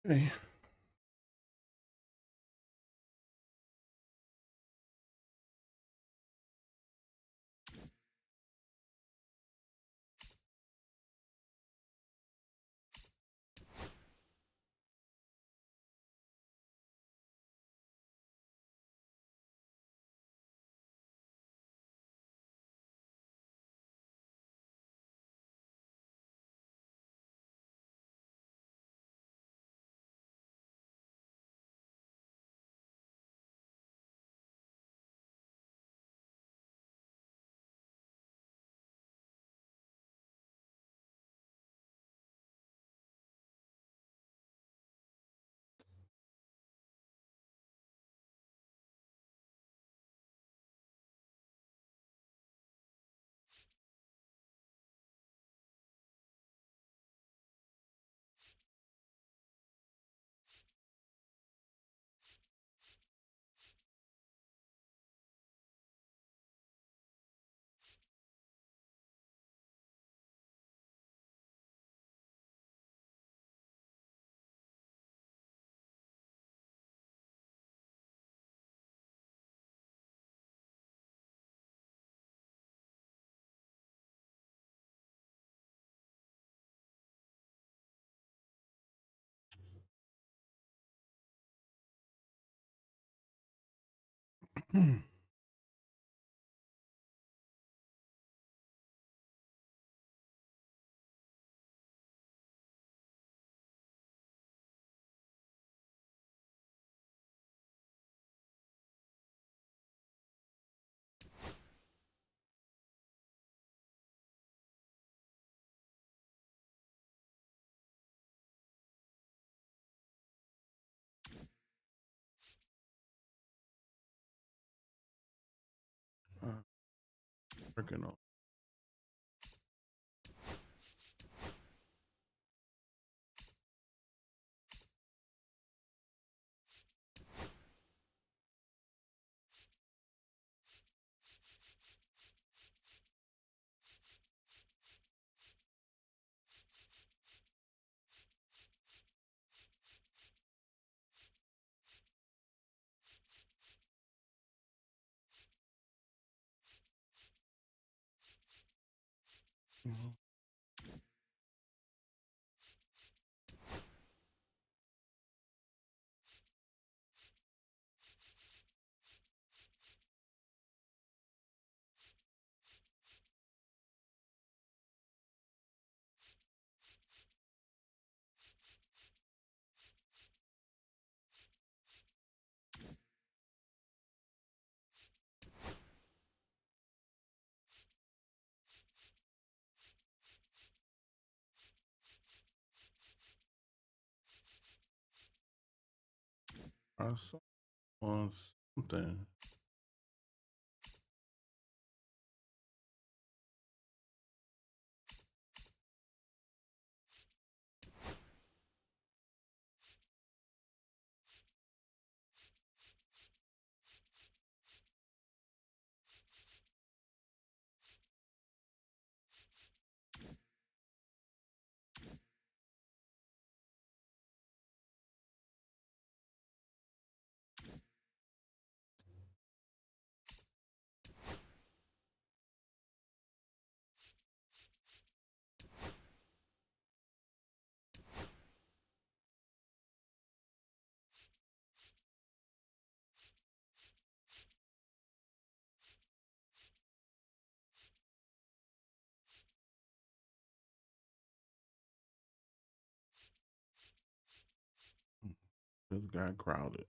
Okay. uh, Working on. Mhm. I saw on something. This guy crowded.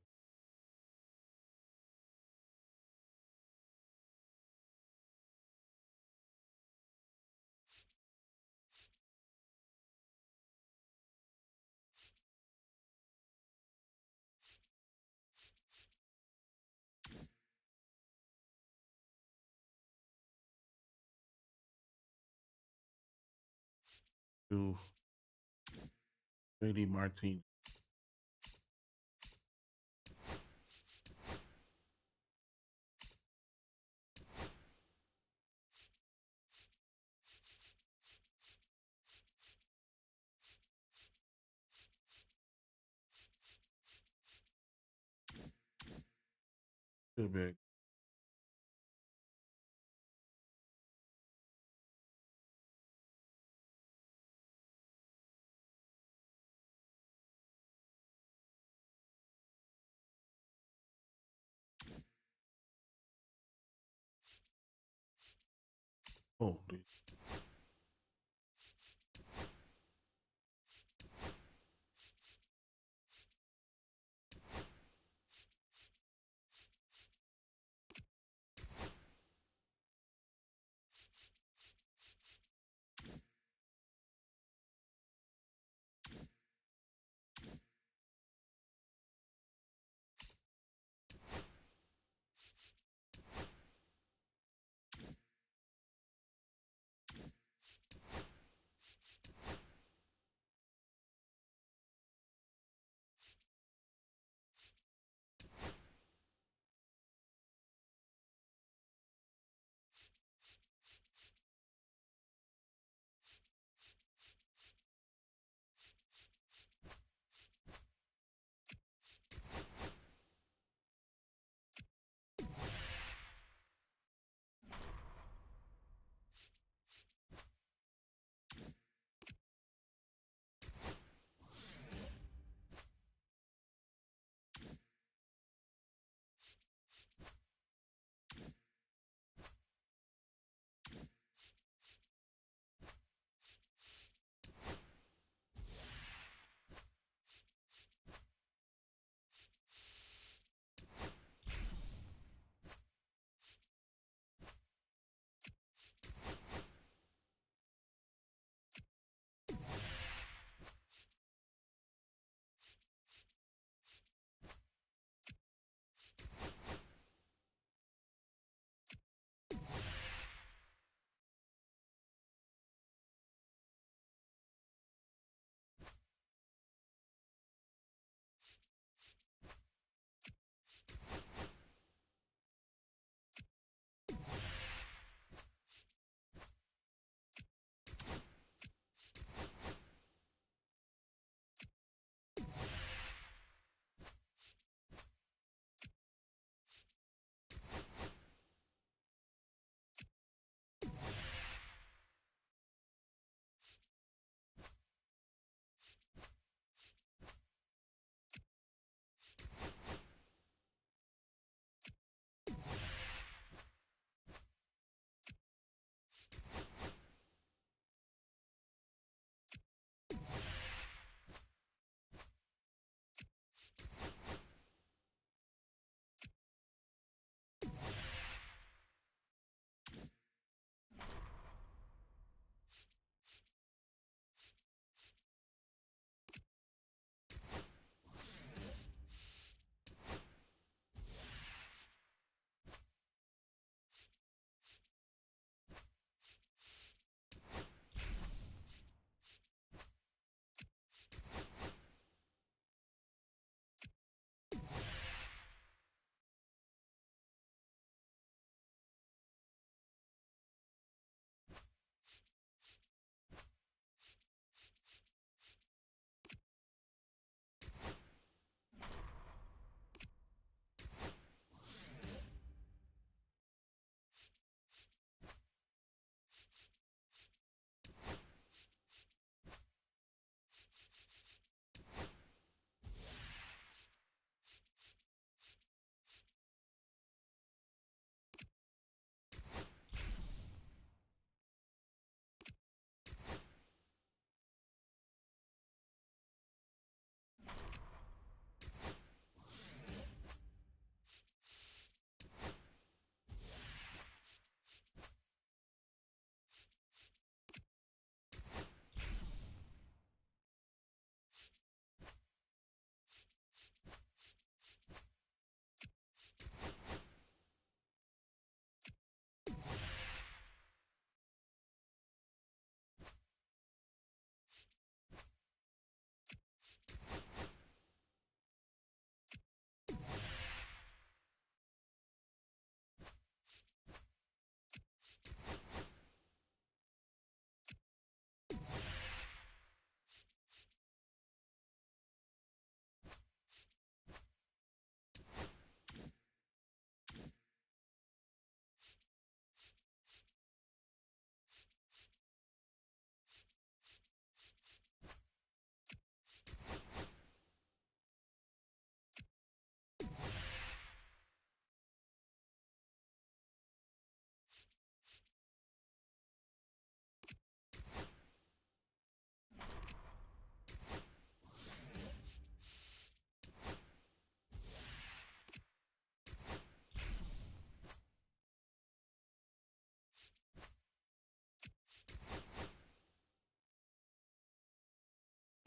To JD Martinez. Too big. Oh, dude.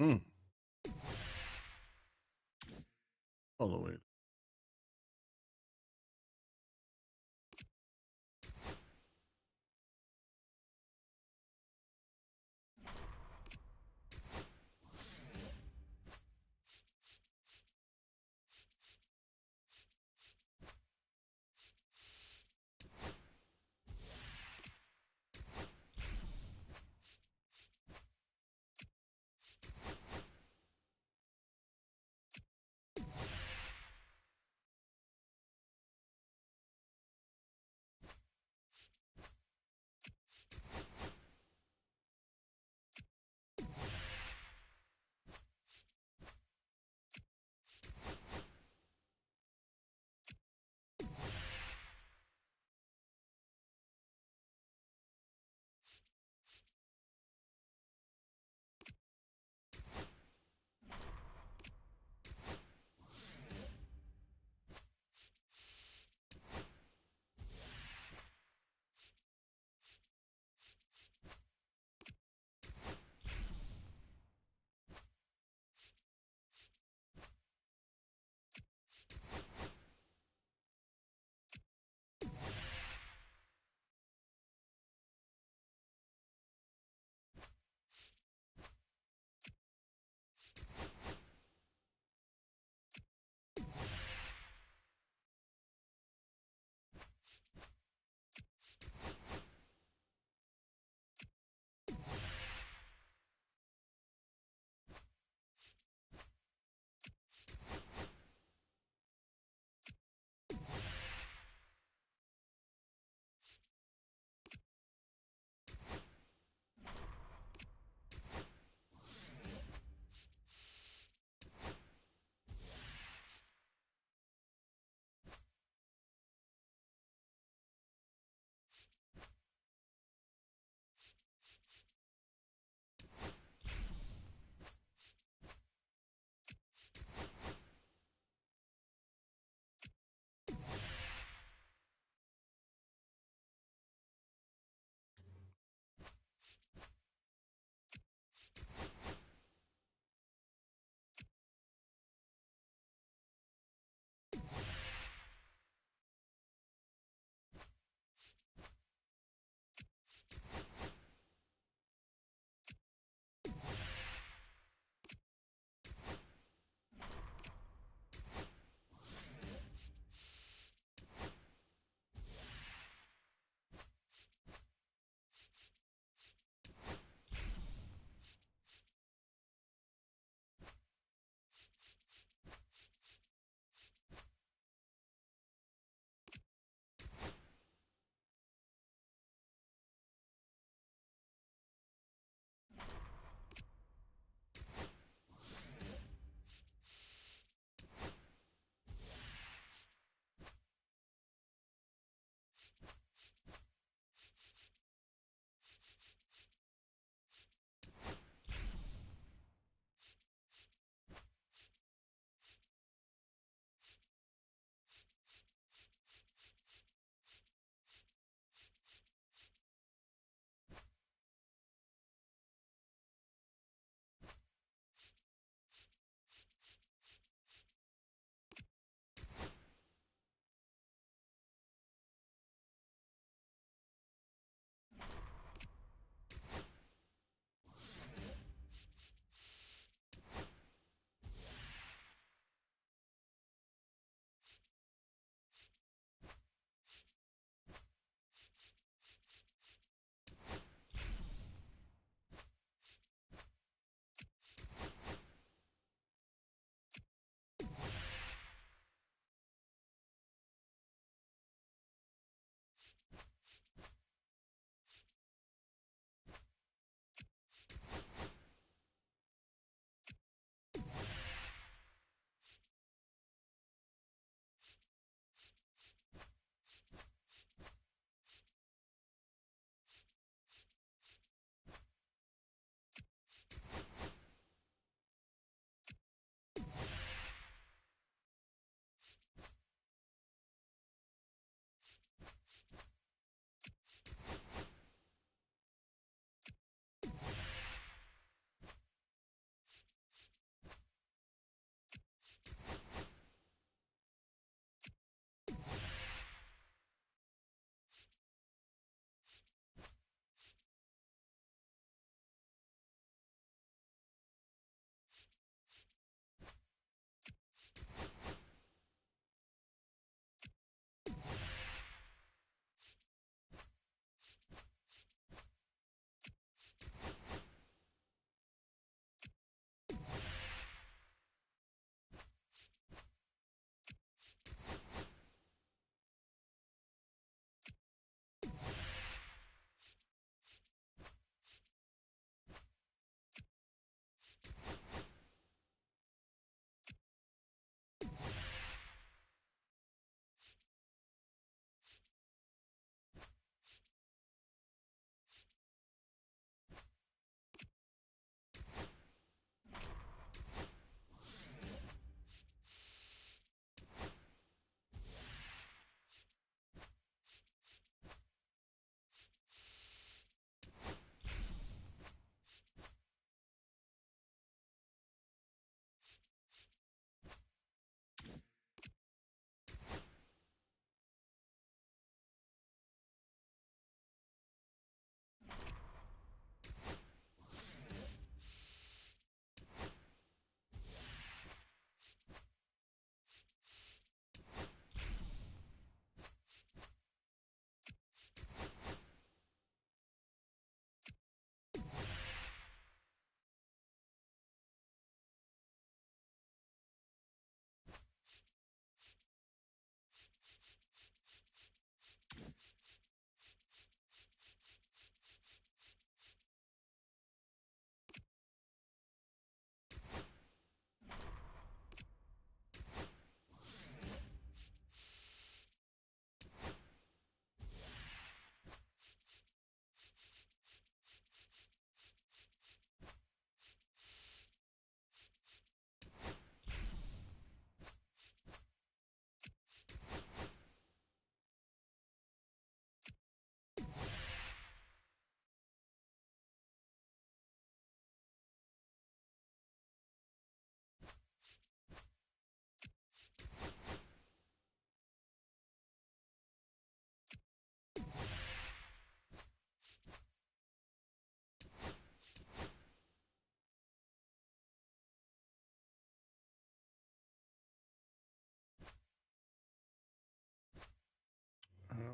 Mm. All the way.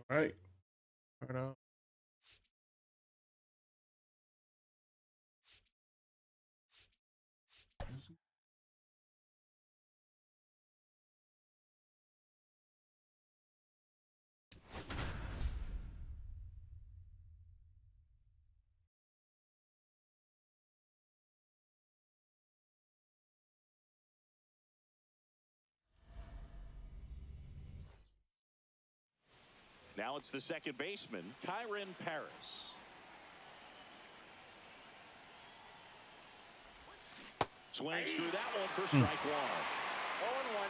Right. Right out. Now it's the second baseman, Kyron Paris. Swings through that one for strike one. 0-1.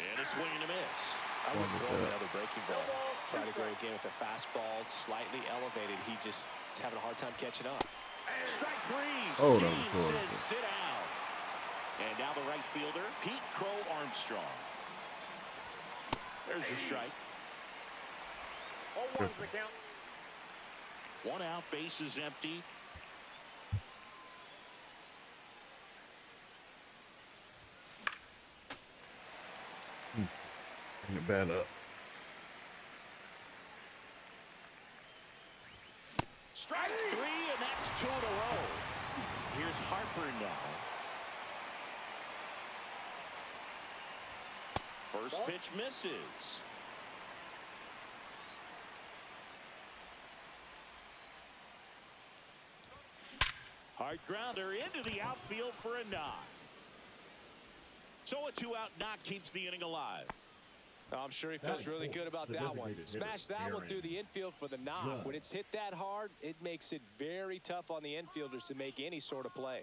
And a swing and a miss. I would throw him another breaking ball. Try to go again with the fastball, slightly elevated. He just is having a hard time catching up. Strike three. Oh, that Steve was horrible. says sit down. And now the right fielder, Pete Crow Armstrong. There's the strike. 0-1's the count. One out, base is empty. Bring the bat up. Strike three, and that's 2 in a row. Here's Harper now. First pitch misses. Hard grounder into the outfield for a knock. So a 2-out knock keeps the inning alive. I'm sure he feels really good about that one. Smash that one through the infield for the knock. When it's hit that hard, it makes it very tough on the infielders to make any sort of play.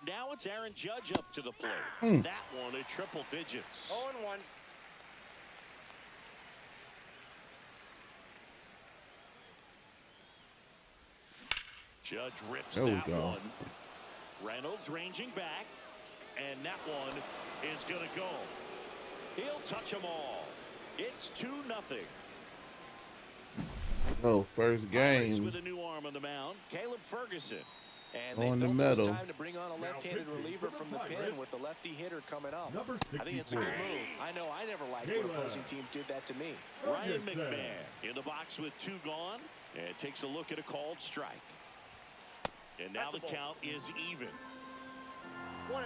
Now it's Aaron Judge up to the plate. That one at triple digits. 0-1. Judge rips There we that go. one. Reynolds ranging back, and that one is going to go. He'll touch them all. It's 2-0. Oh, first Pirates game. with a new arm on the mound, Caleb Ferguson. And On they the felt it was metal. time to bring on a left-handed reliever from the pen with the lefty hitter coming up. I think it's a good move. I know I never liked when opposing teams did that to me. Ryan McMahon in the box with 2 gone, and takes a look at a called strike. And now the count is even. 1-1.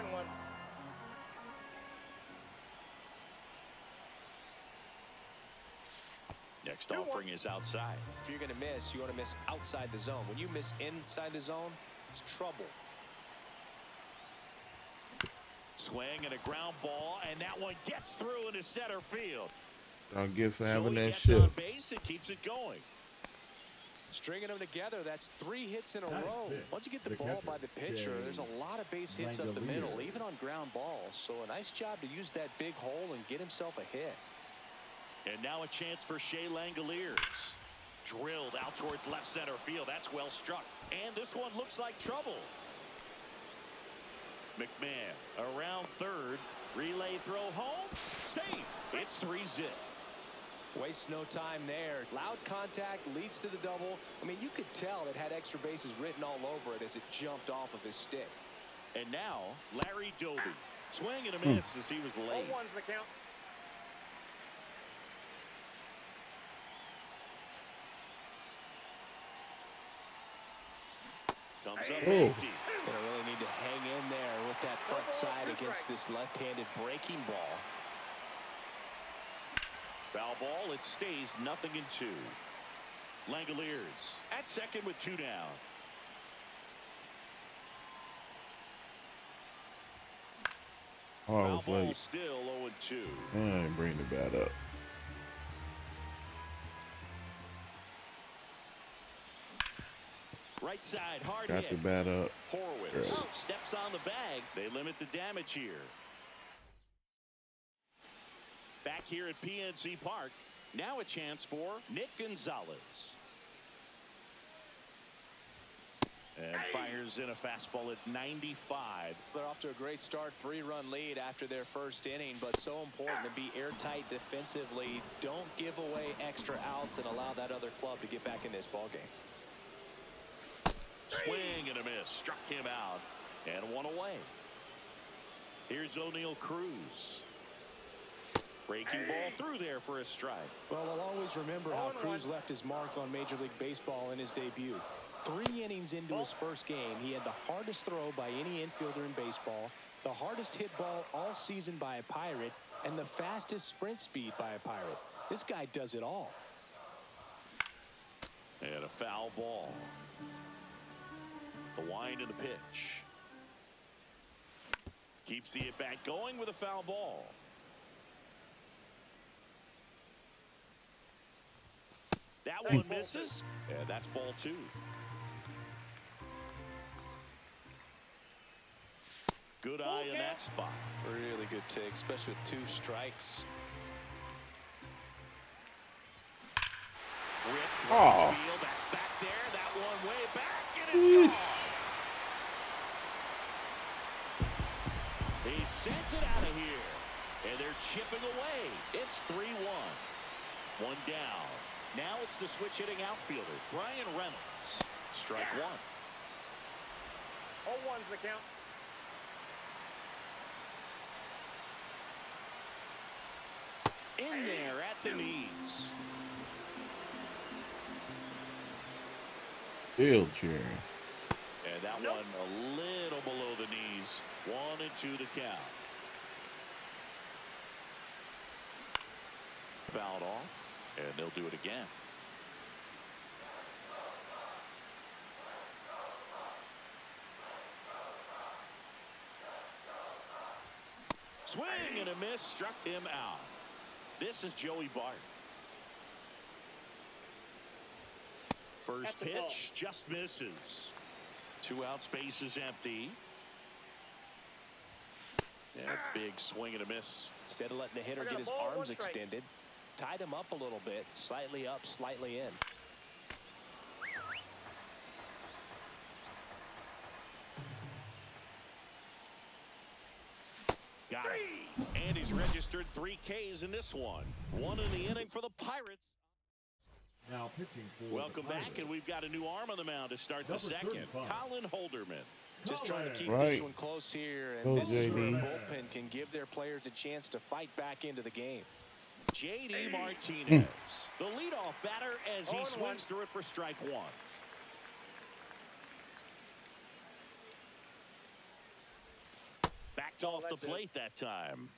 Next offering is outside. If you're going to miss, you want to miss outside the zone. When you miss inside the zone, it's trouble. Swing and a ground ball, and that one gets through into center field. I'll give for So having he that gets on shift. base and keeps it going. Stringing them together, that's 3 hits in a row. Once you get the ball by the pitcher, there's a lot of base hits up the middle, even on ground balls. So a nice job to use that big hole and get himself a hit. And now a chance for Shea Langoliers. Drilled out towards left center field. That's well struck. And this one looks like trouble. McMahon around third. Relay throw home. Safe. It's 3-zip. Wastes no time there. Loud contact leads to the double. I mean, you could tell it had extra bases written all over it as it jumped off of his stick. And now Larry Doby. Swing and a miss as he was late. 0-1's the count. Comes up Oh. empty. Gonna really need to hang in there with that front side against this left-handed breaking ball. Foul ball. It stays 0-2. Langoliers at second with 2 down. Oh, I Foul was ball late. still 0-2. And bring the bat up. Right side, hard Got hit. the bat up. Horowitz Yeah. steps on the bag. They limit the damage here. Back here at PNC Park. Now a chance for Nick Gonzalez. And fires in a fastball at 95. They're off to a great start, 3-run lead after their first inning, but so important to be airtight defensively. Don't give away extra outs and allow that other club to get back in this ballgame. Swing and a miss. Struck him out. And one away. Here's O'Neal Cruz. Breaking ball through there for a strike. Well, I'll always remember how Cruz left his mark on Major League Baseball in his debut. 3 innings into his first game, he had the hardest throw by any infielder in baseball, the hardest hit ball all season by a Pirate, and the fastest sprint speed by a Pirate. This guy does it all. And a foul ball. The wind and the pitch. Keeps the at-bat going with a foul ball. That one misses, and that's ball 2. Good eye in that spot. Really good take, especially with 2 strikes. Ripped Oh. field. That's back there. That one way back, and it's gone. He sends it out of here, and they're chipping away. It's 3-1. One down. Now it's the switch hitting outfielder, Brian Reynolds. Strike 1. 0-1's the count. In there at the knees. Field chair. And that one a little below the knees. 1-2 to count. Fouled off, and they'll do it again. Swing and a miss, struck him out. This is Joey Bart. First pitch just misses. 2 out, space is empty. Yeah, big swing and a miss. Instead of letting the hitter get his arms extended, tied him up a little bit, slightly up, slightly in. Got it. And he's registered 3 Ks in this one. 1 in the inning for the Pirates. Now pitching for Welcome back, and we've got a new arm on the mound to start the second. Colin Holderman. Just trying to keep Right. this one close here, and Go, this is where JD. the bullpen can give their players a chance to fight back into the game. J.D. Martinez, the leadoff batter as he swings through it for strike 1. Backed off the plate that time.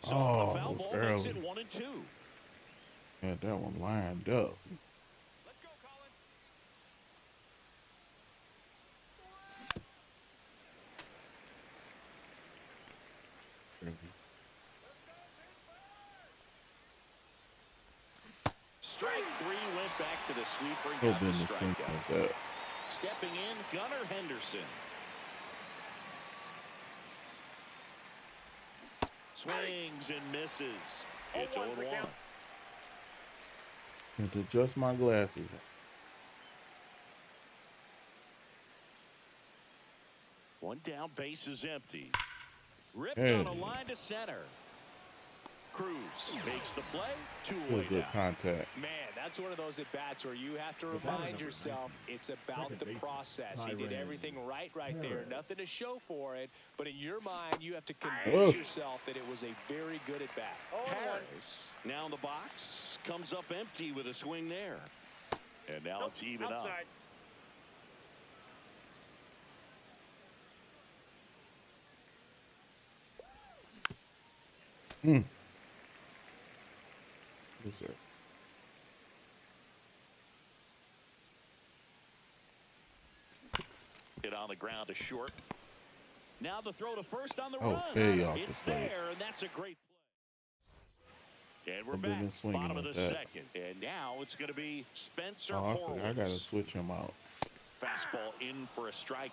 So Oh, the foul it was ball makes it early. 1-2. Had that one lined up. Let's go, Colin. Strike 3 went back to the sweeper and Could got been the the same strikeout. like that. Stepping in, Gunnar Henderson. Swings and misses. It's 0-1. Had to adjust my glasses. One down, base is empty. Ripped Hey. on a line to center. Cruz makes the play. 2 Good, away good now. contact. Man, that's one of those at-bats where you have to remind yourself it's about the process. He did everything right there. Nothing to show for it. But in your mind, you have to convince yourself that it was a very good at-bat. Harris now in the box. Comes up empty with a swing there. And now it's even up. Yes, sir. Hit on the ground to short. Now the throw to first on the Oh, run. way off the It's plate. there, and that's a great play. And we're I've been back, swinging bottom of the like that. second. And now it's going to be Spencer Oh, I Horwitz. gotta switch him out. Fastball in for a strike.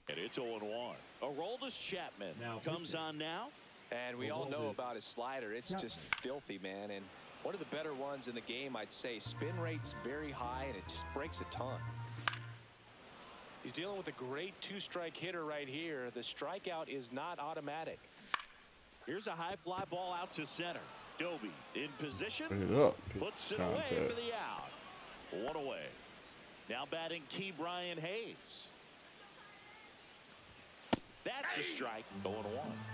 And it's 0-1. Aroldis Chapman Now comes pitching. on now. And we all know about his slider. It's just filthy, man. And one of the better ones in the game, I'd say. Spin rate's very high, and it just breaks a ton. He's dealing with a great 2-strike hitter right here. The strikeout is not automatic. Here's a high fly ball out to center. Doby in position. Pick it up. Puts it away for the out. One away. Now batting key Brian Hayes. That's a strike. 0-1.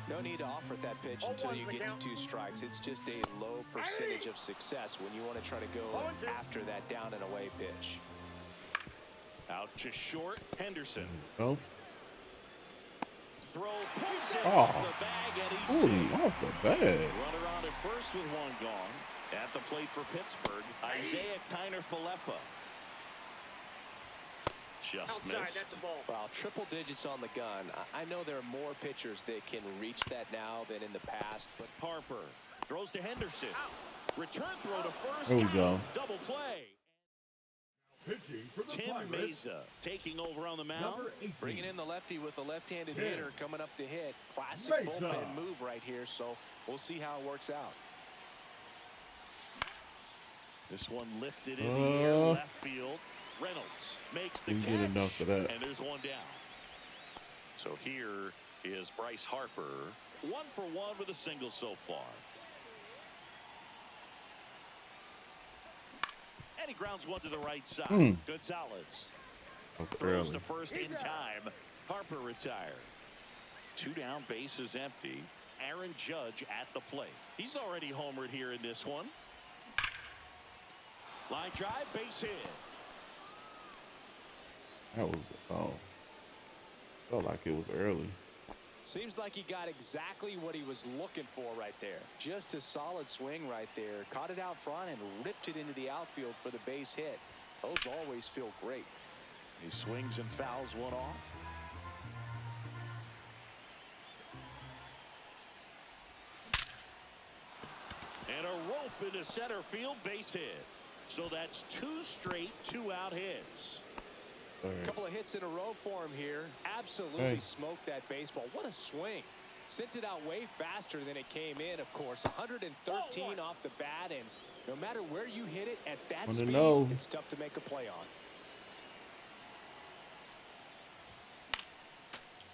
No need to offer that pitch until you get to 2 strikes. It's just a low percentage of success when you want to try to go after that down and away pitch. Out to short. Henderson. Oh. Throw pulls it Oh. off the bag, and he's safe. Off the bag. Runner on at first with 1 gone. At the plate for Pittsburgh, Isaiah Kiner-Falefa. Just missed. That's the ball. Well, triple digits on the gun. I know there are more pitchers that can reach that now than in the past, but Harper throws to Henderson. Return throw to first. There we go. Double play. Pitching for the Tim Pirates, Mesa taking over on the mound. number 18. bringing in the lefty with a left-handed Yeah. hitter coming up to hit. Classic Mesa. bullpen move right here, so we'll see how it works out. This one lifted in the air, left field. Reynolds makes the Didn't catch. get enough of that. And there's 1 down. So here is Bryce Harper. 1 for 1 with a single so far. And he grounds 1 to the right side. Gonzalez throws Early. to first in time. Harper retired. 2 down, bases empty. Aaron Judge at the plate. He's already homered here in this one. Line drive, base hit. That was felt like it was early. Seems like he got exactly what he was looking for right there. Just a solid swing right there. Caught it out front and ripped it into the outfield for the base hit. Those always feel great. He swings and fouls 1 off. And a rope into center field, base hit. So that's 2 straight 2-out hits. A couple of hits in a row for him here. Absolutely smoked that baseball. What a swing. Sent it out way faster than it came in, of course. 113 off the bat, and no matter where you hit it at that speed, it's tough to make a play on.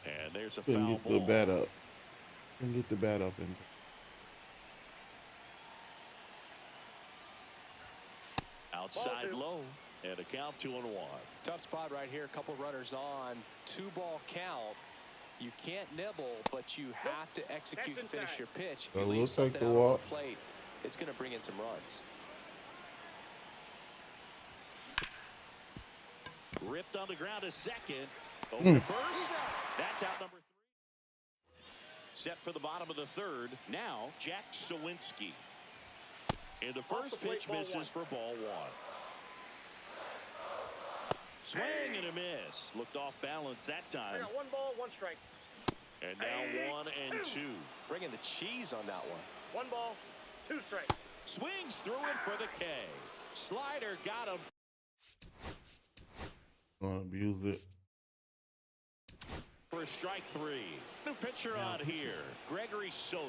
And there's a Couldn't foul get ball. the bat up. Couldn't get the bat up. And outside low. And a count 2-1. Tough spot right here. A couple runners on. 2-ball count. You can't nibble, but you have to execute and finish your pitch. If you So leave we'll something take the out on walk. the plate, it's going to bring in some runs. Ripped on the ground to second. Over to first. That's out number 3. Set for the bottom of the 3rd. Now, Jack Sawinski. And the first pitch misses for ball 1. Swing and a miss. Looked off balance that time. I got 1 ball, 1 strike. And now 1 and 2. Bringing the cheese on that one. 1 ball, 2 strikes. Swings through it for the K. Slider got him. gonna abuse it. For strike 3. New pitcher on here, Gregory Soto.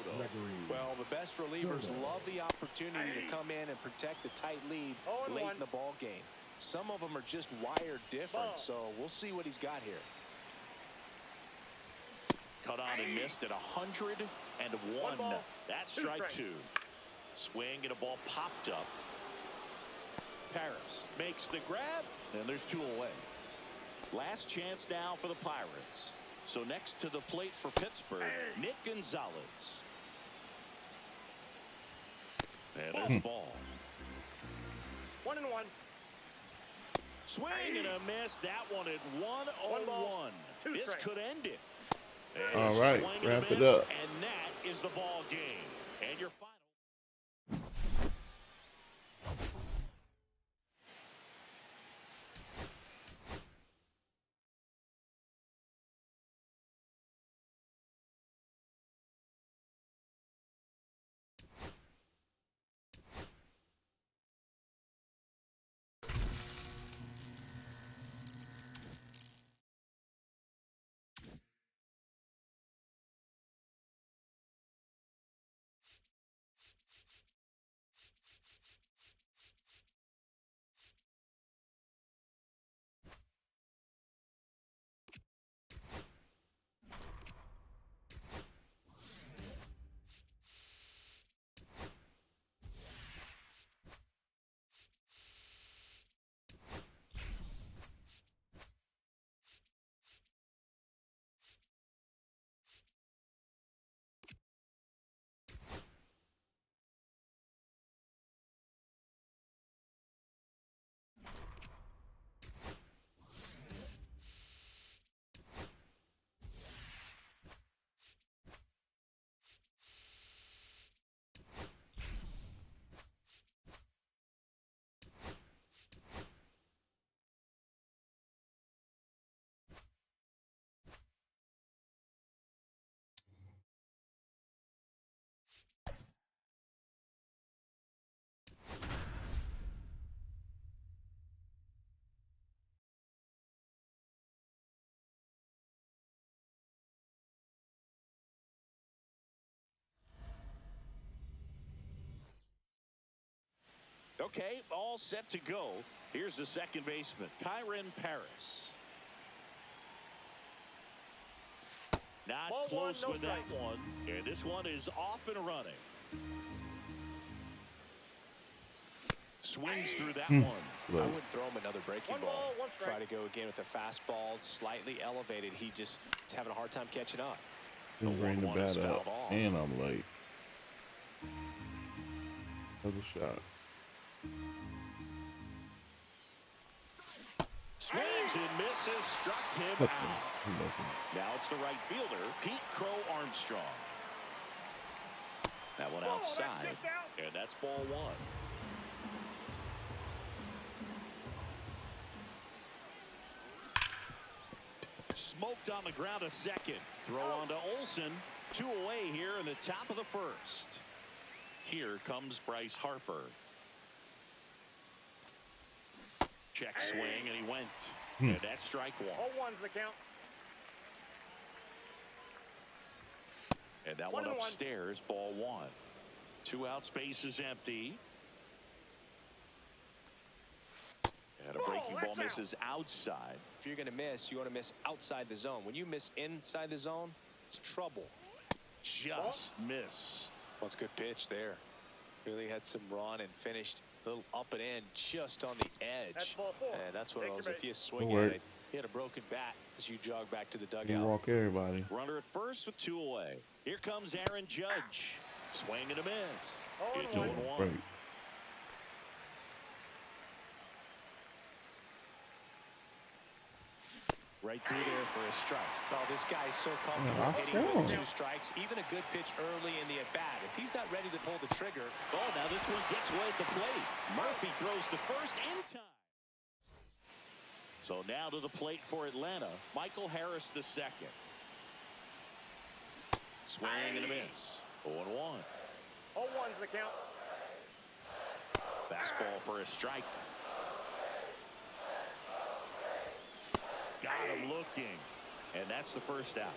Well, the best relievers love the opportunity to come in and protect a tight lead late in the ball game. Some of them are just wired different, so we'll see what he's got here. Cut on and missed at 101. Ball, That's 2 strike strikes. 2. Swing and a ball popped up. Paris makes the grab, and there's 2 away. Last chance now for the Pirates. So next to the plate for Pittsburgh, Nick Gonzalez. And there's the ball. 1-1. Swing and a miss. That one at 101. 2 This strikes. could end it. All And right, swing and a wrap it miss, up. And that is the ball game. And your final. Okay, all set to go. Here's the second baseman, Kyren Paris. Not Ball close one, no with that strike. one. And this one is off and running. Swings through that one. I wouldn't throw him another breaking One ball. ball, one strike. Try to go again with a fastball, slightly elevated. He just is having a hard time catching up. Didn't bring the 1-1 is bat fouled up, off. and I'm late. Another shot. Swings and misses, struck him out. Now it's the right fielder, Pete Crow Armstrong. That one That's outside, just out. and that's ball one. Smoked on the ground a second. Throw on to Olsen. 2 away here in the top of the first. Here comes Bryce Harper. Check swing, and he went. And that's strike one. 0-1's the count. And that 1 one and 1. upstairs, ball one. 2 outs, base is empty. And a breaking ball that's misses outside. If you're going to miss, you want to miss outside the zone. When you miss inside the zone, it's trouble. Just missed. Well, it's a good pitch there. Really had some run and finished a little up and in just on the edge. That's ball 4. And that's what Take it your was. bait. If you swing Good at work. it, he had a broken bat as you jog back to the You dugout. walk everybody. Runner at first with 2 away. Here comes Aaron Judge. Swing and a miss. 0-1. It's 0-1. Break. Right through there for a strike. Oh, this guy's so comfortable Yeah, hitting that's with good. 2 strikes. Even a good pitch early in the at-bat. If he's not ready to pull the trigger, Oh, now this one gets away at the plate. Murphy throws to first in time. So now to the plate for Atlanta, Michael Harris the second. Swing and a miss. 0-1. 0-1's the count. Fastball for a strike. Got him looking. And that's the first out.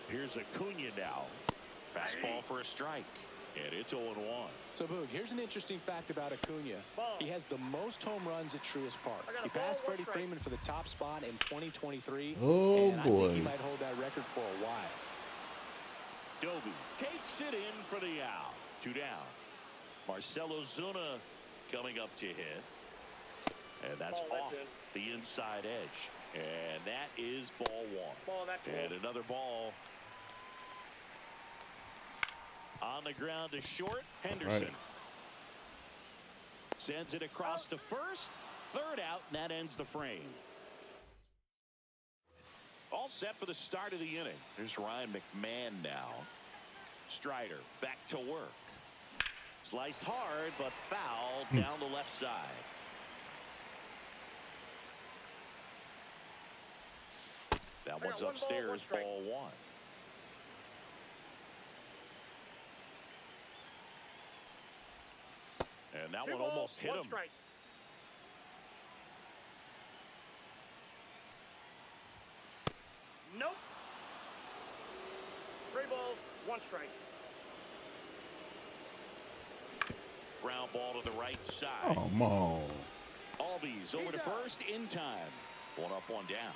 Here's Acuna now. Fastball for a strike. And it's 0-1. So, Boog, here's an interesting fact about Acuna. He has the most home runs at Truist Park. I got a He ball, passed 1 Freddie strike. Freeman for the top spot in 2023. Oh, and I boy. think he might hold that record for a while. Doby takes it in for the out. 2 down. Marcelo Zuna coming up to hit. And that's Ball, off that's it. the inside edge. And that is ball one. Ball, that's And it. another ball. On the ground to short. Henderson. Right. Sends it across to first. 3rd out, and that ends the frame. All set for the start of the inning. Here's Ryan McMahon now. Strider back to work. Sliced hard, but fouled down the left side. That one's 1 ball, 1 upstairs, strike. ball one. And that 2 one balls, almost hit 1 him. strike. Nope. 3 balls, 1 strike. Ground ball to the right side. Oh, come on. Albies over to first in time. 1 up, 1 down.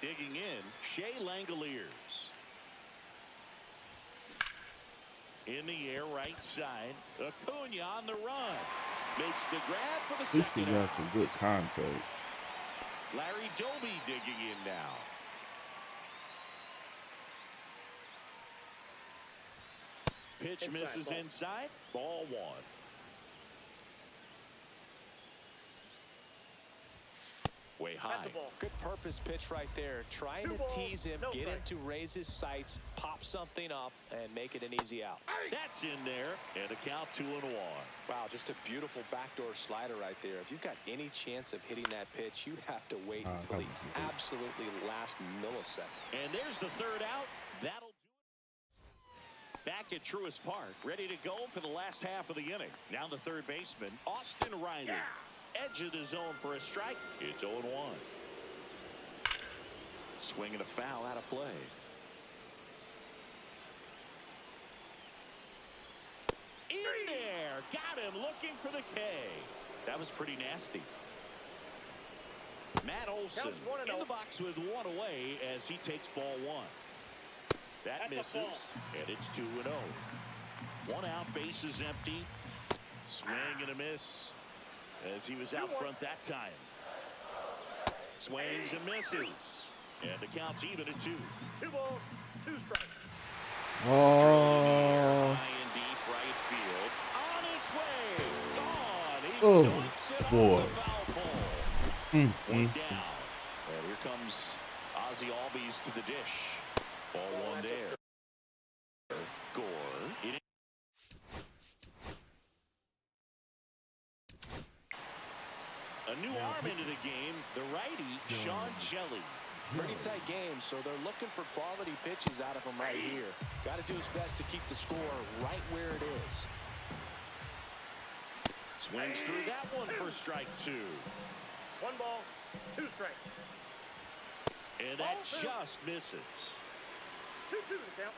Digging in, Shea Langoliers. In the air, right side. Acuna on the run. Makes the grab for the At least he second got out. some good contact. Larry Doby digging in now. Pitch Inside, misses ball. inside. Ball one. Way high. That's a ball. Good purpose pitch right there. Trying 2 to balls, tease him, no get him strike. to raise his sights, pop something up, and make it an easy out. That's in there. And a count 2-1. Wow, just a beautiful backdoor slider right there. If you've got any chance of hitting that pitch, you have to wait until the absolutely last millisecond. And there's the 3rd out. That'll do it. Back at Truist Park, ready to go for the last half of the inning. Now the 3rd baseman, Austin Riley. Edge of the zone for a strike. It's 0-1. Swing and a foul out of play. In there. Got him looking for the K. That was pretty nasty. Matt Olson in the box with one away as he takes ball one. That misses, and it's 2-0. One out, bases empty. Swing and a miss as he was out front that time. Swings and misses, and the count's even at 2. 2 balls, 2 strikes. Oh. High and deep right field. On its way. Gone. He Oh, knocks it boy. off the foul pole. One down. And here comes Ozzie Albies to the dish. Ball one there. Gore. A new arm into the game. The righty, Sean Shelley. Pretty tight game, so they're looking for quality pitches out of him right here. Got to do his best to keep the score right where it is. Swings through that one for strike 2. 1 ball, 2 strikes. And that just misses. 2-2 the count.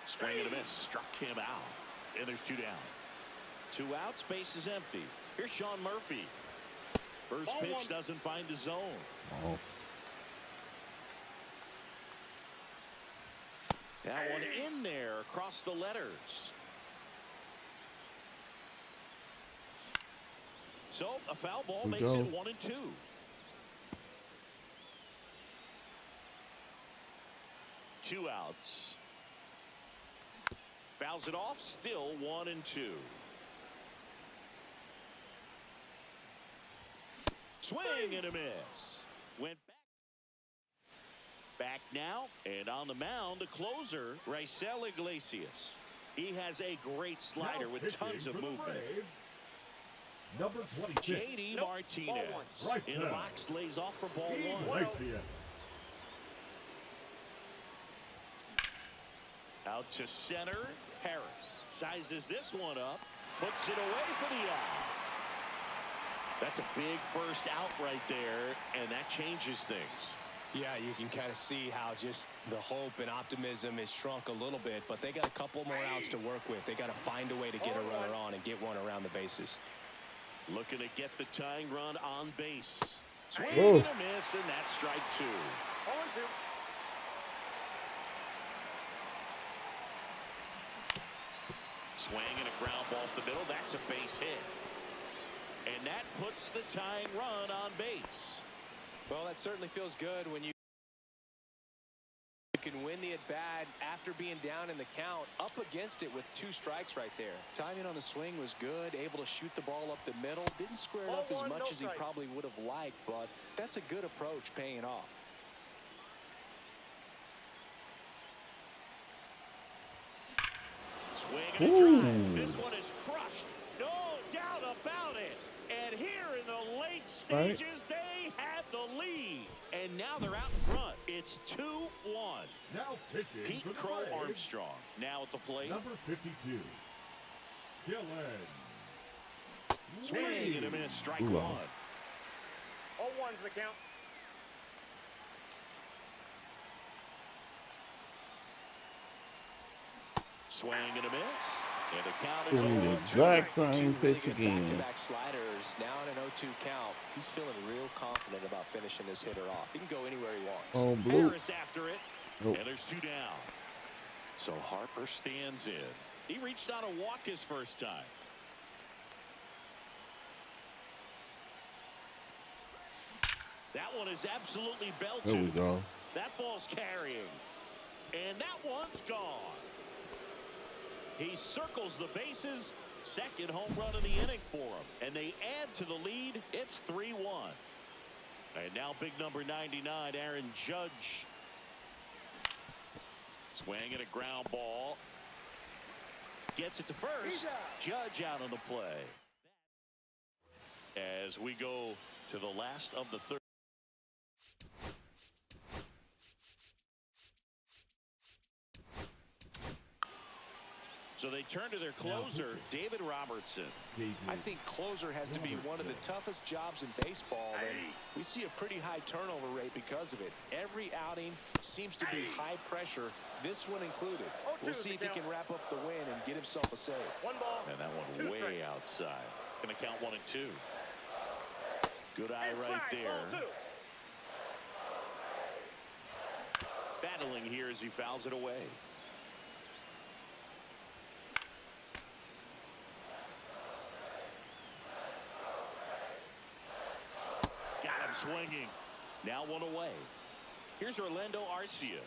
Swing and a miss. Struck him out. And there's 2 down. 2 outs. Base is empty. Here's Sean Murphy. First pitch doesn't find the zone. Oh. That one in there across the letters. So a foul ball makes it 1-2. Two outs. Fouls it off. Still 1-2. Swing and a miss. Went back now, and on the mound, the closer, Raisel Iglesias. He has a great slider with tons of movement. Number 26. J.D. Martinez in the box, lays off for ball 1. Iglesias. Out to center. Harris sizes this one up, puts it away for the out. That's a big first out right there, and that changes things. Yeah, you can kind of see how just the hope and optimism is shrunk a little bit, but they got a couple more outs to work with. They got to find a way to get a runner on and get one around the bases. Looking to get the tying run on base. Swing Oh. and a miss, and that's strike 2. 0-2. Swing and a ground ball up the middle. That's a base hit. And that puts the tying run on base. Well, that certainly feels good when you can win the at-bat after being down in the count, up against it with 2 strikes right there. Timing on the swing was good, able to shoot the ball up the middle. Didn't square it up as much as he probably would have liked, but that's a good approach paying off. Swing and a drive. This one is crushed. No doubt about it. And here in the late stages, they have the lead. And now they're out in front. It's 2-1. Now pitching Pete for the Crow Braves, Armstrong now at the plate. Number 52. Dylan. Swing and a miss. Strike 1. 0-1's the count. Swing and a miss. And the count is Doing the 0-2. exact same pitch Good again. back-to-back sliders. Now in an 0-2 count. He's feeling real confident about finishing this hitter off. He can go anywhere he wants. Oh, blue. Harris after it. Nope. And there's 2 down. So Harper stands in. He reached on a walk his first time. That one is absolutely belted. There we go. That ball's carrying. And that one's gone. He circles the bases. Second home run of the inning for him. And they add to the lead. It's 3-1. And now big number 99, Aaron Judge. Swing and a ground ball. Gets it to first. Judge out on the play. As we go to the last of the third. So they turn to their closer, David Robertson. I think closer has to be one of the toughest jobs in baseball, and we see a pretty high turnover rate because of it. Every outing seems to be high pressure, this one included. We'll see if he can wrap up the win and get himself a save. 1 ball. And that one way outside. Going to count 1 and 2. Good eye right there. Battling here as he fouls it away. Got him swinging. Now 1 away. Here's Orlando Arcia.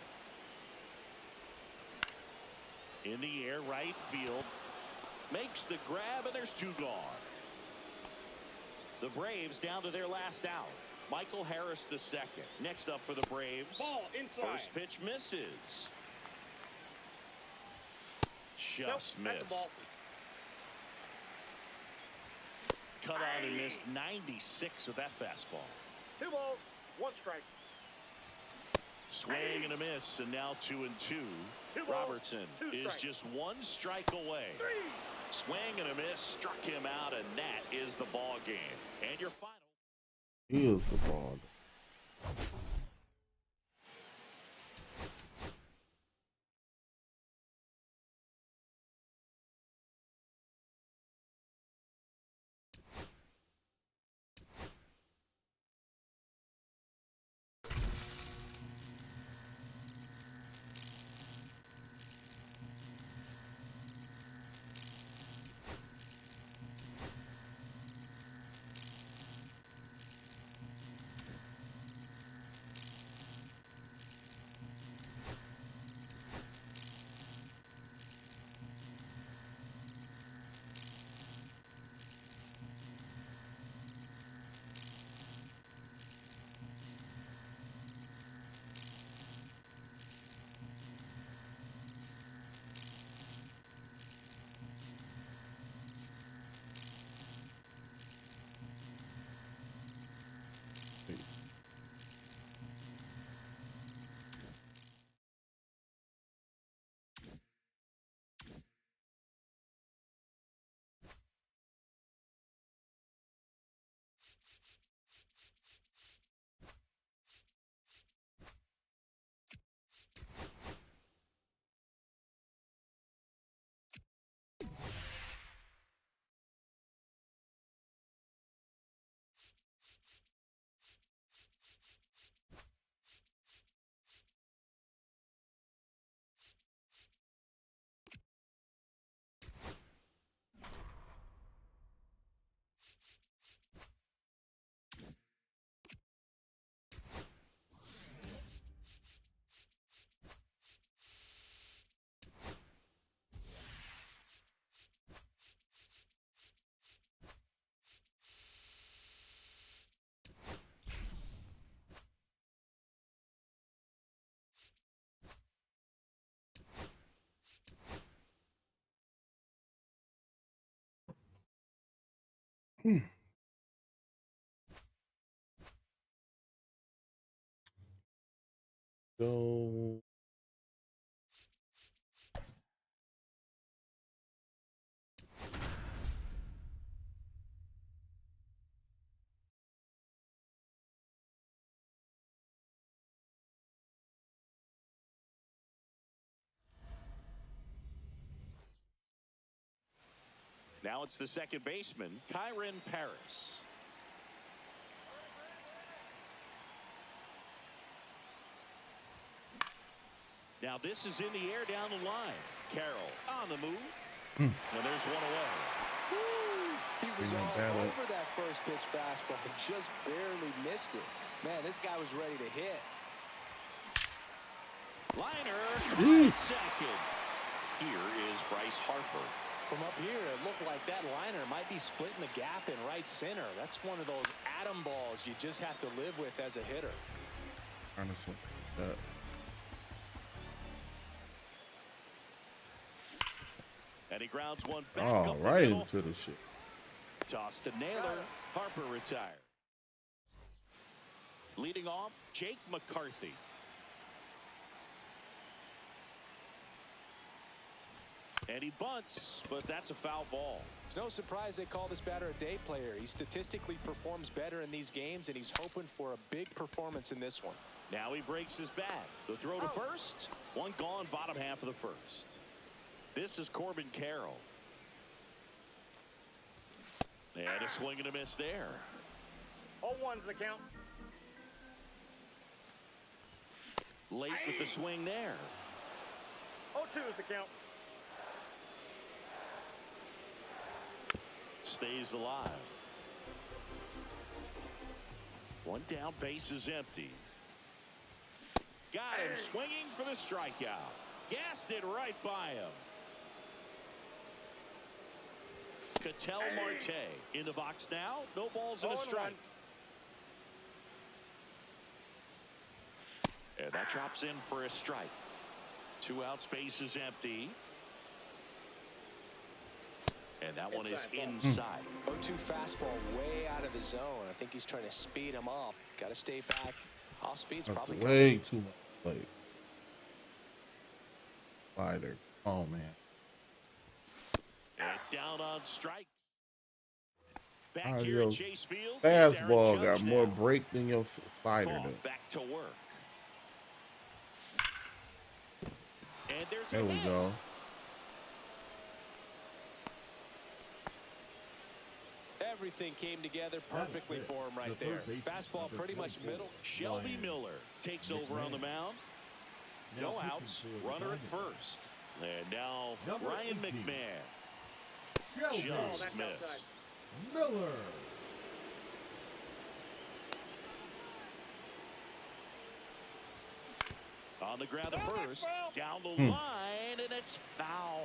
In the air, right field. Makes the grab, and there's 2 gone. The Braves down to their last out. Michael Harris the second. Next up for the Braves. Ball inside. First pitch misses. Just missed. Cut on and missed 96 with that fastball. 2 balls, 1 strike. Swing and a miss, and now 2 and 2. 2 balls, Robertson 2 is strikes. just 1 strike away. 3. Swing and a miss, struck him out, and that is the ball game. And your final. Here's the ball. So now it's the second baseman, Kyron Paris. Now this is in the air down the line. Carroll on the move. And there's 1 away. Woo! He was all battle. over that first pitch fastball, just barely missed it. Man, this guy was ready to hit. Liner, second. Here is Bryce Harper. From up here, it looked like that liner might be splitting the gap in right center. That's one of those atom balls you just have to live with as a hitter. honestly, And he grounds one back oh, up right the middle. into the shit. Toss to Naylor. Harper retired. Leading off, Jake McCarthy. And he bunts, but that's a foul ball. It's no surprise they call this batter a day player. He statistically performs better in these games, and he's hoping for a big performance in this one. Now he breaks his bat. The throw to first. One gone, bottom half of the first. This is Corbin Carroll. And a swing and a miss there. 0-1's the count. Late with the swing there. 0-2's the count. Stays alive. One down, base is empty. Got him swinging for the strikeout. Gassed it right by him. Ketel Marte in the box now. No balls and a strike. And that drops in for a strike. 2 outs, base is empty. And that one is inside. 0-2 fastball way out of the zone. I think he's trying to speed him up. Got to stay back. Off speed's That's probably way too much. Like, slider. Oh, man. And down on strike. Back Oh, here yo, at Chase Field. fastball got more break than your slider. Back to work. And there's There we go. Everything came together perfectly for him right there. Fastball pretty much middle. Shelby Miller takes over on the mound. No outs. Runner at first. And now Ryan McMahon. Just missed. Miller. On the ground at first. Down the line, and it's foul.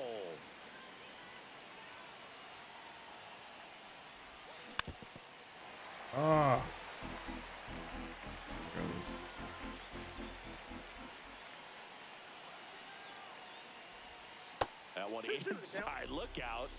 Ah. That one inside. Look out.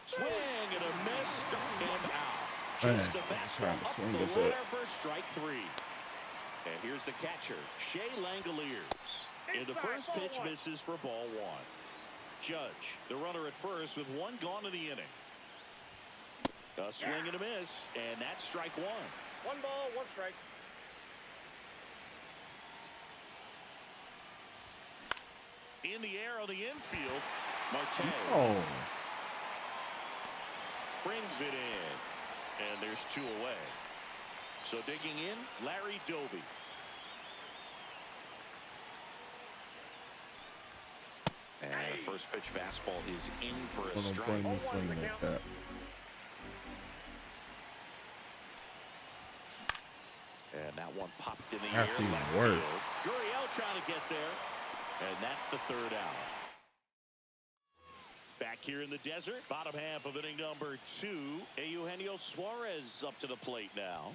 Swing and a miss. Struck him out. Just the fastball up the ladder for strike 3. And here's the catcher, Shea Langoliers. And the first pitch misses for ball 1. Judge, the runner at first with 1 gone in the inning. A swing and a miss, and that's strike 1. 1 ball, 1 strike. In the air on the infield, Marte. Oh. Brings it in, and there's 2 away. So digging in, Larry Doby. And the first pitch fastball is in for a strike. Swing like that. And that one popped in the That's air. even worse. Gurriel trying to get there, and that's the 3rd out. Back here in the desert, bottom half of inning number 2. Eugenio Suarez up to the plate now.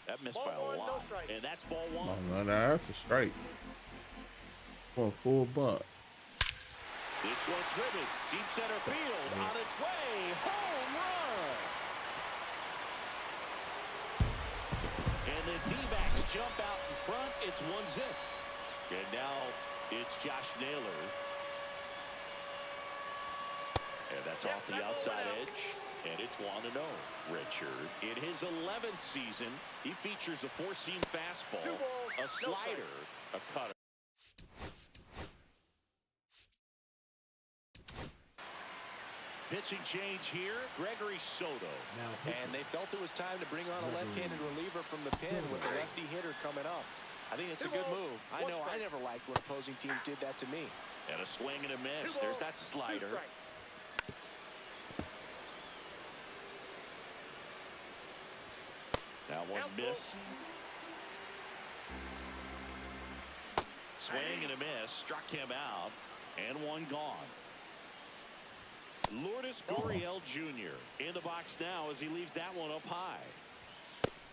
That missed by a lot. And that's ball 1. Oh, no, that's a strike. For a full butt. This one driven deep center field on its way. Home run. And the D-backs jump out in front. It's 1-0. And now it's Josh Naylor. And that's off the outside edge. And it's 1-0. Richard, in his 11th season, he features a 4-seam fastball, a slider, a cutter. Pitching change here, Gregory Soto. And they felt it was time to bring on a left-handed reliever from the pen with a lefty hitter coming up. I think it's a good move. I know I never liked when opposing teams did that to me. And a swing and a miss. There's that slider. That one missed. Swing and a miss. Struck him out. And 1 gone. Lourdes Gurriel Jr. in the box now as he leaves that one up high.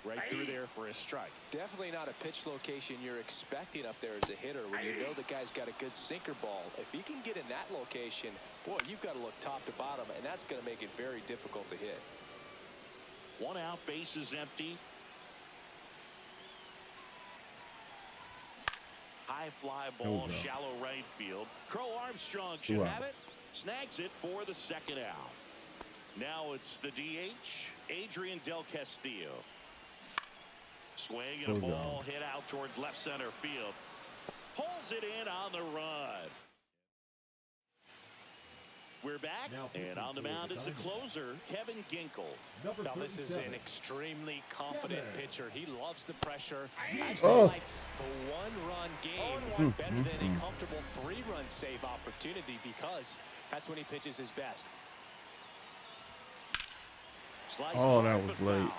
Right through there for a strike. Definitely not a pitch location you're expecting up there as a hitter when you know the guy's got a good sinker ball. If he can get in that location, boy, you've got to look top to bottom, and that's going to make it very difficult to hit. 1 out, base is empty. High fly ball, shallow right field. Crow Armstrong should have it. Snags it for the second out. Now it's the DH, Adrian Del Castillo. Swing and a ball hit out towards left center field. Pulls it in on the run. We're back, and on the mound is the closer, Kevin Ginkel. Now, this is an extremely confident pitcher. He loves the pressure. Actually likes the one-run game better than a comfortable three-run save opportunity because that's when he pitches his best. Oh, that was late.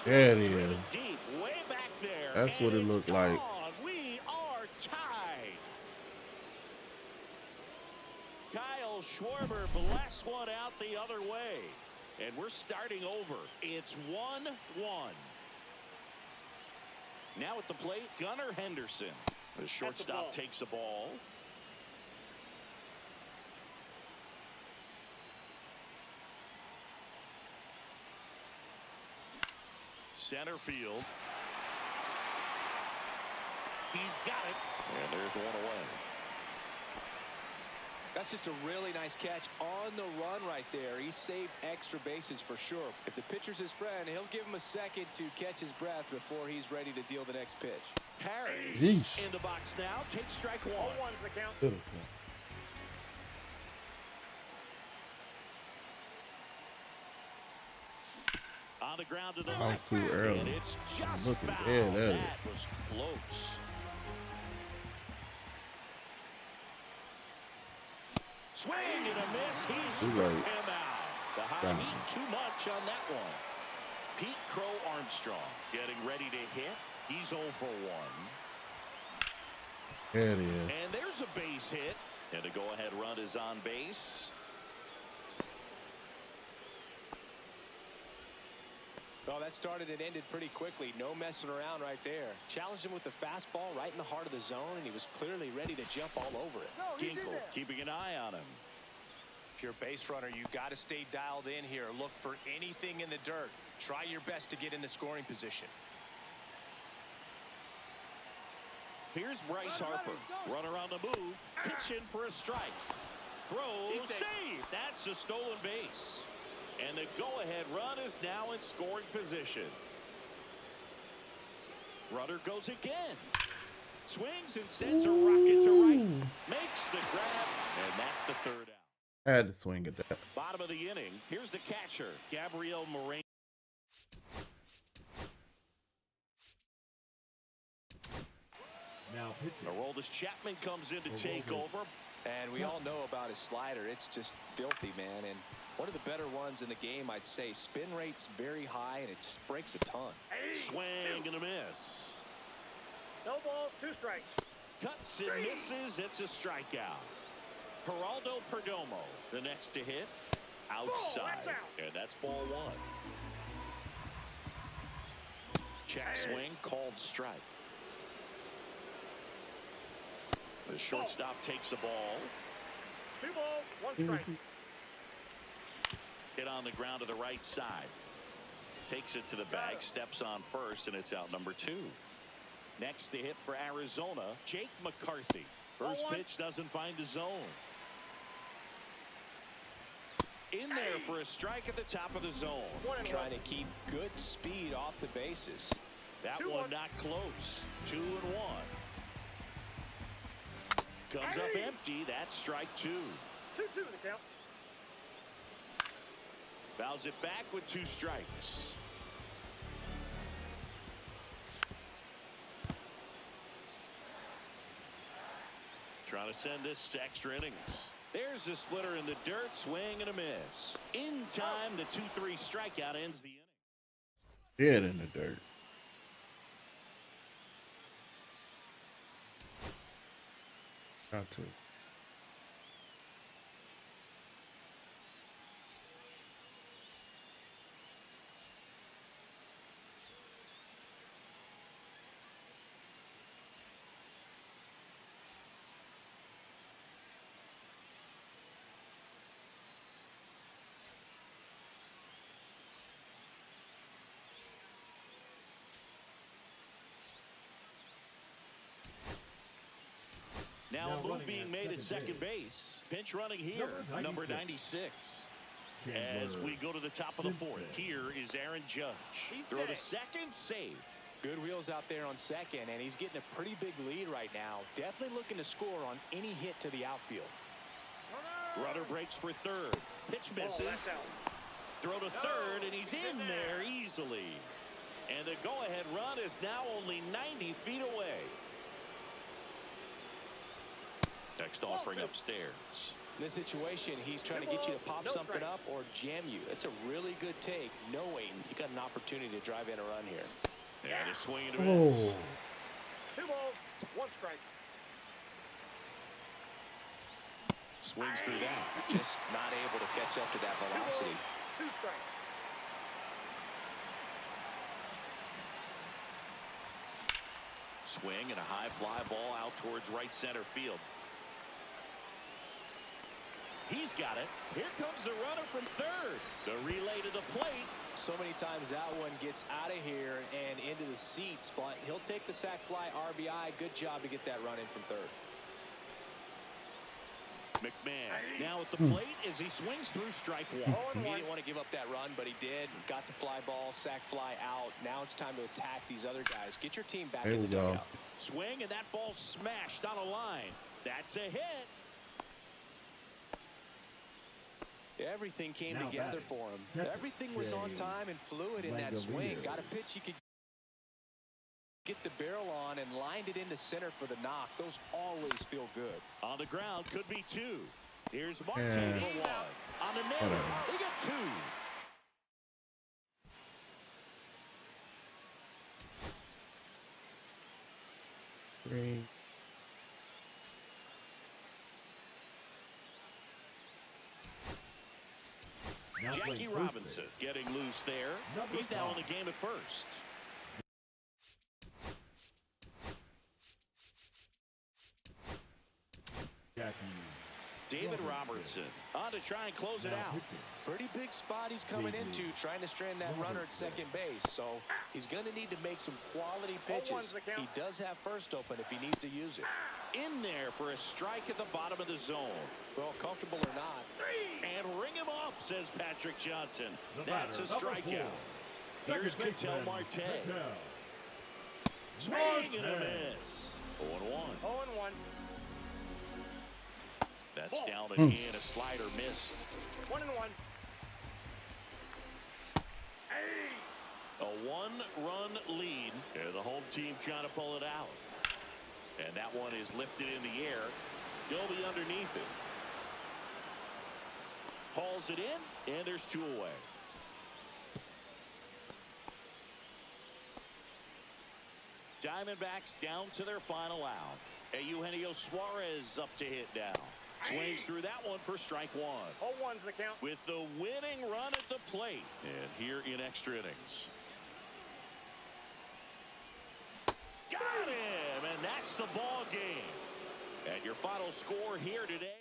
There it is. Deep, way back there. That's what it looked like. We are tied. Kyle Schwarber blasts one out the other way. And we're starting over. It's 1-1. Now at the plate, Gunnar Henderson. The shortstop takes the ball. Center field. He's got it. And there's one away. That's just a really nice catch on the run right there. He saved extra bases for sure. If the pitcher's his friend, he'll give him a second to catch his breath before he's ready to deal the next pitch. Harris in the box now. Takes strike one. 0-1's the count. On the ground to the left, too early. And it's just Looking foul. dead at it. That was close. Swing and a miss. He struck him out. The high heat too much on that one. Pete Crow Armstrong getting ready to hit. He's 0 for 1. There it is. And there's a base hit. And the go-ahead run is on base. Well, that started and ended pretty quickly. No messing around right there. Challenged him with the fastball right in the heart of the zone, and he was clearly ready to jump all over it. Ginkel keeping an eye on him. If you're a base runner, you've got to stay dialed in here. Look for anything in the dirt. Try your best to get into scoring position. Here's Bryce Harper. Runner on the move. Pitch in for a strike. Throw, save. That's a stolen base. And the go-ahead run is now in scoring position. Runner goes again. Swings and sends a rocket to right. Makes the grab, and that's the third out. I had to swing at that. Bottom of the inning. Here's the catcher, Gabriel Moreno. Now pitching. Aroldis Chapman comes in to take over. And we all know about his slider. It's just filthy, man. And one of the better ones in the game, I'd say. Spin rate's very high, and it just breaks a ton. Swing and a miss. No ball, 2 strikes. Cuts and misses. It's a strikeout. Geraldo Perdomo, the next to hit. Outside. That's out. And that's ball 1. Check swing, called strike. The shortstop takes the ball. 2 balls, 1 strike. Hit on the ground to the right side. Takes it to the bag, steps on first, and it's out number 2. Next to hit for Arizona, Jake McCarthy. First pitch doesn't find the zone. In there for a strike at the top of the zone. Trying to keep good speed off the bases. That one not close. 2-1. Comes up empty. That's strike 2. 2-2 the count. Fouls it back with 2 strikes. Trying to send this to extra innings. There's the splitter in the dirt. Swing and a miss. In time, the 2-3 strikeout ends the inning. Dead in the dirt. Got to. move being made at second base. Pinch running here, number 96. As we go to the top of the fourth, here is Aaron Judge. Throw to second, save. Good wheels out there on second, and he's getting a pretty big lead right now. Definitely looking to score on any hit to the outfield. Runner breaks for third. Pitch misses. Throw to third, and he's in there easily. And the go-ahead run is now only 90 feet away. Next offering upstairs. In this situation, he's trying to get you to pop something up or jam you. It's a really good take, knowing you got an opportunity to drive in a run here. And a swing and a miss. 2 balls, 1 strike. Swings through that. Just not able to catch up to that velocity. 2 strikes. Swing and a high fly ball out towards right center field. He's got it. Here comes the runner from third. The relay to the plate. So many times that one gets out of here and into the seats, but he'll take the sac fly RBI. Good job to get that run in from third. McMahon now at the plate as he swings through strike one. He didn't want to give up that run, but he did. Got the fly ball, sac fly out. Now it's time to attack these other guys. Get your team back in the dugout. Swing, and that ball smashed on a line. That's a hit. Everything came together for him. Everything was on time and fluid in that swing. Got a pitch he could get the barrel on and lined it into center for the knock. Those always feel good. On the ground, could be 2. Here's Marte for 1. On the nail, they got 2. Three. Jackie Robinson getting loose there. He's now in the game at first. David Robertson on to try and close it out. Pretty big spot he's coming into, trying to strand that runner at second base. So he's going to need to make some quality pitches. He does have first open if he needs to use it. In there for a strike at the bottom of the zone. Well, comfortable or not. And ring him up, says Patrick Johnson. That's a strikeout. Here's Ketel Marte. Swing and a miss. 0-1. 0-1. That's down again. A slider missed. 1-1. A 1-run lead. And the home team trying to pull it out. And that one is lifted in the air. He'll be underneath it. Hauls it in, and there's 2 away. Diamondbacks down to their final out. Eugenio Suarez up to hit now. Swings through that one for strike 1. 0-1's the count. With the winning run at the plate. And here in extra innings. Got him, and that's the ball game. And your final score here today.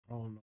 Oh no.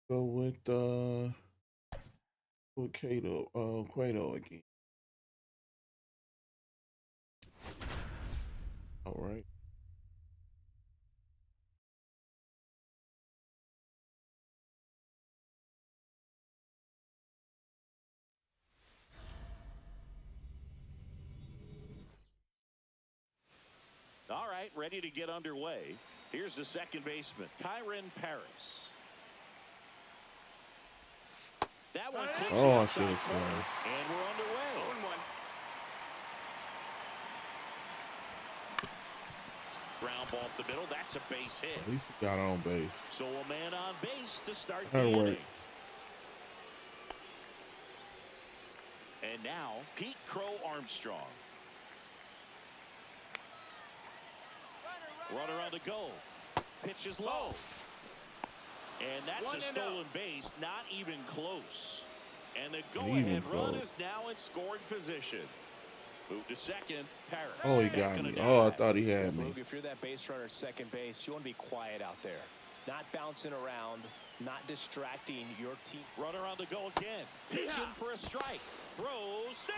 Go with Cueto again. All right. All right, ready to get underway. Here's the second baseman, Kyron Paris. That one clips Oh, I outside should have corner, seen. and we're underway. 0-1. Ground ball up the middle. That's a base hit. At least he got on base. So a man on base to start the That'll work. inning. And now, Pete Crow Armstrong. Runner on the go. Pitch is low. And that's a stolen base, not even close. And the go-ahead run is now in scoring position. Move to second, Paris. Oh, he got me. Oh, I thought he had me. If you're that base runner at second base, you want to be quiet out there. Not bouncing around, not distracting your team. Runner on the go again. Pitching for a strike. Throw, save.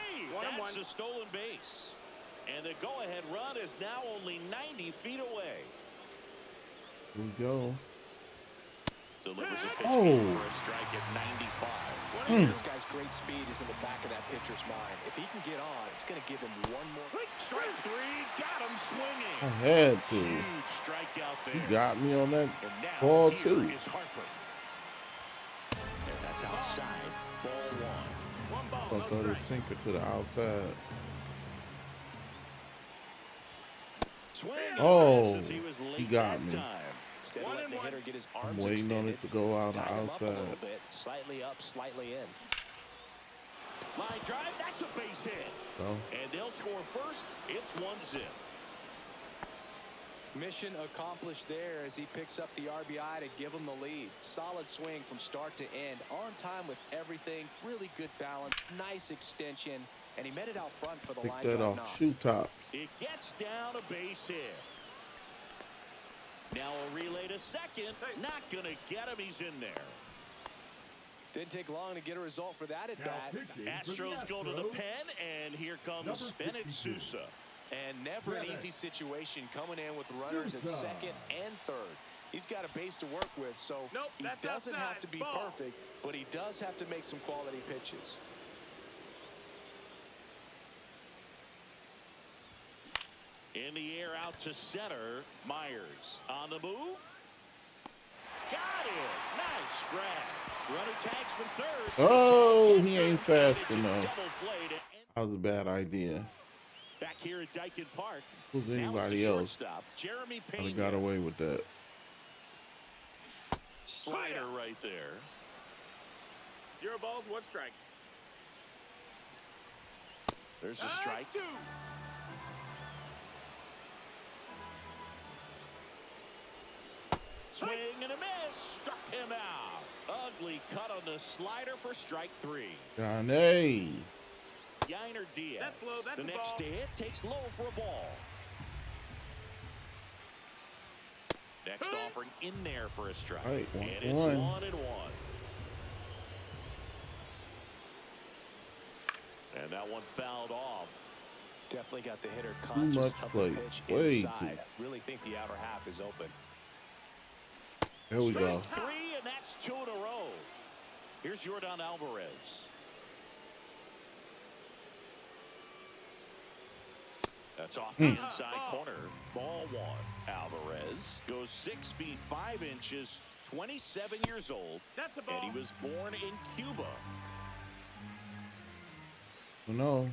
That's a stolen base. And the go-ahead run is now only 90 feet away. Here we go. Delivers a pitch Oh. for a strike at 95. This guy's great speed is in the back of that pitcher's mind. If he can get on, it's going to give him one more. Strike three, got him swinging. I had to. Huge strikeout there. He got me on that And now ball here too. is Harper. And that's outside. Ball one. I thought it was sinker to the outside. Swing Oh, misses. He was late he got that me. time. Instead of letting the hitter get his arms I'm waiting on extended, it to go out the tied him up a little outside. bit, slightly up, slightly in. Line drive, that's a base hit. So, And they'll score first. It's 1-0. Mission accomplished there as he picks up the RBI to give him the lead. Solid swing from start to end. On time with everything. Really good balance. Nice extension. and he met it out front for the Pick line that drive off. knock. Shoe tops. It gets down a base hit. Now a relay to second. Not going to get him. He's in there. Didn't take long to get a result for that at Now bat. pitching for the Astros go to the Astros, pen, and here comes Number Bennett 62. Sousa. And never an Bennett. easy situation coming in with runners at Sousa. second and third. He's got a base to work with, so Nope, he that's doesn't have outside. to be Ball. perfect, but he does have to make some quality pitches. In the air out to center. Myers on the move. Got it. Nice grab. Runner tags from third. Oh, he ain't And fast it's a enough. double play to end. That was a bad idea. Back here at Dyken Park. Who's Now it's anybody the else? shortstop, Jeremy I'd have Pena. got away with that. Slider right there. 0 balls, 1 strike. There's a strike. 2. Swing and a miss. Struck him out. Ugly cut on the slider for strike 3. Johnny. Yiner Diaz. That's low, that's the a next ball. to hit takes low for a ball. Next offering in there for a strike. All right, and it's 1-1. 1-1. And that one fouled off. Definitely got the hitter Too conscious much of the play. pitch Way inside. Really think the outer half is open. There we go. Strike 3, and that's 2 in a row. Here's Yordan Alvarez. That's off the inside corner. Ball 1. Alvarez goes 6 feet 5 inches, 27 years old, That's a ball. and he was born in Cuba. No.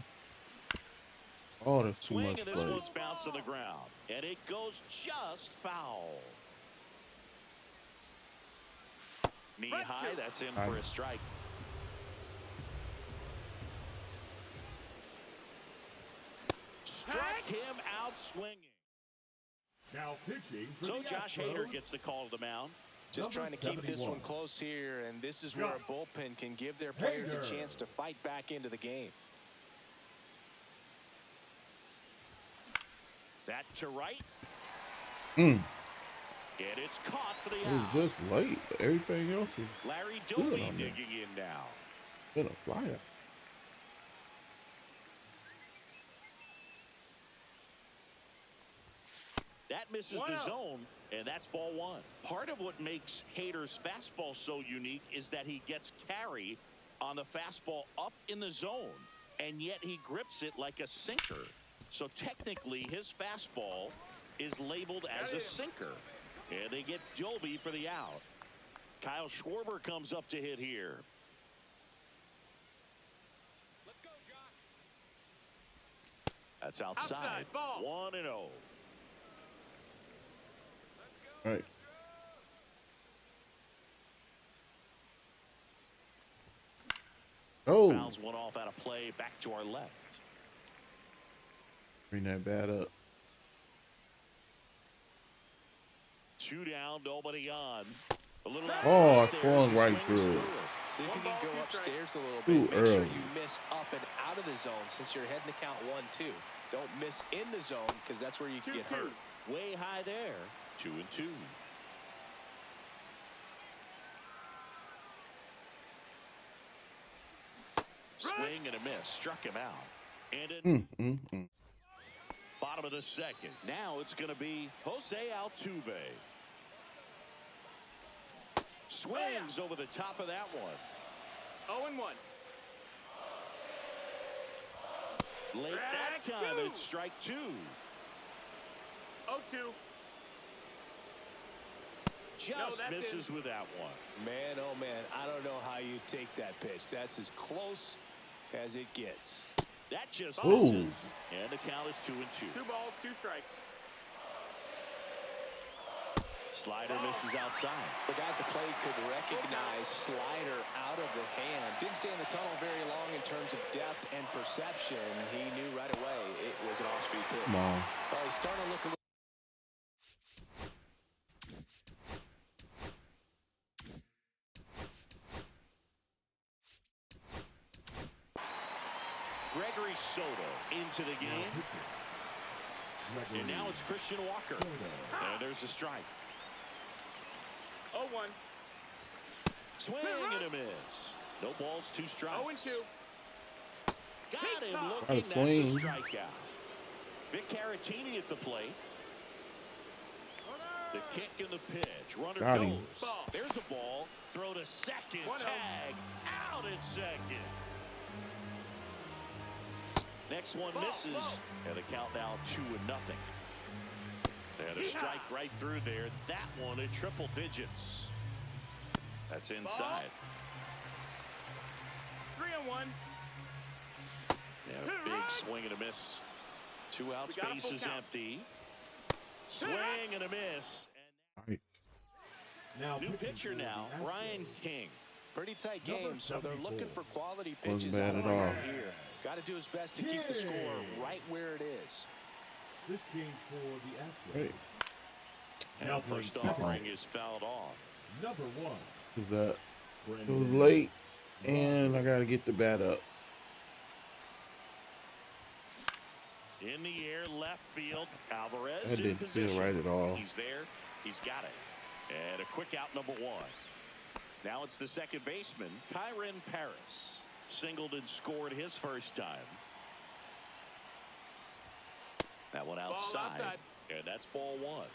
Oh, that's too Swing, much and this play. one's bounced to the ground, and it goes just foul. Knee high, that's in for a strike. Struck him out swinging. Now pitching for So the Josh Astros, Hader gets the call to the mound. Just trying to keep this 71. one close here, and this is where a bullpen can give their players a Hader. chance to fight back into the game. That to right. Mm. And it's caught for the It was out. just late. Everything else is Larry good Doby on there. digging in now. been a flyer. That misses the zone, and that's ball 1. Part of what makes Hader's fastball so unique is that he gets carry on the fastball up in the zone, and yet he grips it like a sinker. So technically, his fastball is labeled as a sinker. And they get Doby for the out. Kyle Schwarber comes up to hit here. Let's go, Josh. That's outside. Ball. 1-0. All right. Oh, Fouls one off out of play. Back to our left. bring that bat up. 2 down, nobody on. A little Oh, I out there swung as he right swings through it. See if you can go upstairs a little Too bit. Make sure early. you miss up and out of the zone since you're heading to count 1-2. Don't miss in the zone because that's where you can get hurt. Way high there. 2-2. Swing and a miss. Struck him out. And in bottom of the second. Now it's going to be Jose Altuve. Swings over the top of that one. 0-1. Late that Strike time, 2. it's strike 2. 0-2. Just that's misses with that one. Man, oh man, I don't know how you take that pitch. That's as close as it gets. That just Ooh. misses. And the count is 2-2. 2 balls, 2 strikes. Slider misses outside. The guy at the plate could recognize slider out of the hand. Didn't stay in the tunnel very long in terms of depth and perception. He knew right away it was an off-speed pitch. Come on. Well, he's starting to look a little. Gregory Soto into the game. And now it's Christian Walker. And there's a strike. 0-1. Swing and a miss. No balls, 2 strikes. 0-2. Got him Got a looking. That's a swing. strikeout. Vic Caratini at the plate. The kick and the pitch. Runner Got goes. him. There's a ball. Throw to second. 1-0. Tag. Out at second. Next one misses. And the count now 2-0. And a strike right through there. That one at triple digits. That's inside. 3-1. And a big swing and a miss. 2 outs, We got a full bases count. empty. Swing and a miss. Nice. Now New pitcher now, Brian King. Pretty tight game, so they're looking for quality Wasn't pitches bad out of at all. here. Got to do his best to keep the score right where it is. This game for the Astros. Hey, And Now the first playing offering second. is fouled off. Number 1. is that it was Brandon. late, and I gotta get the bat up. In the air, left field. Alvarez That in didn't position. feel right at all. He's there. He's got it. And a quick out, number 1. Now it's the second baseman, Kyren Paris. Singled and scored his first time. That one outside. And that's ball 1.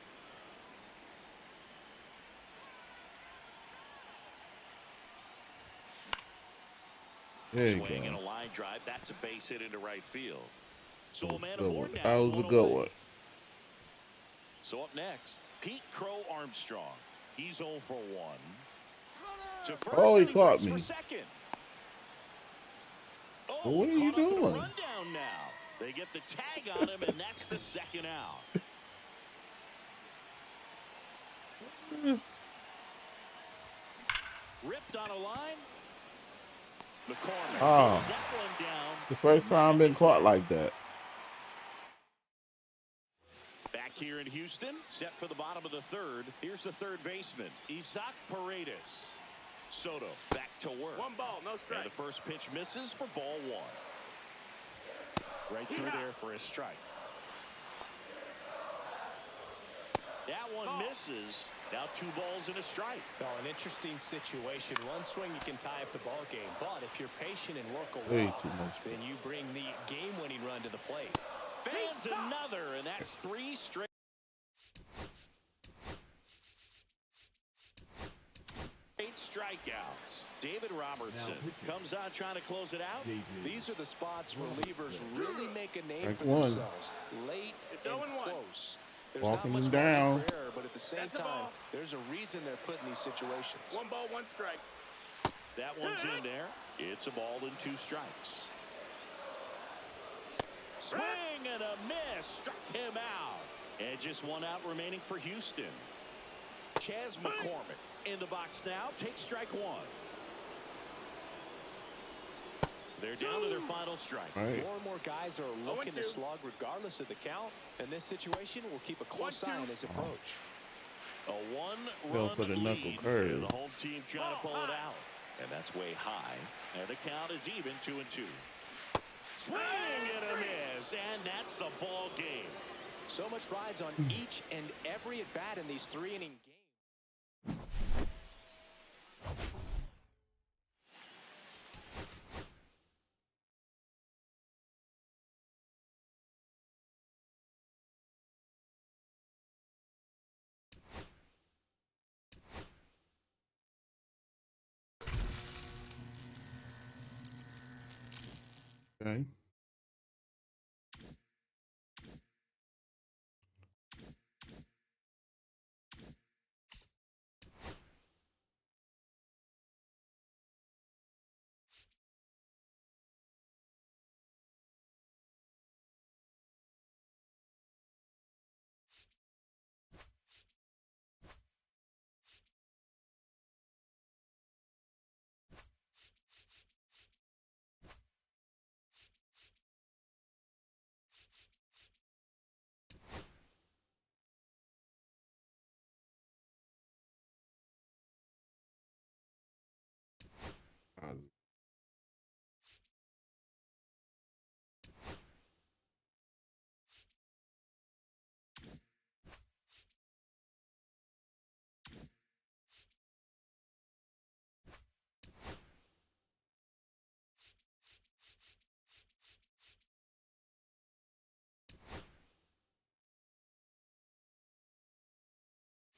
There you Swing and a go. line drive. That's a base hit into right field. So That a was a man good aboard one. now. That was a One good away. one. So up next, Pete Crow Armstrong. He's 0 for 1. To first, Oh, he and caught breaks for me. second. Well, what are you caught up in a doing? rundown now. They get the tag on him, and that's the second out. Ripped on a line. McCormick Ah. pulls that one down. The first time been caught like that. Back here in Houston, set for the bottom of the third. Here's the third baseman, Isaac Paredes. Soto back to work. 1 ball, no And strike. the first pitch misses for ball 1. Right through there for a strike. That one misses. Now 2 balls and a strike. Oh, an interesting situation. One swing you can tie up the ball game, but if you're patient and work a Way while, too much. then you bring the game-winning run to the plate. Fans another, and that's 3 straight. Strikeouts. David Robertson comes out trying to close it out. These are the spots where relievers really make a name Strike for one. themselves. Late It's and 0-1. close. There's Walking not much him margin down. for error, but at the same That's a time, ball. there's a reason they're put in these situations. 1 ball, 1 strike. That one's in there. It's a ball and 2 strikes. Swing and a miss. Struck him out. And just 1 out remaining for Houston. Chas McCormick in the box now. Takes strike 1. They're down to their final strike. Right. More and more guys are looking to 0-2. slug regardless of the count, and this situation will keep a close 1-2. eye on his approach. A 1-run They'll put a knuckle lead. curve. And the home team trying to pull it out. And that's way high. And the count is even 2-2. Swing and a miss. And that's the ball game. So much rides on each and every at-bat in these 3-inning games. Okay.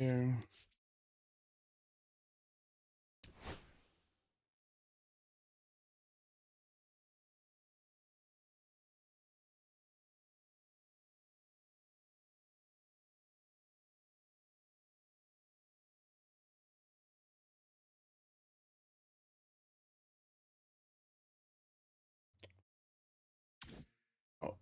here. Oh.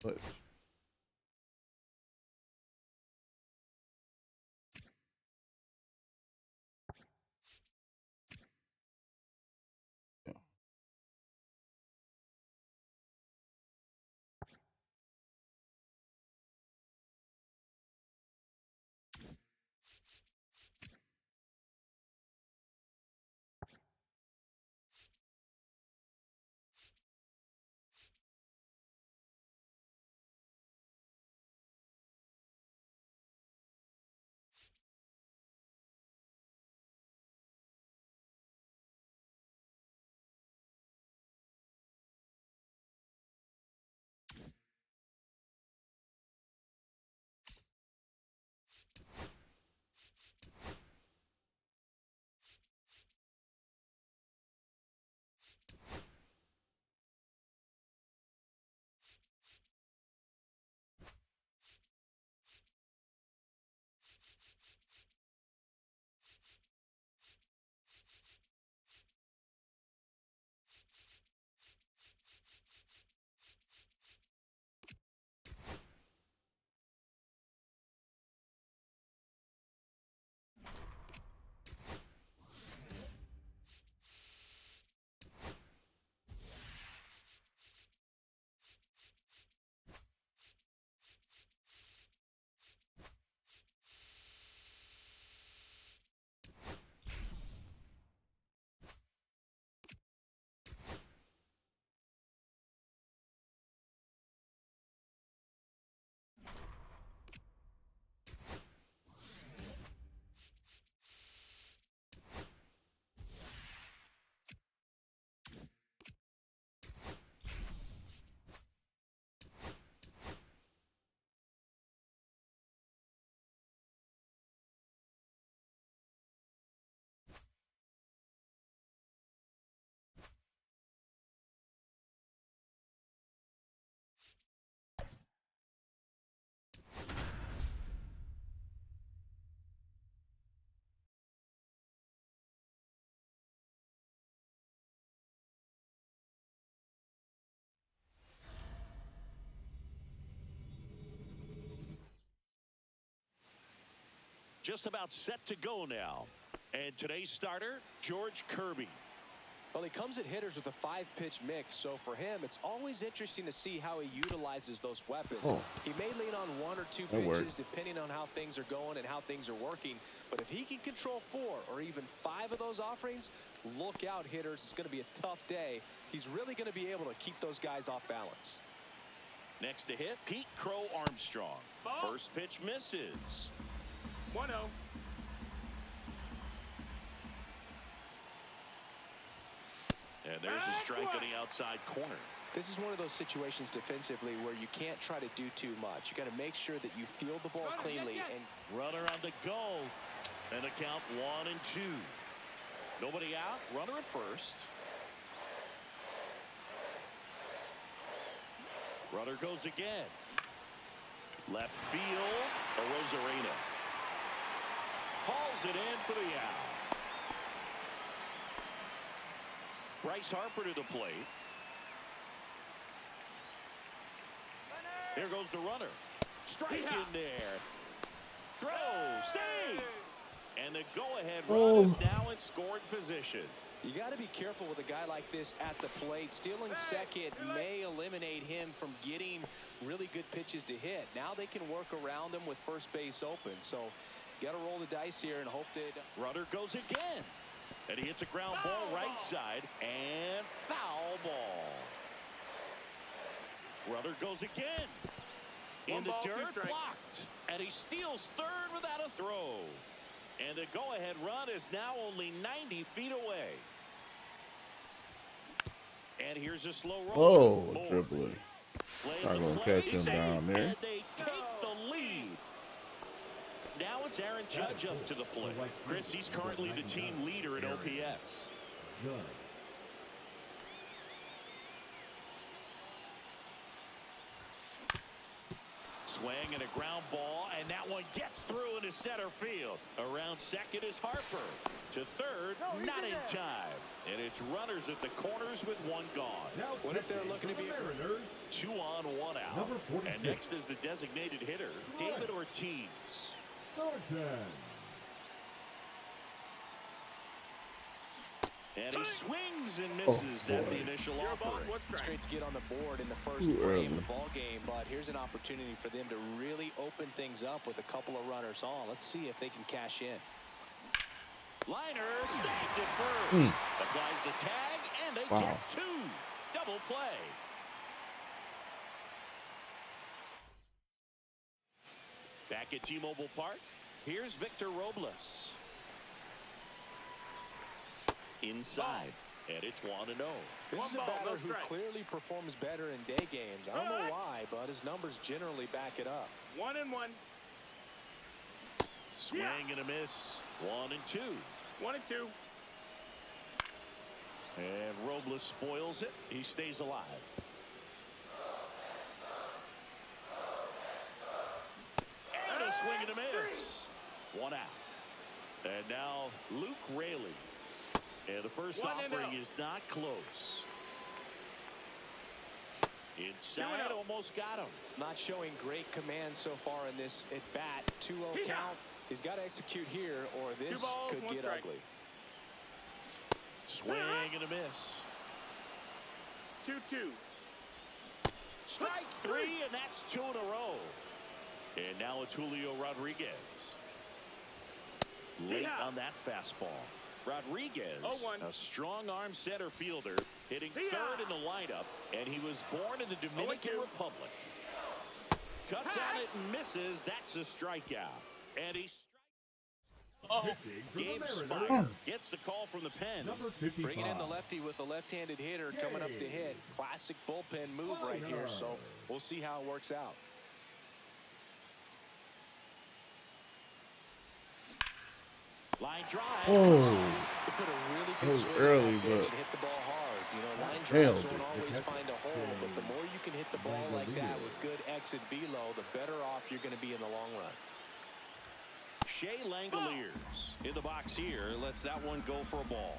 But yeah. Just about set to go now. And today's starter, George Kirby. Well, he comes at hitters with a 5-pitch mix, so for him, it's always interesting to see how he utilizes those weapons. Oh. He may lean on 1 or 2 That pitches worked. depending on how things are going and how things are working. But if he can control 4 or even 5 of those offerings, look out, hitters. It's going to be a tough day. He's really going to be able to keep those guys off balance. Next to hit, Pete Crow Armstrong. Ball. First pitch misses. 1-0. And there's a strike on the outside corner. This is one of those situations defensively where you can't try to do too much. You got to make sure that you field the ball cleanly. And Runner on the go. And a count 1-2. Nobody out. Runner at first. Runner goes again. Left field, Arozarena hauls it in for the out. Bryce Harper to the plate. There goes the runner. Strike in there. Throw, save. And the go-ahead run is now in scoring position. You got to be careful with a guy like this at the plate. Stealing second may eliminate him from getting really good pitches to hit. Now they can work around him with first base open. So got to roll the dice here and hope that runner goes again. And he hits a ground ball right side and foul ball. Runner goes again. In the dirt, blocked. And he steals third without a throw. And the go-ahead run is now only 90 feet away. And here's a slow roll. Oh, dribbling. Not going to catch him down there. And they take the lead. Now it's Aaron Judge up to the plate. Chris, he's currently the team leader in OPS. Swing and a ground ball, and that one gets through into center field. Around second is Harper. To third, not in time. And it's runners at the corners with one gone. What if they're looking to be 2 on, 1 out. And next is the designated hitter, David Ortiz. And he swings and misses at the initial offering. It's great to get on the board in the first frame of the ball game, but here's an opportunity for them to really open things up with a couple of runners on. Let's see if they can cash in. Liner snagged at first. Applies the tag, and they get 2. Double play. Back at T-Mobile Park, here's Victor Robles. Inside, and it's 1-0. This is a batter who clearly performs better in day games. I don't know why, but his numbers generally back it up. 1-1. Swing and a miss. 1-2. 1-2. And Robles spoils it. He stays alive. And a swing and a miss. 1 out. And now Luke Raley. And the first offering is not close. Inside, almost got him. Not showing great command so far in this at bat. 2-0 count. He's got to execute here, or this could get ugly. Swing and a miss. 2-2. Strike 3, and that's 2 in a row. And now it's Julio Rodriguez. Late on that fastball. Rodriguez, a strong-arm center fielder, hitting third in the lineup, and he was born in the Dominican Republic. Cuts on it and misses. That's a strikeout. And he Gabe Spire gets the call from the pen. Bringing in the lefty with a left-handed hitter coming up to hit. Classic bullpen move right here, so we'll see how it works out. Line drive. Put a really good swing early, but hit the ball hard. You know, line drives won't always find a hole, but the more you can hit the ball like that with good exit velo, the better off you're going to be in the long run. Shea Langoliers in the box here. Lets that one go for a ball.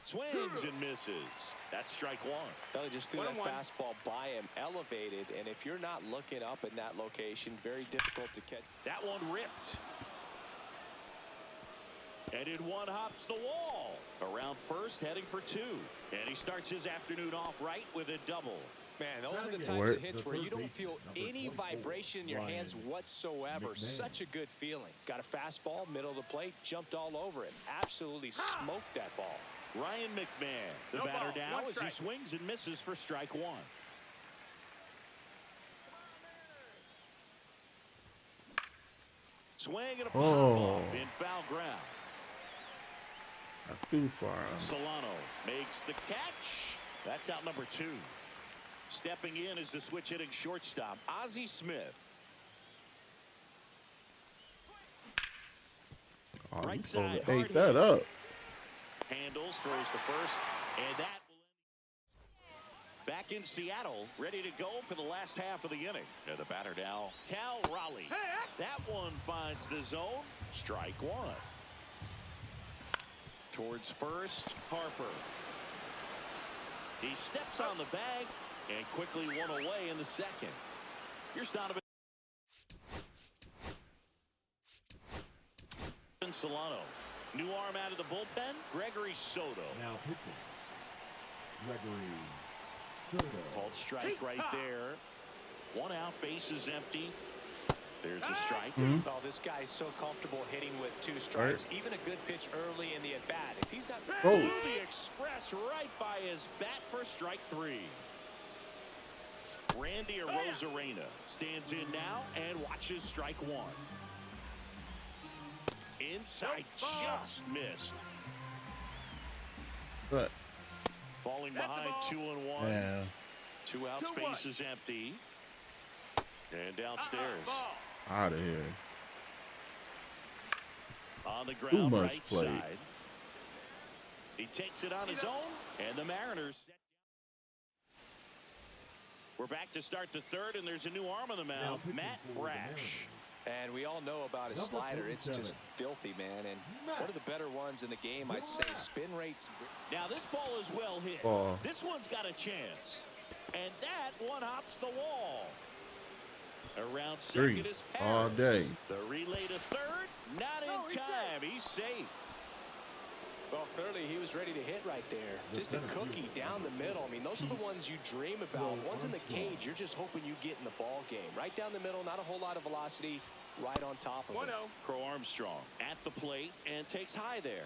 Swings and misses. That's strike 1. Belly just threw that fastball by him, elevated, and if you're not looking up in that location, very difficult to catch. That one ripped. And in one hops the wall. Around first, heading for 2. And he starts his afternoon off right with a double. Man, those are the types of hits where you don't feel any vibration in your hands whatsoever. Such a good feeling. Got a fastball, middle of the plate, jumped all over it. Absolutely smoked that ball. Ryan McMahon, the batter now as he swings and misses for strike 1. Swing and a pop-off in foul ground. That's too far. Solano makes the catch. That's out number 2. Stepping in is the switch hitting shortstop, Ozzie Smith. Oh, Right you side, ate that up. Handles, throws to first, and that Back in Seattle, ready to go for the last half of the inning. And the batter now, Cal Raleigh. That one finds the zone. Strike one. Towards first, Harper. He steps on the bag and quickly one away in the second. Here's Donovan Solano. New arm out of the bullpen, Gregory Soto. Now pitching. Gregory Soto. Called strike right there. One out, base is empty. There's a strike. Oh, this guy's so comfortable hitting with 2 strikes. Even a good pitch early in the at-bat. If he's not... Blew the express right by his bat for strike 3. Randy Arozarena stands in now and watches strike 1. Inside, just missed. But Falling behind 2-1. yeah, 2 outs, base is empty. And downstairs. out of here. On the Too ground, much right play. side. He takes it on his own, and the Mariners. We're back to start the third, and there's a new arm on the mound, Matt Brash. And we all know about his slider. It's just filthy, man. And one of the better ones in the game, I'd say. Spin rates. Now this ball is well hit. Ball. This one's got a chance. And that one hops the wall. Around second 3 is all Harris. day. The relay to third, not in time. He's safe. Well, clearly he was ready to hit right there. Just a cookie down the middle. I mean, those are the ones you dream about. Ones in the cage, you're just hoping you get in the ball game. Right down the middle, not a whole lot of velocity. Right on top of it. 1-0. Crow Armstrong at the plate and takes high there.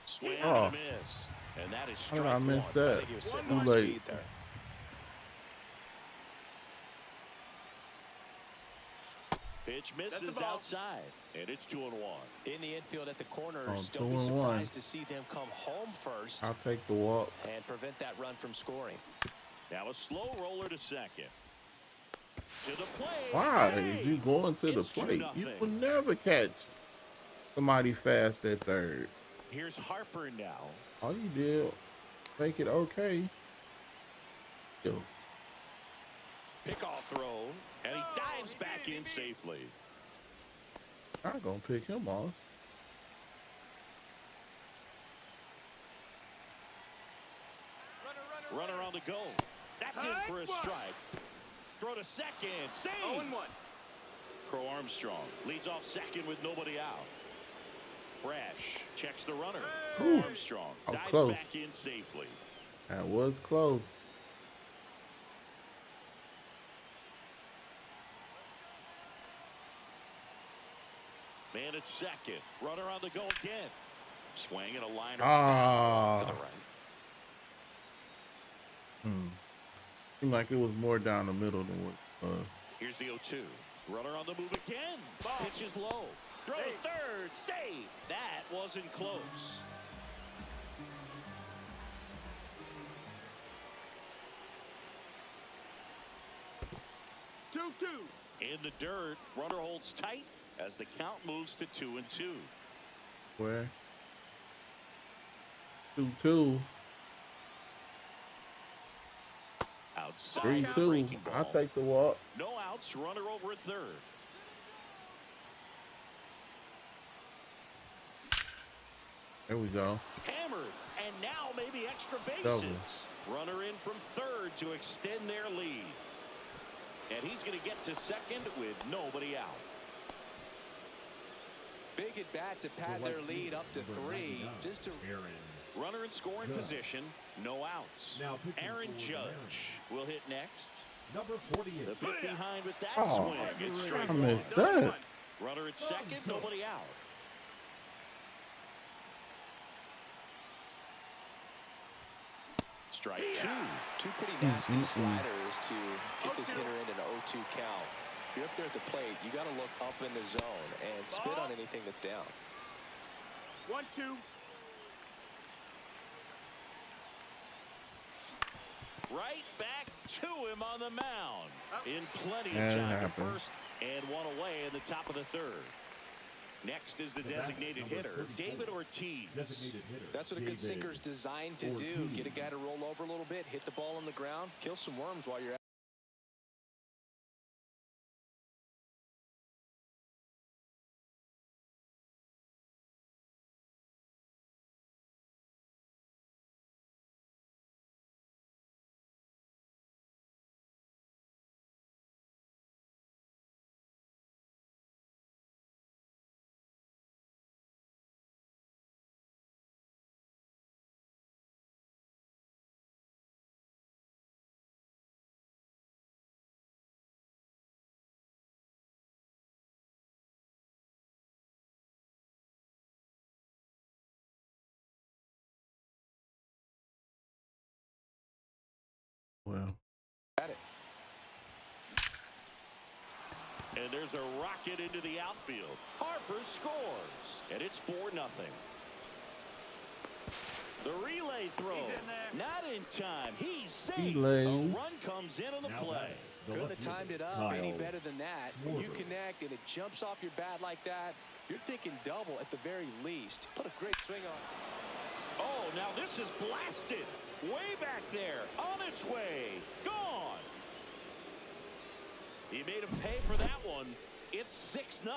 Swing Oh. and a miss. And that is How strike did I miss one. I that? think he was sitting Too on late. speed there. Pitch That's the misses ball. outside. And it's 2-1. In the infield at the corners, Oh, don't be 2-1. surprised to see them come home first I'll take the walk. and prevent that run from scoring. Now a slow roller to second. To the plate. Why Save. is you going to the It's plate? 2-0. You will never catch somebody fast at third. Here's Harper now. All you did, make it okay. Yo, Pickoff throw. And he dives back in safely. I'm gonna pick him off. Runner on the go. That's in for a strike. Throw to second. Save. 0-1. Crow Armstrong leads off second with nobody out. Brash checks the runner. Crow Armstrong Oh, dives close. back in safely. That was close. Man at second. Runner on the go again. Swing and a liner Ah. to the right. Seemed like it was more down the middle than what. Here's the 0-2. Runner on the move again. Pitch is low. Throw to third. Save. That wasn't close. In the dirt, runner holds tight as the count moves to 2-2. Where? 2-2. Outside, 3-2. breaking ball. I'll take the walk. No outs, runner over at third. There we go. Hammered, and now maybe extra bases. Double. Runner in from third to extend their lead. And he's going to get to second with nobody out. Big at bat to pad their lead up to 3. Just to Aaron. Runner in scoring Judge. position, no outs. Now pitching Aaron for the Judge will hit next. Number The 48. bit behind with that Oh, swing. It's strike I one. missed that. Runner at second, nobody out. Strike two. Two pretty nasty sliders to get this hitter into an 0-2 count. If you're up there at the plate, you got to look up in the zone and spit on anything that's down. 1-2. Right back to him on the mound. In plenty of That time to happened. first and one away in the top of the third. Next is the designated hitter, David Ortiz. Designated hitter. That's what a good David sinker is designed to do. Ortiz. Get a guy to roll over a little bit, hit the ball on the ground, kill some worms while you're at it. Well, And there's a rocket into the outfield. Harper scores, and it's 4-0. The relay throw, not in time. He's safe. Relay. A run comes in on the Now play. batting, the Couldn't left have timed fielder, it up Kyle any better than that. When you Schwarber. connect and it jumps off your bat like that, you're thinking double at the very least. Put a great swing on. Oh, now this is blasted. Way back there, on its way, gone. He made him pay for that one. It's 6-0.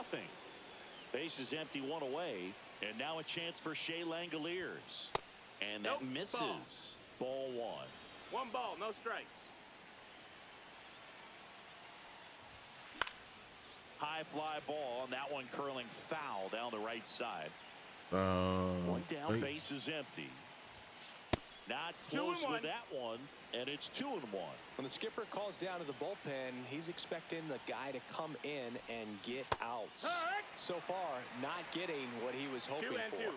Base is empty, one away, and now a chance for Shea Langoliers. And that Nope, misses. Ball one. One ball, no strikes. High fly ball, and that one curling foul down the right side. One down, wait. base is empty. Not 2 and close 1. with that one, and it's 2-1. When the skipper calls down to the bullpen, he's expecting the guy to come in and get outs. Hurt. So far, not getting what he was hoping 2 and for. 2.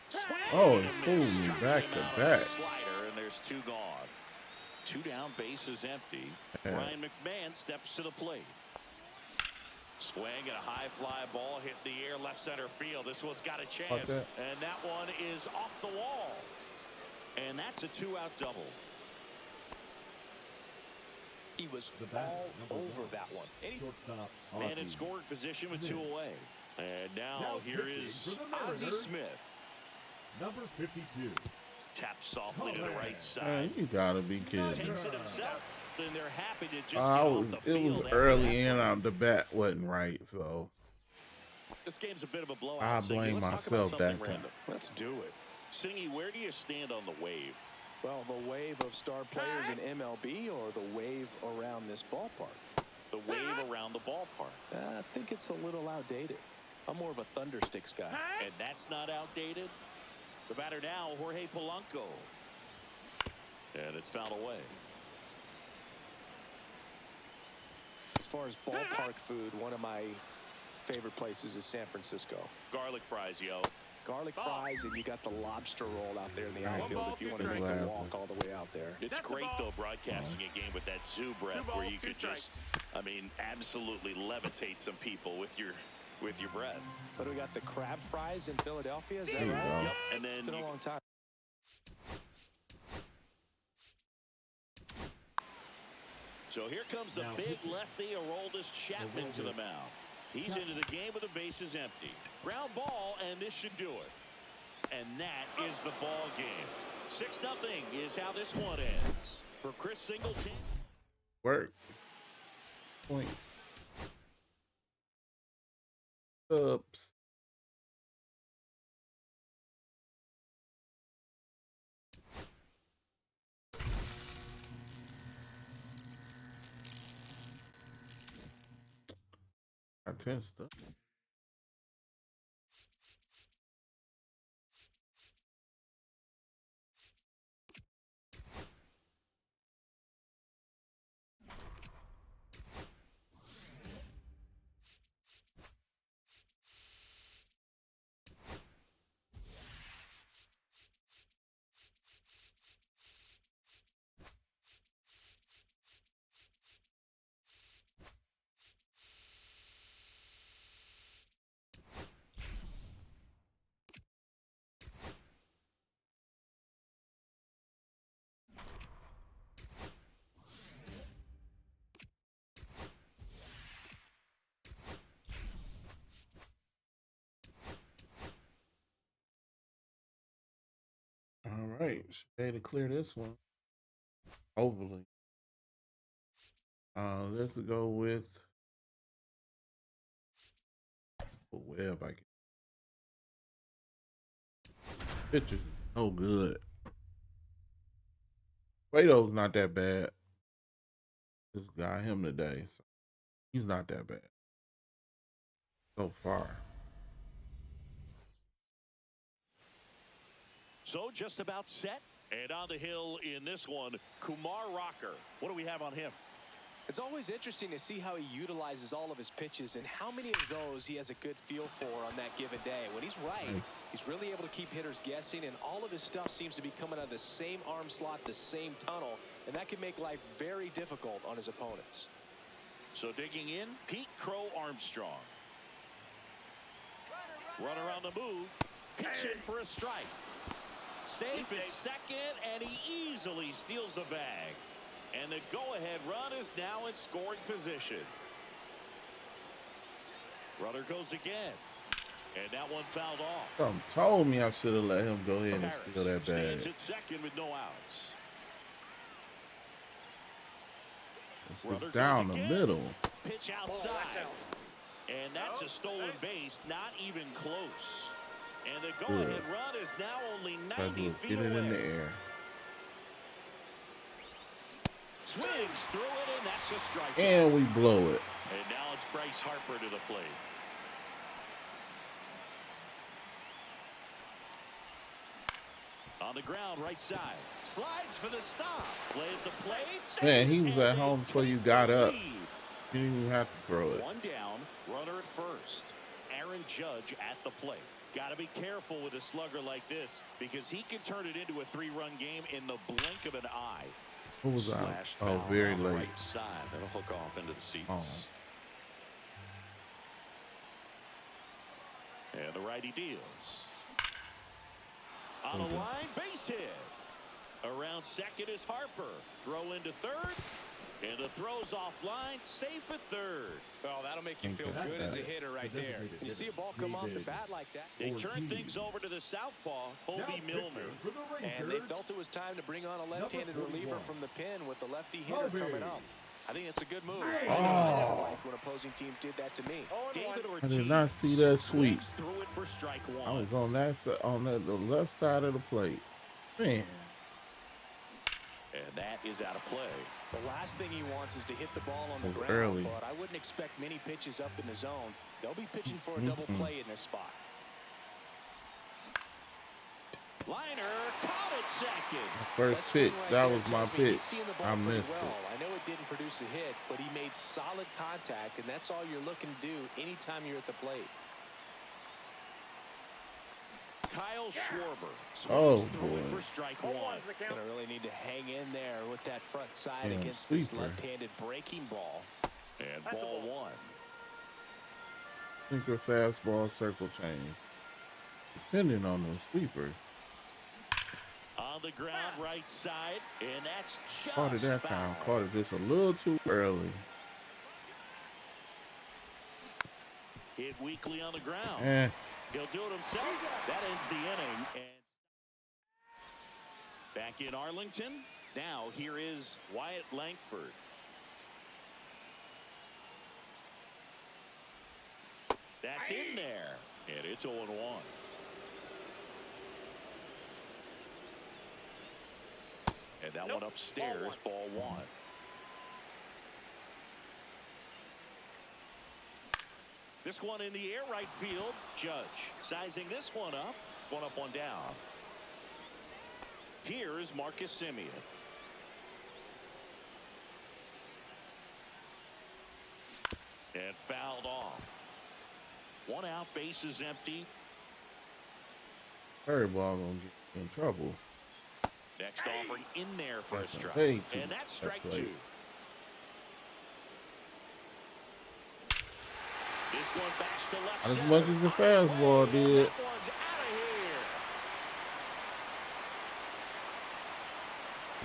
Swing! Oh, it fooled me back to Came out back. on a slider, and there's 2 gone. 2 down, base is empty. Yeah. Ryan McMahon steps to the plate. Swing and a high fly ball hit the air left center field. This one's got a chance, that. and that one is off the wall. And that's a 2-out double. He was The batter, all number over 1. that one. Shortstop, Man in Ozzie. scoring position with 2 Smith. away. And now Now here pitching is for the Ozzie Mariners. Smith. Number 52. Taps softly to the right Man, side. you gotta be kidding. Takes it himself, and they're happy to just get I off was, the it field was after early that. in. The bat wasn't right, so This game's a bit of a blowout. I Siggy. blame Let's talk myself about that something time. random. Let's do it. Singy, where do you stand on the wave? Well, the wave of star players in MLB or the wave around this ballpark? The wave around the ballpark. I think it's a little outdated. I'm more of a Thundersticks guy. And that's not outdated. The batter now, Jorge Polanco. And it's fouled away. As far as ballpark food, one of my favorite places is San Francisco. Garlic fries, yo. Garlic fries, and you got the lobster roll out there in the One outfield ball, if you two want to make strikes. the walk all the way out there. It's That's the great, ball. though, broadcasting a game with that zoo breath 2 where balls, you 2 could just, I mean, absolutely levitate some people with your breath. But we got the crab fries in Philadelphia, is that There you right? go. Yep, and It's then been a you long time. So here comes the Now big pitching. lefty, Aroldis Chapman, to the mound. He's into the game with the bases empty. Ground ball, and this should do it. And that is the ball game. 6-0 is how this one ends. For Chris Singleton. work. Point. Oops. I tensed up. right, should be able to clear this one. Hopefully. Let's go with Webb, I guess. Pitcher, no good. Plato's not that bad. Just got him today, so he's not that bad so far. So just about set. And on the hill in this one, Kumar Rocker. What do we have on him? It's always interesting to see how he utilizes all of his pitches and how many of those he has a good feel for on that given day. When he's right, he's really able to keep hitters guessing, and all of his stuff seems to be coming out of the same arm slot, the same tunnel, and that can make life very difficult on his opponents. So digging in, Pete Crow Armstrong. Runner on the move. Pitch in for a strike. Safe at second, and he easily steals the bag. And the go-ahead run is now in scoring position. Runner goes again. And that one fouled off. Something told me I should have let him go ahead and steal that bag. Stands at second with no outs. It's just down the middle. Pitch outside. And that's a stolen base, not even close. And the go-ahead run is now only 90 feet away. Get it in the air. Swings through it, and that's a strike. And we blow it. And now it's Bryce Harper to the plate. On the ground, right side. Slides for the stop. Play at the plate. Man, he was at home before you got up. You didn't even have to throw it. One down, runner at first. Aaron Judge at the plate. Got to be careful with a slugger like this because he can turn it into a three-run game in the blink of an eye. Who was out? Oh, very late. Right side. That'll hook off into the seats. And the righty deals. On a line, base hit. Around second is Harper. Throw into third. And the throw's offline, safe at third. Well, that'll make you feel good as a hitter right there. You see a ball come off the bat like that. They turn things over to the southpaw, Hobie Milner. And they felt it was time to bring on a left-handed reliever from the pen with the lefty hitter coming up. I think it's a good move. When opposing teams did that to me. David I did not see that sweep. Threw it for strike one. I was on that side, the left side of the plate. Man. And that is out of play. The last thing he wants is to hit the ball on the ground, early. but I wouldn't expect many pitches up in the zone. They'll be pitching for a double play in this spot. Liner caught it second. First pitch, that was my pitch. I missed it. I know it didn't produce a hit, but he made solid contact, and that's all you're looking to do anytime you're at the plate. Kyle Schwarber. Oh, boy. For strike one. Gonna really need to hang in there with that front side Damn, against this sleeper. left-handed breaking ball. And ball one. Sinker, fastball, circle change. Depending on the sweeper. On the ground, right side, and that's just Caught it that foul. time. Caught it just a little too early. Hit weakly on the ground. Eh. He'll do it himself. That ends the inning. And back in Arlington. Now here is Wyatt Langford. That's in there. And it's 0-1. And that one upstairs, ball one. This one in the air, right field. Judge sizing this one up, one down. Here is Marcus Semien. And fouled off. One out, base is empty. Curry ball gonna get in trouble. Next offering in there for a strike. And that's strike two. This one backs to left As center. much as the fastball did. That one's out of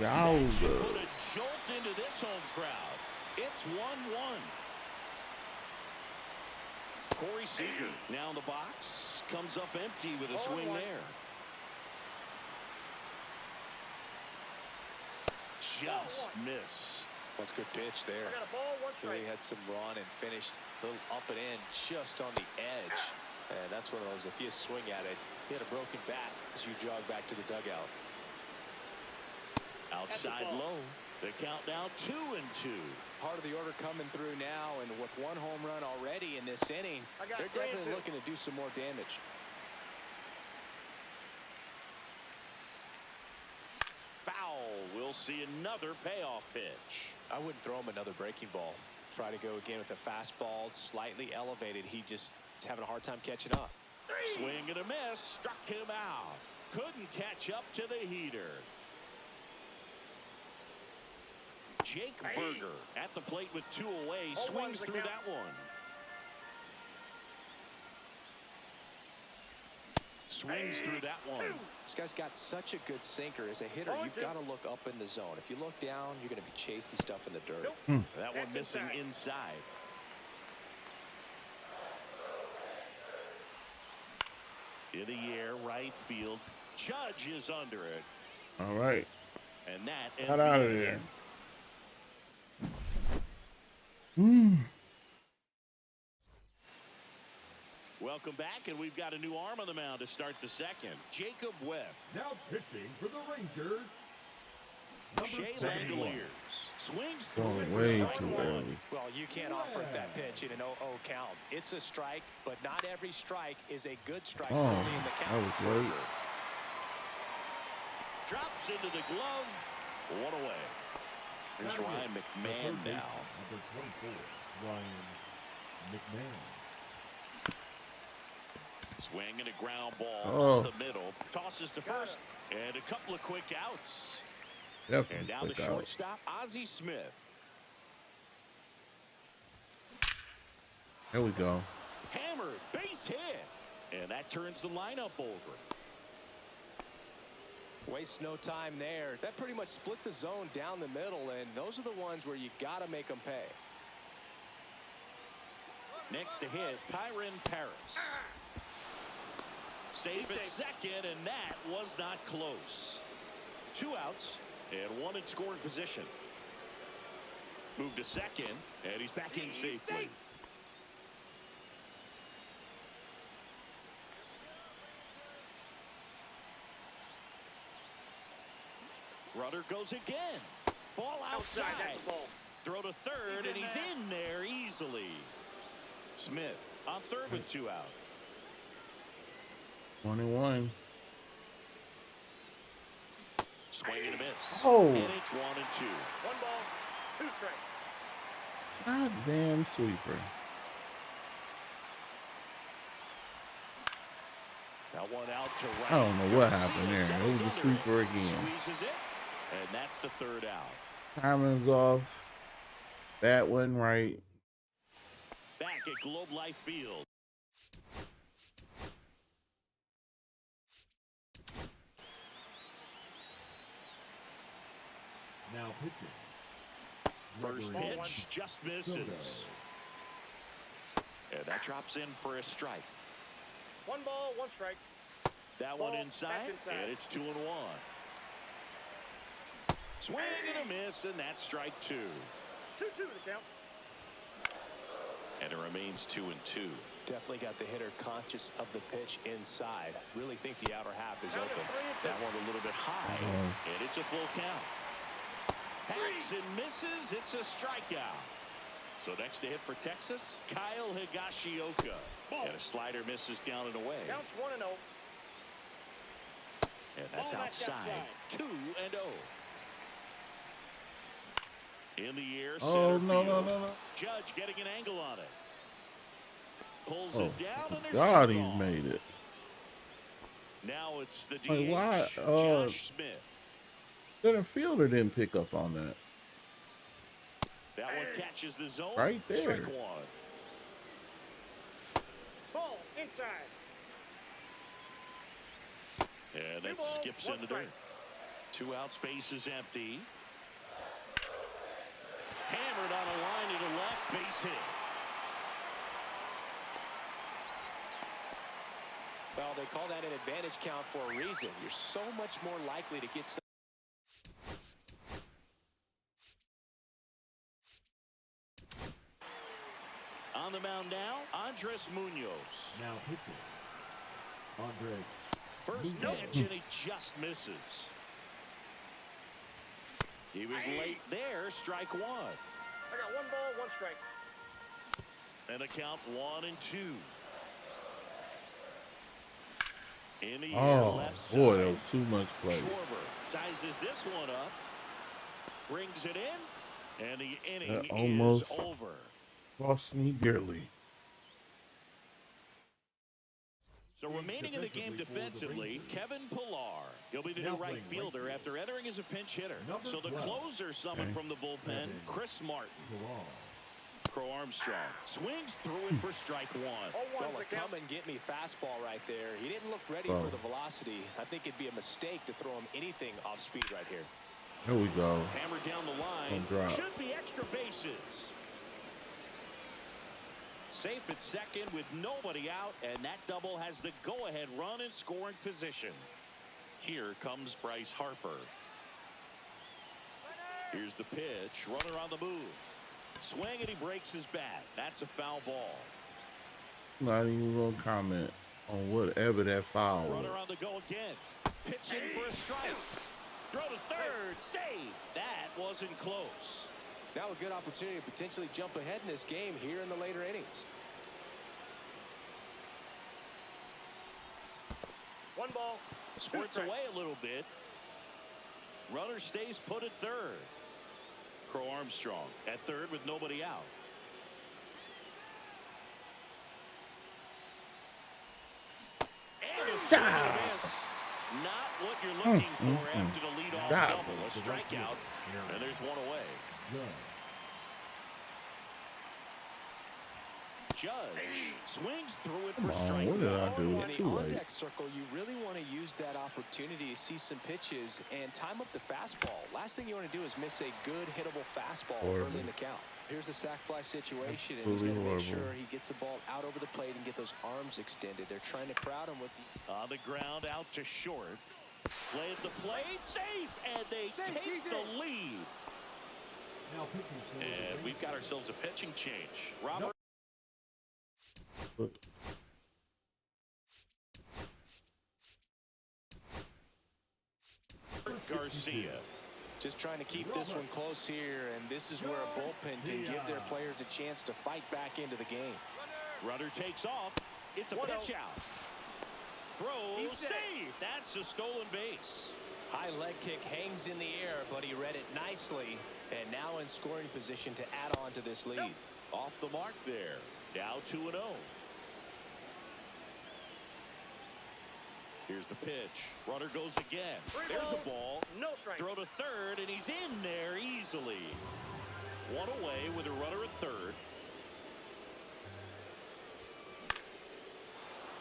here. That should put a jolt into this home crowd. It's 1-1. Corey Seager now in the box. Comes up empty with a swing there. just missed. That's a good pitch there. I got a ball, one strike. Really had some run and finished a little up and in, just on the edge. And that's one of those, if you swing at it, hit a broken bat as you jog back to the dugout. Outside low. The count now 2-2. Part of the order coming through now, and with one home run already in this inning, they're definitely looking to do some more damage. Foul. We'll see another payoff pitch. I wouldn't throw him another breaking ball. Try to go again with the fastball, slightly elevated. He just is having a hard time catching up. Swing and a miss. Struck him out. Couldn't catch up to the heater. Jake Berger at the plate with 2 away. Swings through that one. Swings through that one. This guy's got such a good sinker. As a hitter, you've got to look up in the zone. If you look down, you're going to be chasing stuff in the dirt. That one missing inside. In the air, right field. Judge is under it. All right. And that ends Get out of the there. Welcome back, and we've got a new arm on the mound to start the second. Jacob Webb. Now pitching for the Rangers, number Shea 71. Langoliers swings through Going it for way strike too one. early. Well, you can't offer that pitch in an 0-0 count. It's a strike, but not every strike is a good strike Oh, early in the count. that was late. Drops into the glove. One away. Here's Ryan McMahon now. Number 24, Ryan McMahon. Swing and a ground ball Oh. up the middle. Tosses to first, and a couple of quick outs. Definitely And down to quick out. shortstop, Ozzie Smith. There we go. Hammered, base hit. And that turns the lineup over. Waste no time there. That pretty much split the zone down the middle, and those are the ones where you got to make them pay. Next to hit, Kyron Paris. Safe at second, and that was not close. 2 outs and 1 in scoring position. Move to second, and he's back in safely. Runner goes again. Ball outside. That's the ball. Throw to third, and he's in there easily. Smith on third with 2 out. 21. Swing and a miss. Oh. And it's 1-2. 1 ball, 2 strikes. God damn sweeper. That one out to right. I don't know what happened there. It was a sweeper again. Squeezes it, and that's the 3rd out. Timing's off. That wasn't right. Back at Globe Life Field. Now pitching. First Gregory pitch just misses. Soto. And that drops in for a strike. 1 ball, 1 strike. That Ball, one inside, that's inside. and it's 2-1. Swing and a miss, and that's strike 2. 2-2 the count. And it remains 2-2. Definitely got the hitter conscious of the pitch inside. Really think the outer half is open. That one a little bit high, and it's a full count. Hacks and misses. It's a strikeout. So next to hit for Texas, Kyle Higashioka. And a slider misses down and away. Counts 1-0. And that's Ball back outside. 2-0. In the air, Oh, center no, field. no. Judge getting an angle on it. Pulls Oh, it down, and there's God, 2 he gone. made it. Now it's the DH, Like, why? Josh Smith. Center fielder didn't pick up on that. That one catches the zone. Right there. Strike 1. Ball inside. And that 2 balls, skips 1 in the strike. dirt. 2 out, space is empty. Hammered on a line to the left, base hit. Well, they call that an advantage count for a reason. You're so much more likely to get some. On the mound now, Andres Munoz. Now pitching. Andres. First pitch, and he just misses. He was late there, strike one. I got 1 ball, 1 strike. And a count 1-2. In the Oh, left boy, side. that was too much play. Schwarber sizes this one up, brings it in, and the inning That almost is over. cost me dearly. So remaining in the game defensively, Kevin Pillar. He'll be the new right fielder after entering as a pinch hitter. So the closer summoned from the bullpen, Chris Martin. Crow Armstrong swings through it for strike one. Well, a come and get me fastball right there. He didn't look ready for the velocity. I think it'd be a mistake to throw him anything off speed right here. Here we go. Hammered down the line. Should be extra bases. Safe at second with nobody out, and that double has the go-ahead run in scoring position. Here comes Bryce Harper. Here's the pitch. Runner on the move. Swing, and he breaks his bat. That's a foul ball. Not even gonna comment on whatever that foul was. Runner on the go again. Pitching for a strike. Throw to third. Save. That wasn't close. Now a good opportunity to potentially jump ahead in this game here in the later innings. 1 ball. Squirts away a little bit. Runner stays put at third. Crow Armstrong at third with nobody out. And a swing and a miss. Not what you're looking for after the leadoff double. A strikeout, and there's one away. Judge swings through it for strike. What did I do? In the Too late. on-deck circle, you really want to use that opportunity to see some pitches and time up the fastball. Last thing you want to do is miss a good hittable fastball early in the count. Here's a sac fly situation, and he's going to make sure he gets the ball out over the plate and get those arms extended. They're trying to crowd him with the... On the ground, out to short. Play at the plate, safe, and they take the lead. And we've got ourselves a pitching change. Robert Garcia. Just trying to keep this one close here, and this is where a bullpen can give their players a chance to fight back into the game. Runner takes off. It's a pitch out. Throw, save. That's a stolen base. High leg kick hangs in the air, but he read it nicely, and now in scoring position to add on to this lead. Off the mark there. Now 2-0. Here's the pitch. Runner goes again. There's a ball. No strike. Throw to third, and he's in there easily. One away with a runner at third.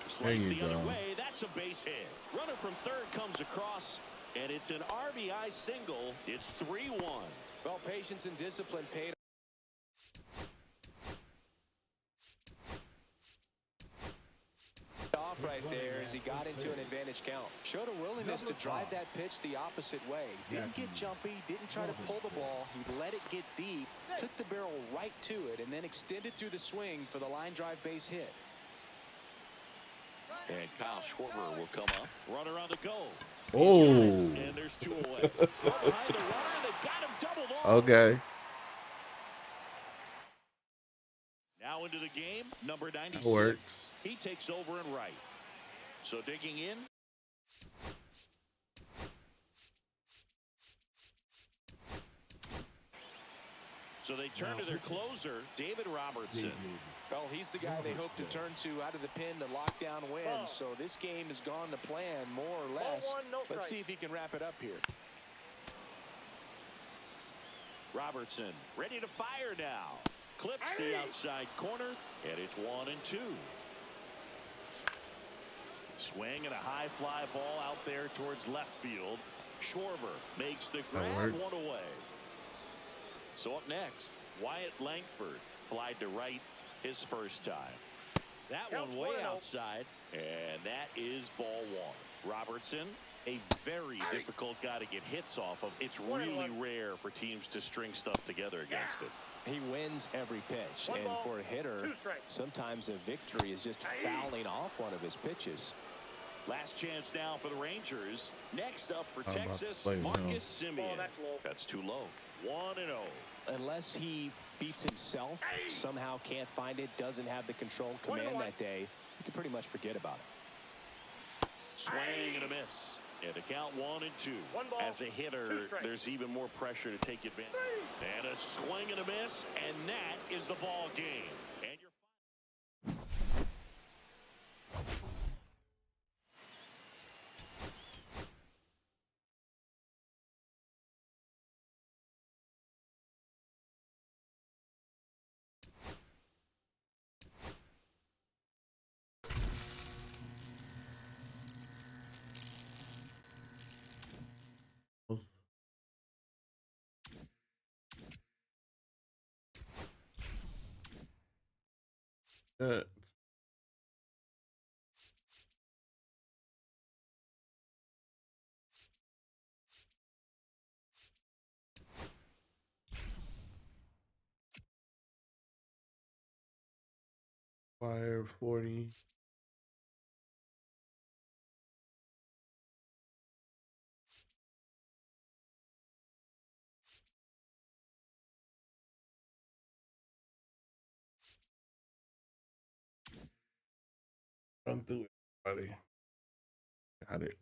Slice the other way. That's a base hit. Runner from third comes across, and it's an RBI single. It's 3-1. Well, patience and discipline paid off right there as he got into an advantage count. Showed a willingness to drive that pitch the opposite way. Didn't get jumpy, didn't try to pull the ball. He let it get deep, took the barrel right to it, and then extended through the swing for the line drive base hit. And Kyle Schwarber will come up. Runner on the go. Oh. And there's 2 away. Behind the runner, they got him doubled off. Okay. Now into the game, number 96. That works. He takes over and right. So digging in. So they turn to their closer, David Robertson. Well, he's the guy they hope to turn to out of the pen to lock down wins. So this game has gone to plan, more or less. Ball 1, no strike. Let's see if he can wrap it up here. Robertson ready to fire now. Clips the outside corner, and it's 1-2. Swing and a high fly ball out there towards left field. Schwarber makes the grab, 1 away. So up next, Wyatt Langford flied to right his first time. That one way outside, and that is ball 1. Robertson, a very difficult guy to get hits off of. It's really rare for teams to string stuff together against it. He wins every pitch. One And ball, for a hitter, 2 strikes. sometimes a victory is just fouling off one of his pitches. Last chance now for the Rangers. Next up for How about Texas, play with him? Marcus Simeon. Oh, that's low. That's too low. 1-0. Unless he beats himself, somehow can't find it, doesn't have the control command 1-1. that day, you can pretty much forget about it. Swing and a miss. And to count 1-2. One ball, As a hitter, 2 strikes. there's even more pressure to take advantage. And a swing and a miss, and that is the ball game. And you're That fire 40. Run through it, buddy. Got it.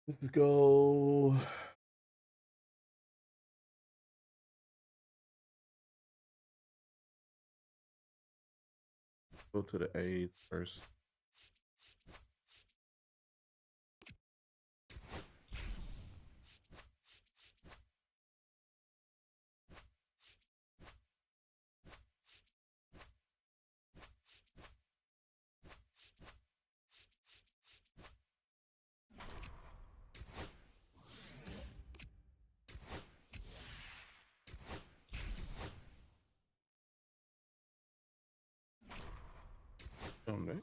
Let's go. Go to the A's first. Someday.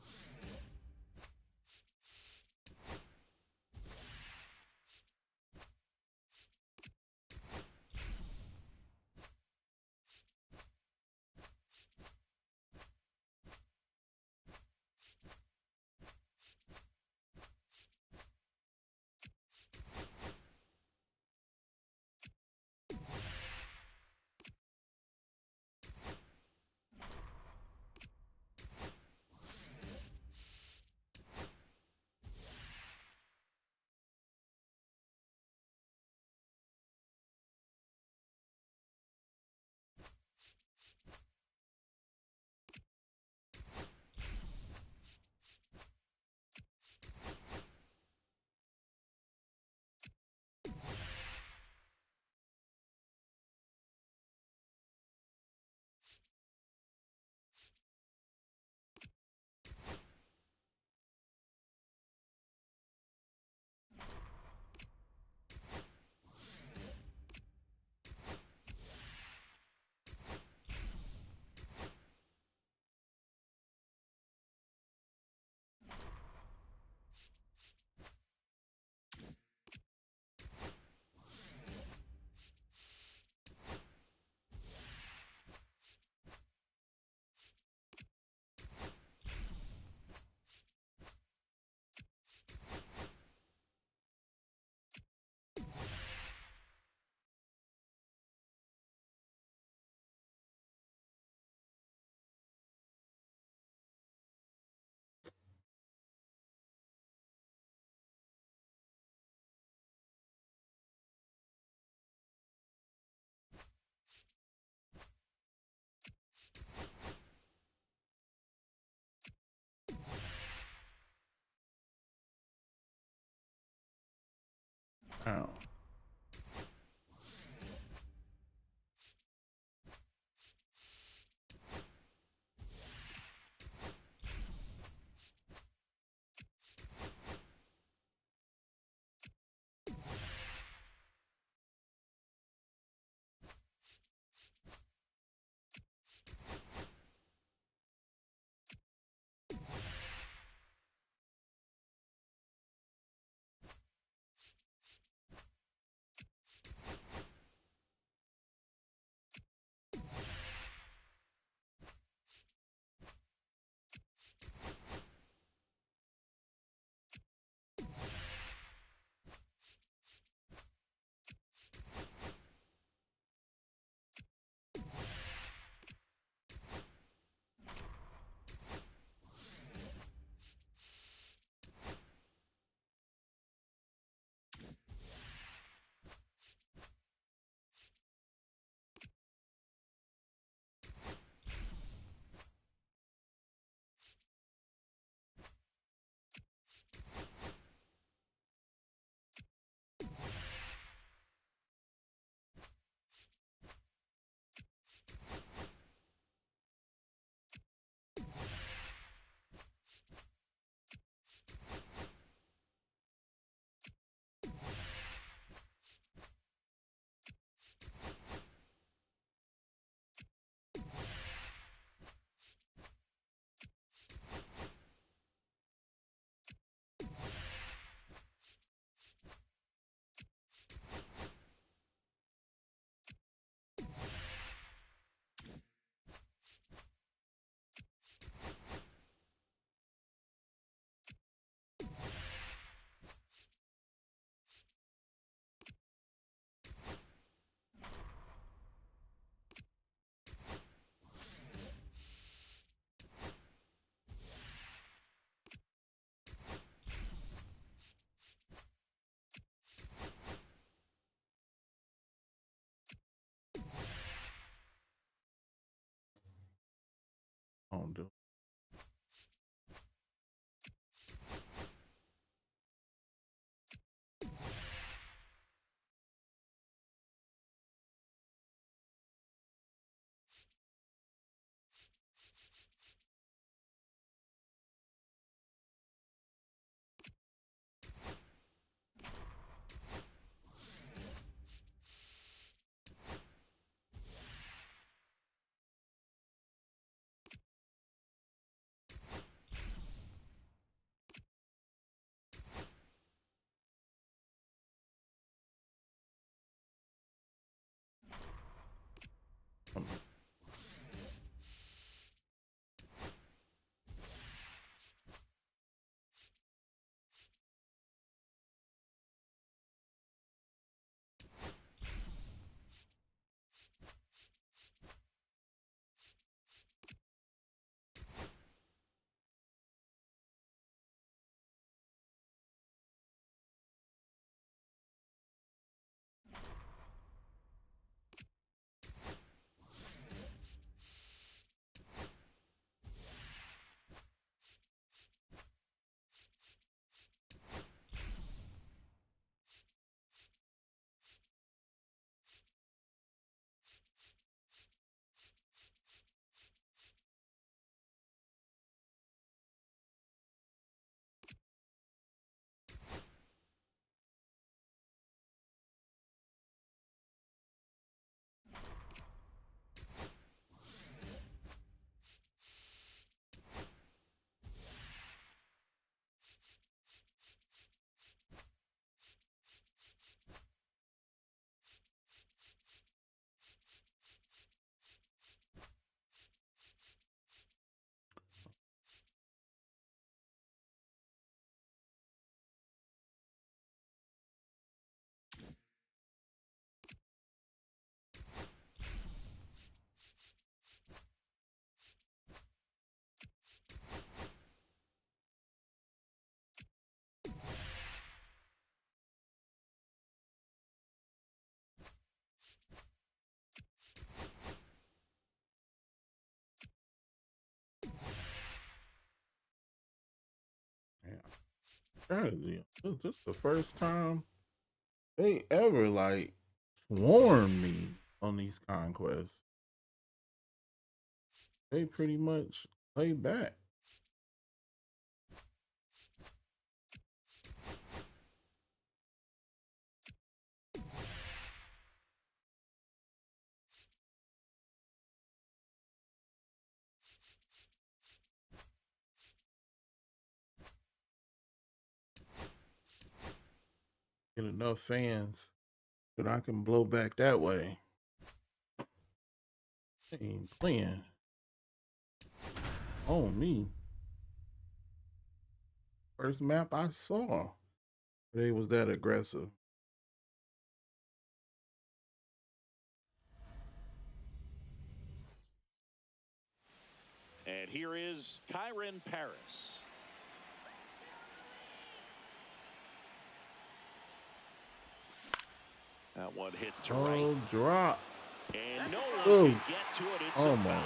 don't do. Strategy. This is the first time they ever like swarmed me on these conquests. They pretty much lay back. Get enough fans that I can blow back that way. They ain't playing on me. First map I saw, they was that aggressive. And here is Kyron Paris. That one hit to right. Drop. And no one can get to it. It's a foul ball.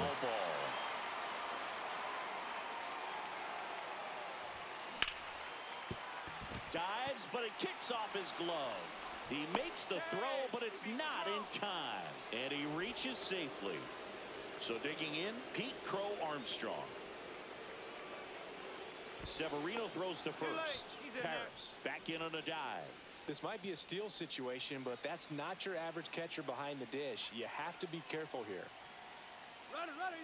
Dives, but it kicks off his glove. He makes the throw, but it's not in time. And he reaches safely. So digging in, Pete Crow Armstrong. Severino throws to first. Paris back in on a dive. This might be a steal situation, but that's not your average catcher behind the dish. You have to be careful here.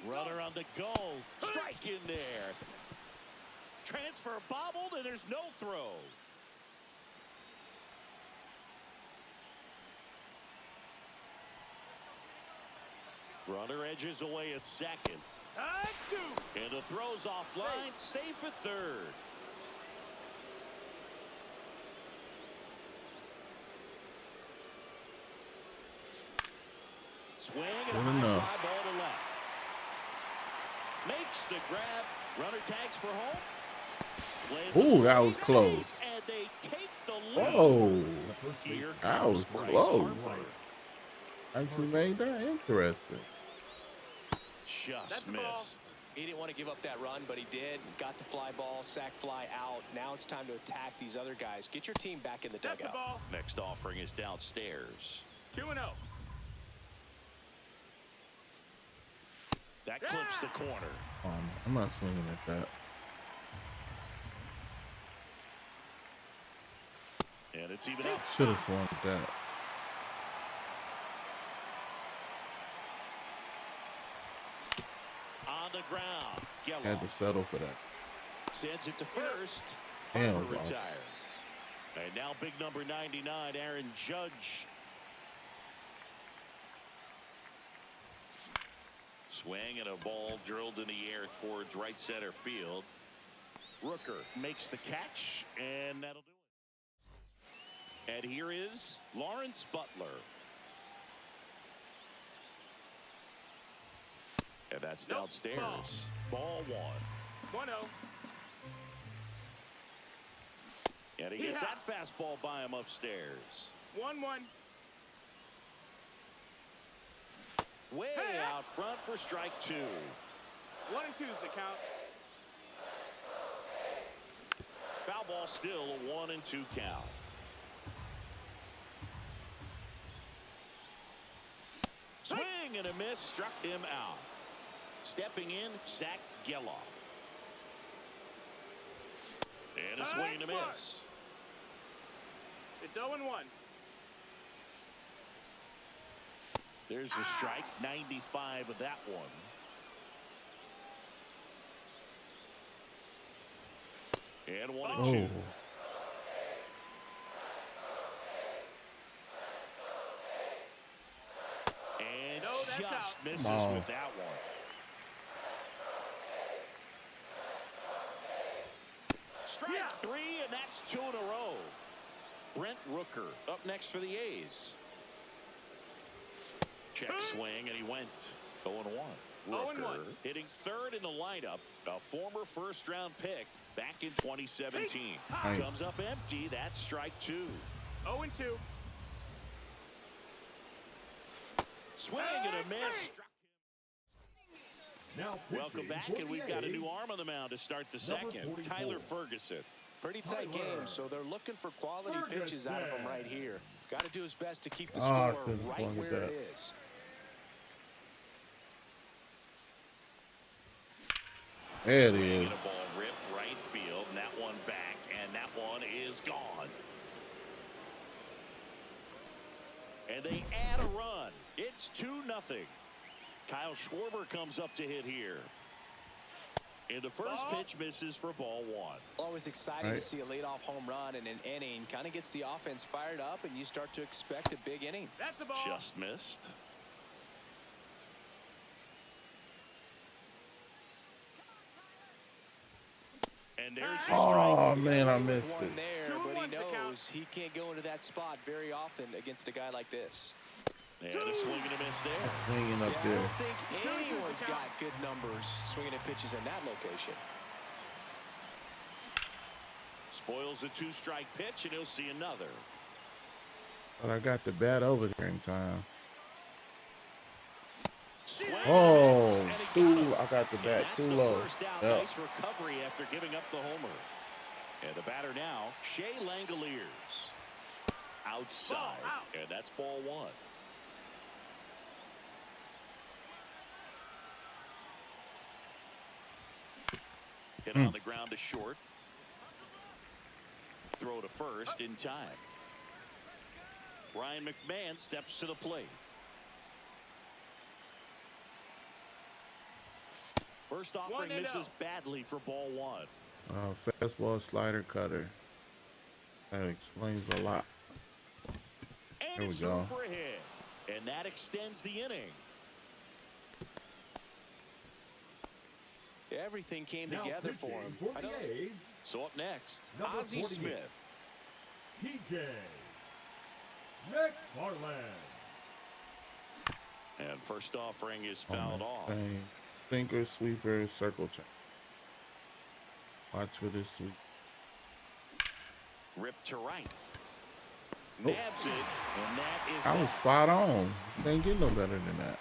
Runner on the go. Strike in there. Transfer bobbled, and there's no throw. Runner edges away at second. And the throw's offline, safe at third. Swing and a high fly ball to left. Makes the grab. Runner tags for home. Ooh, that was close. And they take the lead. Oh, Here that was comes close. Harper. Actually made that interesting. Just missed. He didn't want to give up that run, but he did. Got the fly ball, sack fly out. Now it's time to attack these other guys. Get your team back in the That's the dugout. ball. Next offering is downstairs. 2-0. That clips the corner. I'm not swinging at that. And it's even up. Should have swung at that. On the ground. Gello Had to settle for that. sends it to first. Damn, Harper wow. retire. And now big number 99, Aaron Judge. Swing and a ball drilled in the air towards right center field. Rooker makes the catch, and that'll do it. And here is Lawrence Butler. And that's Nope. downstairs. Ball 1. 1-0. And he gets Yeah. that fastball by him upstairs. 1-1. Way Hey, out front for strike 2. 1-2 is the count. Foul ball still a 1-2 count. Swing and a miss, struck him out. Stepping in, Zach Geloff. And a swing and a miss. It's 0-1. There's the strike, 95 of that one. And 1-2. Oh. And No, that's just out. misses Come on. with that one. Strike Yeah. 3, and that's 2 in a row. Brent Rooker up next for the A's. Check swing, and he went 0-1. Rooker 0-1. hitting third in the lineup, a former first-round pick back in 2017. Nice. Comes up empty. That's strike 2. 0-2. Swing and a miss. Struck Now him. Welcome pitching back, for and the we've got a A's, new arm on the mound to start the Number second. 44. Tyler Ferguson. Pretty tight Tyler game, so they're looking for quality pitches out of him right here. Got to do his best to keep the Oh, I score shouldn't right swung at where that. it is. There it Swing is. and a ball ripped right field, and that one back, and that one is gone. And they add a run. It's 2-0. Kyle Schwarber comes up to hit here. And the first pitch misses for ball 1. Always exciting Right. to see a leadoff home run in an inning. Kind of gets the offense fired up, and you start to expect a big inning. That's the ball. Just missed. And there's the strike. Oh, man, I missed One it. there, 2-1 but he the count. knows he can't go into that spot very often against a guy like this. And a swing and a miss there. Swinging up Yeah, I there. don't think 2-2 anyone's the got count. good numbers swinging at pitches in that location. Spoils a 2-strike pitch, and he'll see another. But I got the bat over there in time. Swing Oh, and a miss, and he got him. I got the And bat that's too the low. first out. Yep. Nice recovery after giving up the homer. And the batter now, Shea Langoliers. Outside. Ball out. And that's ball 1. Hit on the ground to short. Throw to first in time. Ryan McMahon steps to the plate. First offering 1-0. misses badly for ball 1. Fastball, slider, cutter. That explains a lot. And There we it's through go. for a hit. And that extends the inning. Everything came Now together for pitching him. for I the know- A's, So up next, Number Ozzie 48. Smith. TJ McFarland. And first offering is fouled off. Thing. Thinker, sweeper, circle check. Watch for this sweep. Ripped to right. Nope. Nabs it, and that is I was that. spot on. Can't get no better than that.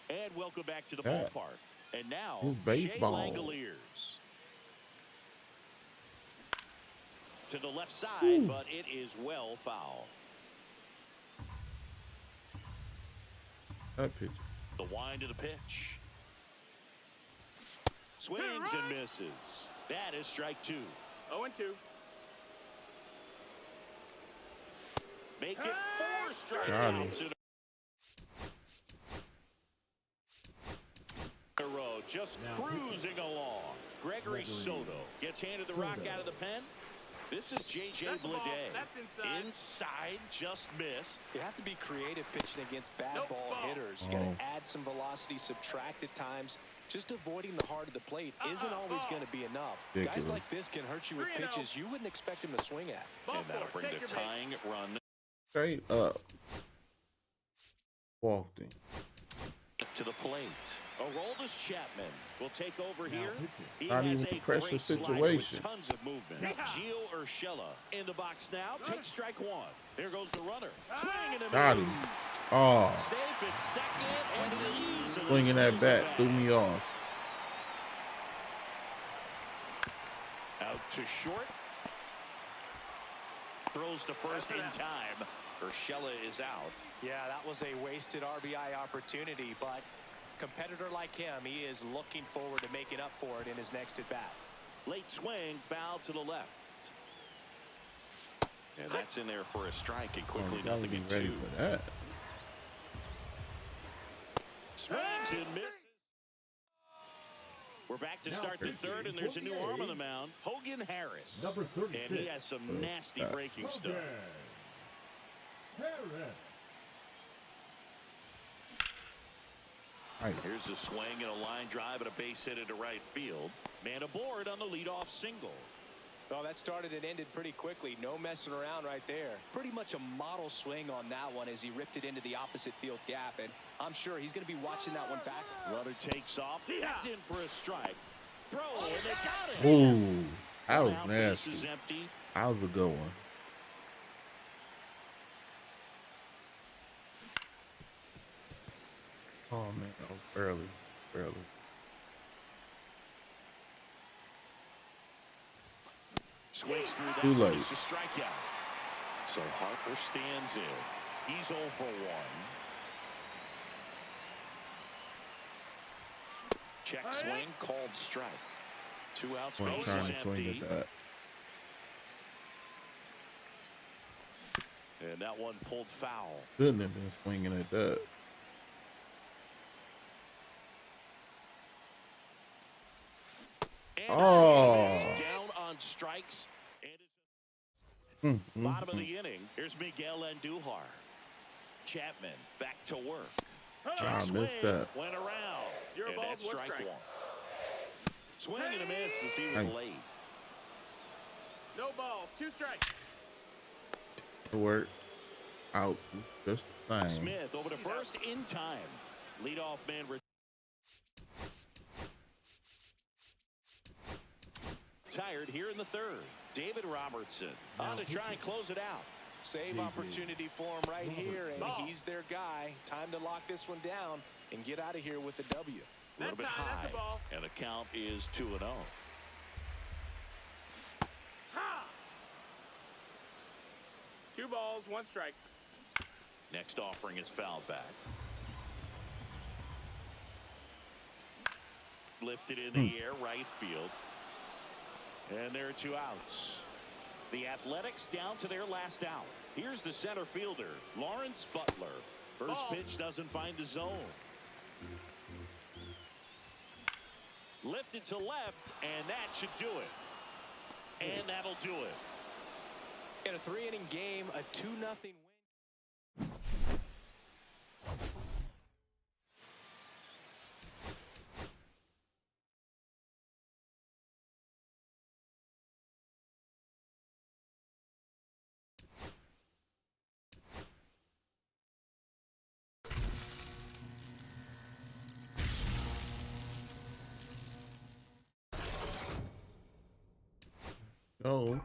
And And welcome back to the Yeah. ballpark. And now, Ooh, baseball. Shea Langoliers. To the left side, but it is well foul. That pitch. The wind of the pitch. Swings and misses. That is strike 2. 0-2. Make it 4 Got him. strikeouts in a row. Just cruising along. Gregory Soto gets handed the rock out of the pen. This is J.J. That's the ball. Bleday. That's inside. Inside, just missed. You have to be creative pitching against bad Nope, ball ball. hitters. You got to add some velocity, subtract at times. Just avoiding the heart of the plate isn't always ball. going to be enough. Ridiculous. Guys like this can hurt you with 3-0. pitches you wouldn't expect him to swing at. Ball And that'll four. bring Take the your pick. tying run Straight up. Walked him. to the plate. Aroldis Chapman will take over here. He Not has even a a pressure great slider situation. with tons of movement. Gio Urshela in the box now. Takes strike 1. There goes the runner. Swing and a Got him. miss. Oh, Safe at second, and he easily swinging that steals bat it threw me off. Out to short. Throws to first in time. Urshela is out. Yeah, that was a wasted RBI opportunity, but competitor like him, he is looking forward to making up for it in his next at-bat. Late swing, foul to the left. And that's in there for a strike, and quickly Oh, gotta nothing be in ready 2. for that. Swings and misses. We're back to start the third, and there's a new arm on the mound, Hogan Harris. Number 36. And he has some nasty breaking stuff. Harris. Right. Here's a swing and a line drive and a base hit into right field. Man aboard on the leadoff single. Well, that started and ended pretty quickly. No messing around right there. Pretty much a model swing on that one as he ripped it into the opposite field gap. And I'm sure he's going to be watching that one back. Runner takes off. That's in for a strike. Throw, and they got it. Ooh, that was Now base nasty. is empty. That was a good one. Oh man, that was early. Swings through that. Too late. It's a strikeout. So Harper stands in. He's 0 for 1. Check swing, called strike. 2 outs, I'm base trying is to swing empty. at that. And that one pulled foul. Couldn't have been swinging at that. And Oh. he's down on strikes. And it's bottom of the inning. Here's Miguel Andujar. Chapman back to work. I missed that. Went around. 0 And balls, that's 1 strike strike. 1. Swing and a miss as he was Nice. late. No balls. 2 strikes. It worked out just the same. Smith over to first in time. Leadoff man retired here in the third. David Robertson on to try and close it out. Save opportunity for him right here, and he's their guy. Time to lock this one down and get out of here with a W. A little bit That's high, a ball. and the count is 2-0. Ha! 2 balls, 1 strike. Next offering is fouled back. Lifted in the air, right field. And there are 2 outs. The Athletics down to their last out. Here's the center fielder, Lawrence Butler. First pitch doesn't find the zone. Lifted to left, and that should do it. And that'll do it. In a 3-inning game, a 2-0 win. Go.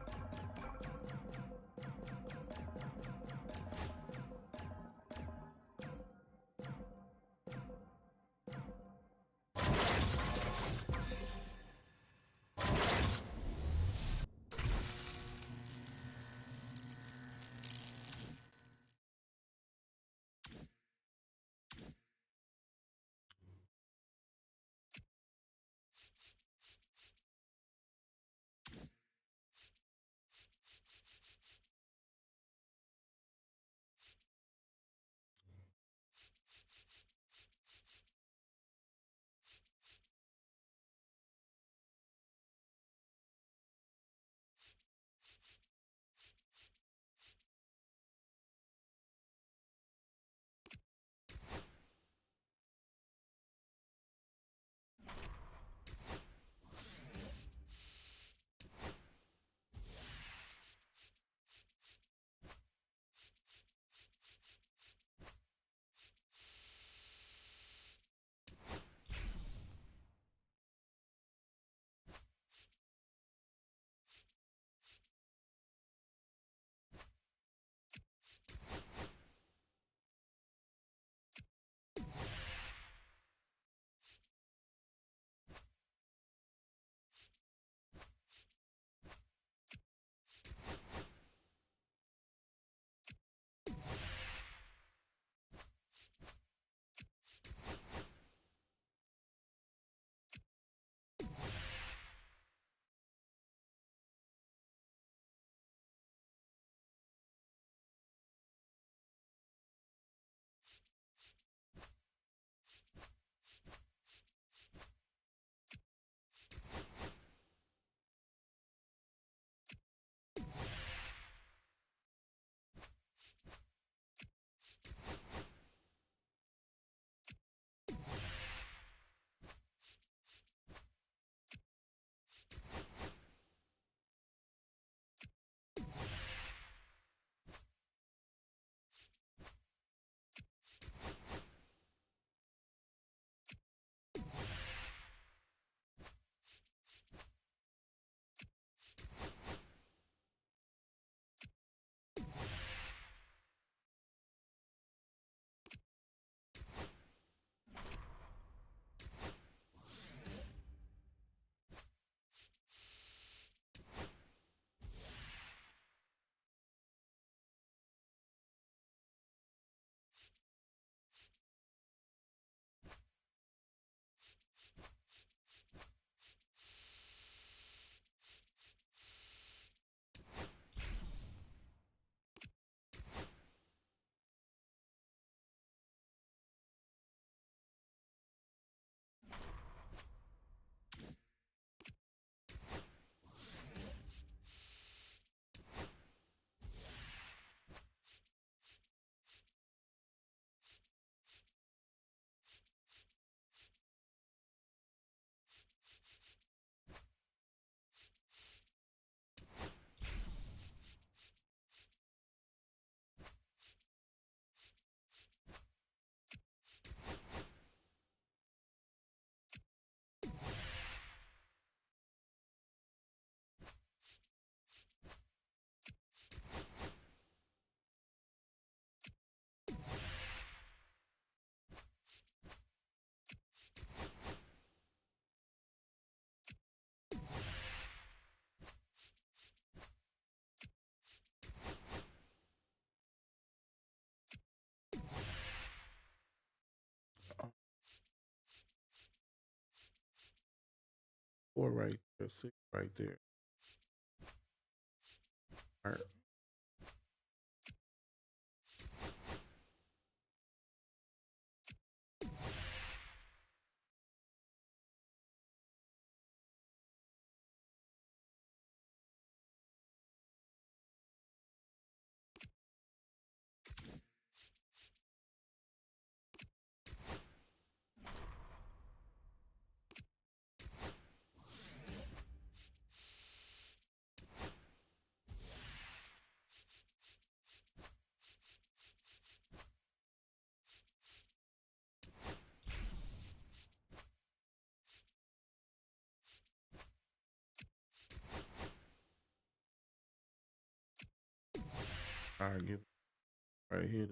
4 right there, 6 right there. All right. All right, get right here.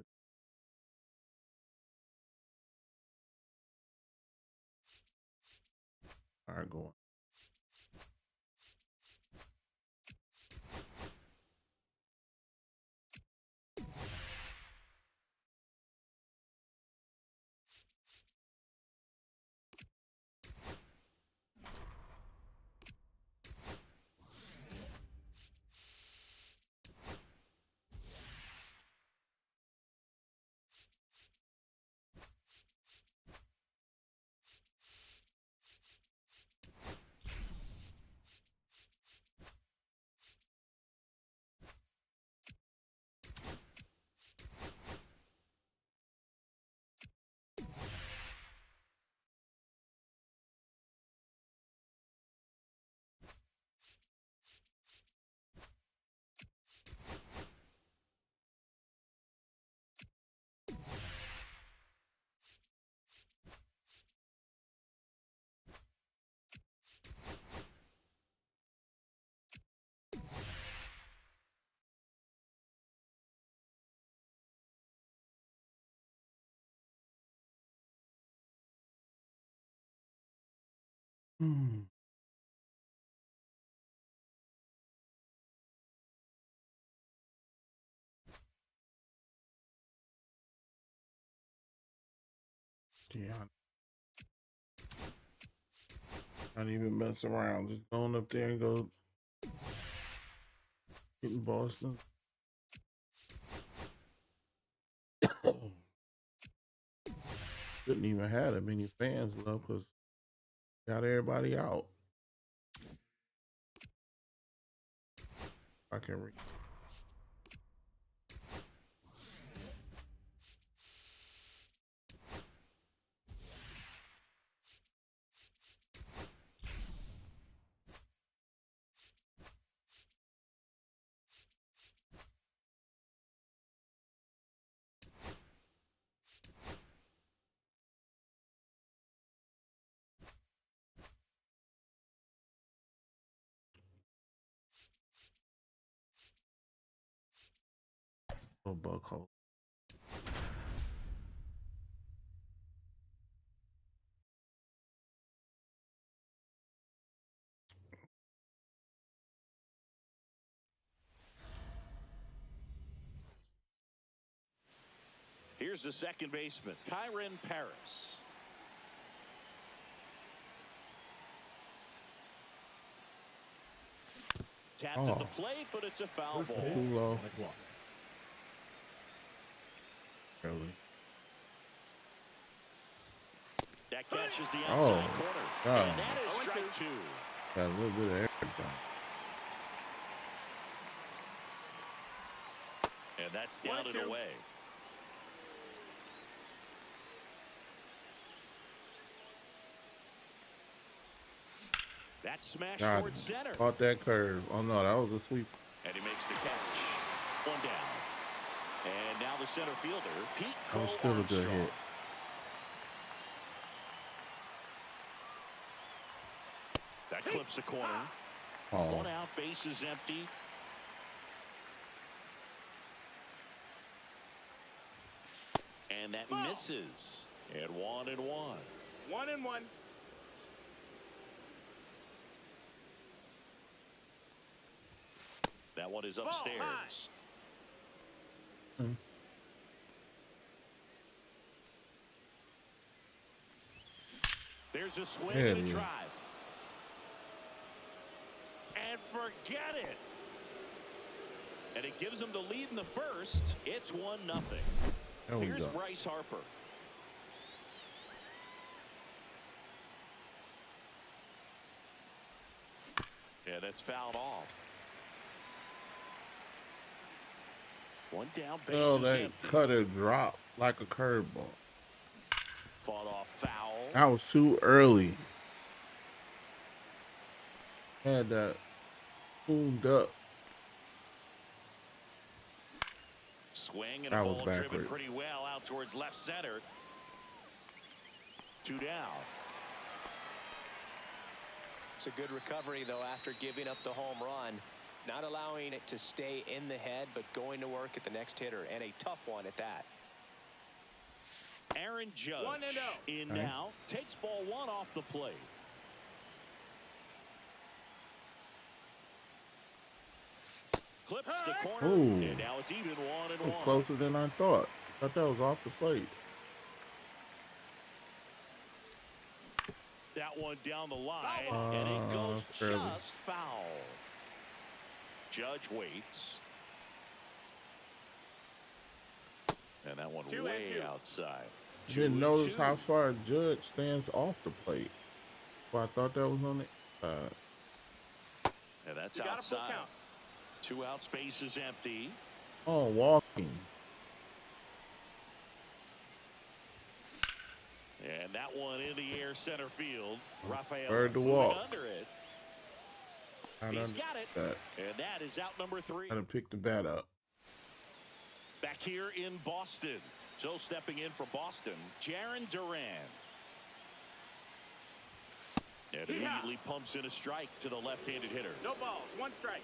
All right, go on. Hmm. Yeah, I didn't even mess around. Just going up there and go hitting Boston. Couldn't even have that many fans left because got everybody out. I can read. Oh, Buckhole. Here's the second baseman, Kyron Paris. Tapped at the plate, but it's a foul ball. Too low. Really? That catches the outside corner. God. And that is strike 2. Got a little bit of everything. And that's down and away. That smash towards center. Caught that curve. Oh no, that was a sweep. And he makes the catch. One down. And now the center fielder, Pete That was still a good hit. That clips the corner. Oh. One out, base is empty. And that misses. And 1-1. 1-1. That one is upstairs. There's a swing and a drive. forget it. And it gives them the lead in the first. It's 1-0. Here's Bryce Harper. Yeah, that's fouled off. One down, base Oh, is that empty. cutter dropped like a curveball. Fought off foul. That was too early. Had that tuned up. Swing and That a was ball driven backwards. pretty well out towards left center. 2 down. It's a good recovery, though, after giving up the home run. Not allowing it to stay in the head, but going to work at the next hitter, and a tough one at that. Aaron Judge 1-0. in now. Takes ball 1 off the plate. Clips the corner, Ooh. and now it's even 1-1. Closer than I thought. Thought that was off the plate. That one down the line, and it goes just foul. Judge waits. And that one 2-2. way outside. Didn't notice 2-2. how far Judge stands off the plate. Well, I thought that was on the And that's You got a full outside. count. 2 out, space is empty. Oh, walking. And that one in the air center field. Rafael Bird to moving walk. under it. I He's done got it. that. And that is out number 3. I done picked the bat up. Back here in Boston. So stepping in for Boston, Jarren Duran. And immediately pumps in a strike to the left-handed hitter. No balls. 1 strike.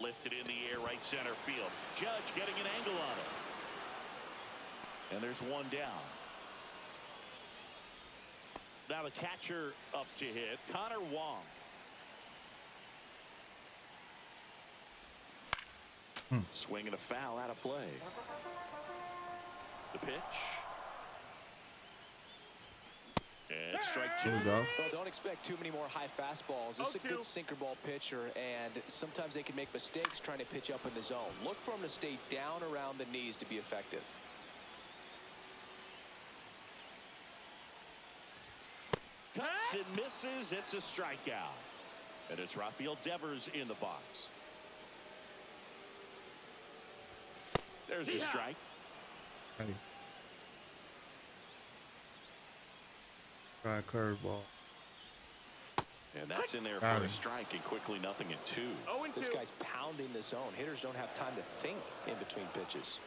Lifted in the air, right center field. Judge getting an angle on it. And there's 1 down. Now the catcher up to hit, Connor Wong. Swing and a foul out of play. The pitch. And strike 2. Here we go. Well, don't expect too many more high fastballs. This is a 0-2. good sinker ball pitcher, and sometimes they can make mistakes trying to pitch up in the zone. Look for him to stay down around the knees to be effective. Cuts and misses. It's a strikeout. And it's Rafael Devers in the box. There's a strike. Nice. Try a curveball. And that's in there Got for a him. strike, and quickly 0-2. 0-2. This guy's pounding the zone. Hitters don't have time to think in between pitches.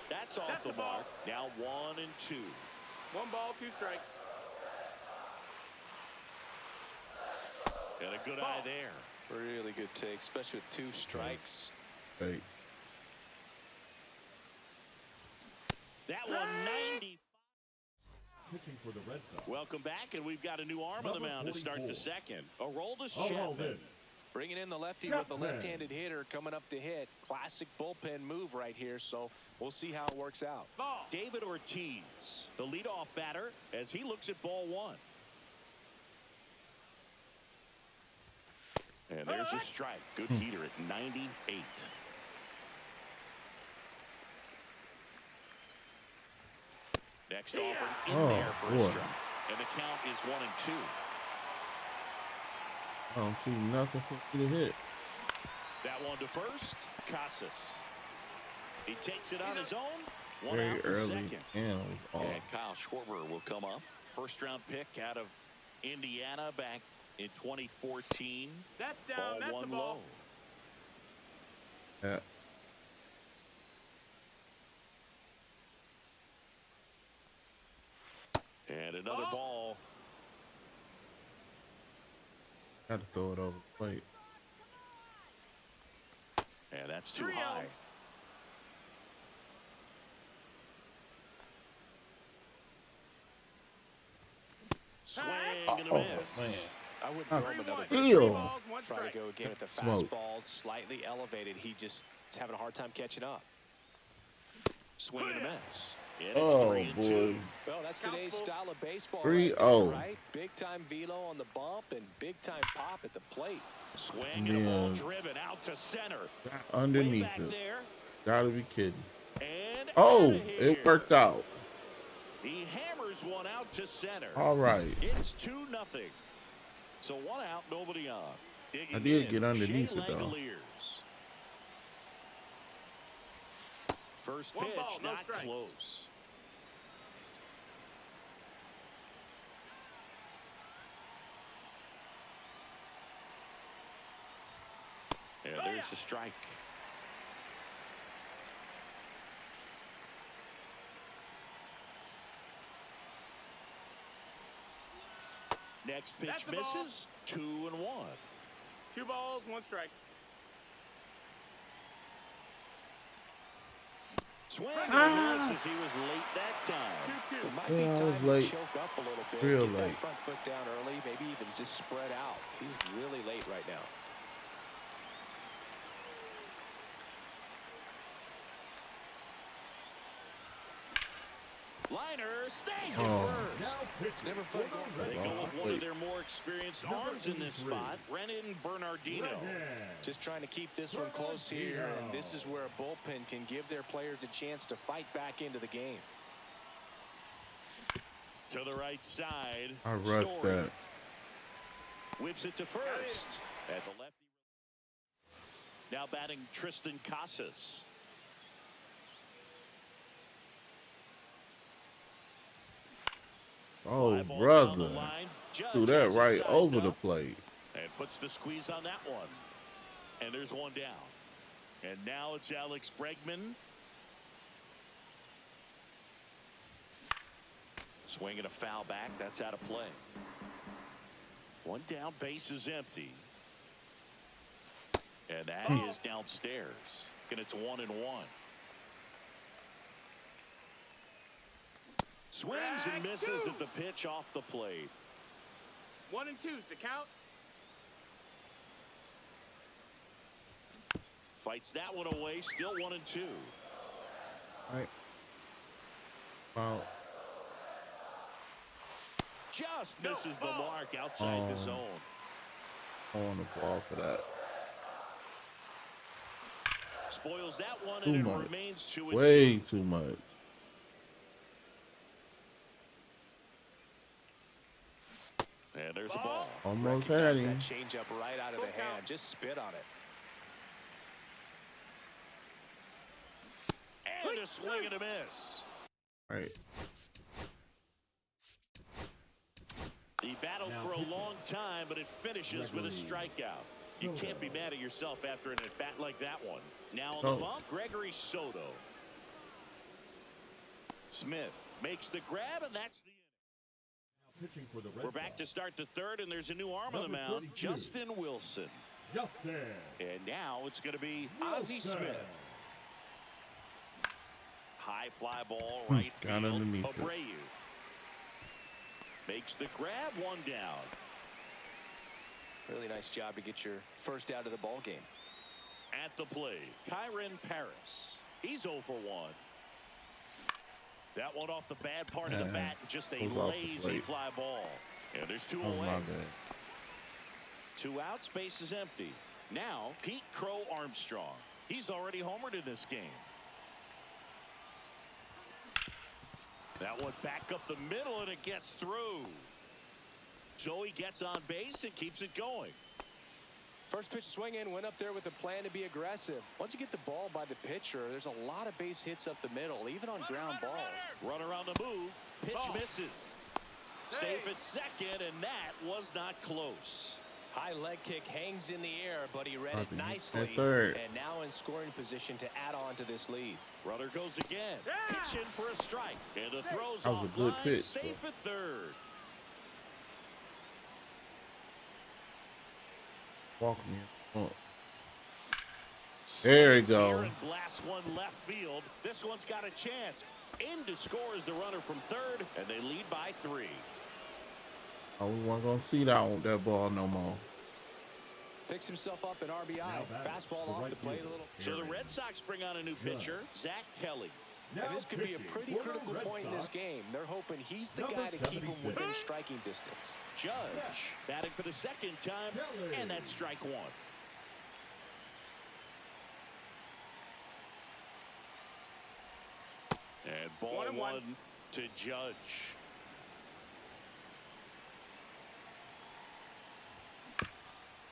That's off That's the the ball. mark. Now 1-2. 1 ball, 2 strikes. And a good eye there. Really good take, especially with 2 strikes. Hey. That one 90. Pitching for the Red Sox. Welcome back, and we've got a new arm on the Number mound to start the 44. second. Aroldis All Chapman. in. Bringing in the lefty with a Chapman. left-handed hitter coming up to hit. Classic bullpen move right here, so we'll see how it works out. Ball. David Ortiz, the leadoff batter, as he looks at ball 1. And there's a strike. Good heater at 98. Next offer in there for a boy. strike. And the count is 1-2. I don't see nothing for me to hit. That one to first, Casas. He takes it on his own. 1 Very out the early. second. And it was off. And Kyle Schwarber will come up. First round pick out of Indiana back in 2014. That's down. Ball That's a 1 ball. low. Yeah. And another ball. Had to throw it over the plate. And that's too 3-0. high. Swing and a miss. Man. I wouldn't throw him another 3-1. pitch. 3 Ew. balls, 1 Try strike. to go again with the Smoke. fastball slightly elevated. He just is having a hard time catching up. Swing and a miss. And it's Oh, 3-2. boy. Well, that's today's style of baseball. 3-0. Right? Big time velo on the bump and big time pop at the plate. Swing and a ball Man. driven out to center. Underneath Way back it. there. Gotta be kidding. And Oh, outta here. it worked out. He hammers one out to center. All right. It's 2-0. So 1 out, nobody on. Digging I did in, get underneath Shea it, though. Langoliers. First One pitch, ball, no not strikes. close. And there's the strike. Next pitch That's the ball. misses. 2-1. 2 balls, 1 strike. Swing and a miss as he was late that time. 2-2. It might Yeah, be I was time to late. choke up a little bit. Real Get late. that front foot down early, maybe even just spread out. He's really late right now. Liner staying Oh. at Now first. It's never fun going They back. go with one of their more experienced arms in this spot, Renan Bernardino. Just trying to keep this one close here, and this is where a bullpen can give their players a chance to fight back into the game. To the right side. I rushed Story that. whips it to first. At the lefty. Now batting Tristan Casas. Oh, Fly ball down the brother. line. Judge Threw that has it right sized over up the plate. and puts the squeeze on that one. And there's one down. And now it's Alex Bregman. Swinging a foul back. That's out of play. One down, base is empty. And that is downstairs. And it's 1-1. Swings and misses at the pitch off the plate. 1 and 2's the count. Fights that one away. Still 1-2. Right. Wow. Just misses the mark outside the zone. I want to fall for that. Spoils that one, Too and much. it remains 2-2. Way too much. And there's a ball. Almost had Recognize him. that changeup right out of the hand. Just spit on it. And a swing and a miss. Right. He battled for a long time, but it finishes with a strikeout. You can't be mad at yourself after an at-bat like that one. Now on the bump, Gregory Soto. Smith makes the grab, and that's the inning. Pitching for the Red We're back to Sox. start the third, and there's a new arm on the Number mound, 32. Justin Wilson. Justin. And now it's going to be Wilson. Ozzie Smith. High fly ball, right Got field. underneath it. Abreu makes the grab, one down. Really nice job to get your first out of the ball game. At the plate, Kyron Paris. He's 0 for 1. That one off the bad part of the bat, just a Goes off the lazy plate. fly ball. And there's 2 Oh, away. my bad. 2 outs, base is empty. Now, Pete Crow Armstrong. He's already homered in this game. That one back up the middle, and it gets through. So he gets on base and keeps it going. First pitch swing in, went up there with a plan to be aggressive. Once you get the ball by the pitcher, there's a lot of base hits up the middle, even on ground balls. Runner on the move. Pitch Ball. misses. Safe at second, and that was not close. High leg kick hangs in the air, but he read I it think it's nicely. at third. And now in scoring position to add on to this lead. Runner goes again. Pitch in for a strike. And the throw's That was a off good line, pitch, safe at third. Walk me. Oh. There you Swings here go. and blasts one left field. This one's got a chance. In to score is the runner from third, and they lead by 3. Oh, we weren't gonna see that ball no more. Picks himself up an RBI. Now batting Fastball the off right the plate a fielder. little. So the Red Sox bring on a new pitcher, Zach Kelly. And this could be a pretty critical point in this game. They're hoping he's the guy to keep them within striking distance. Judge batting for the second time, and that's strike one. And ball one to Judge.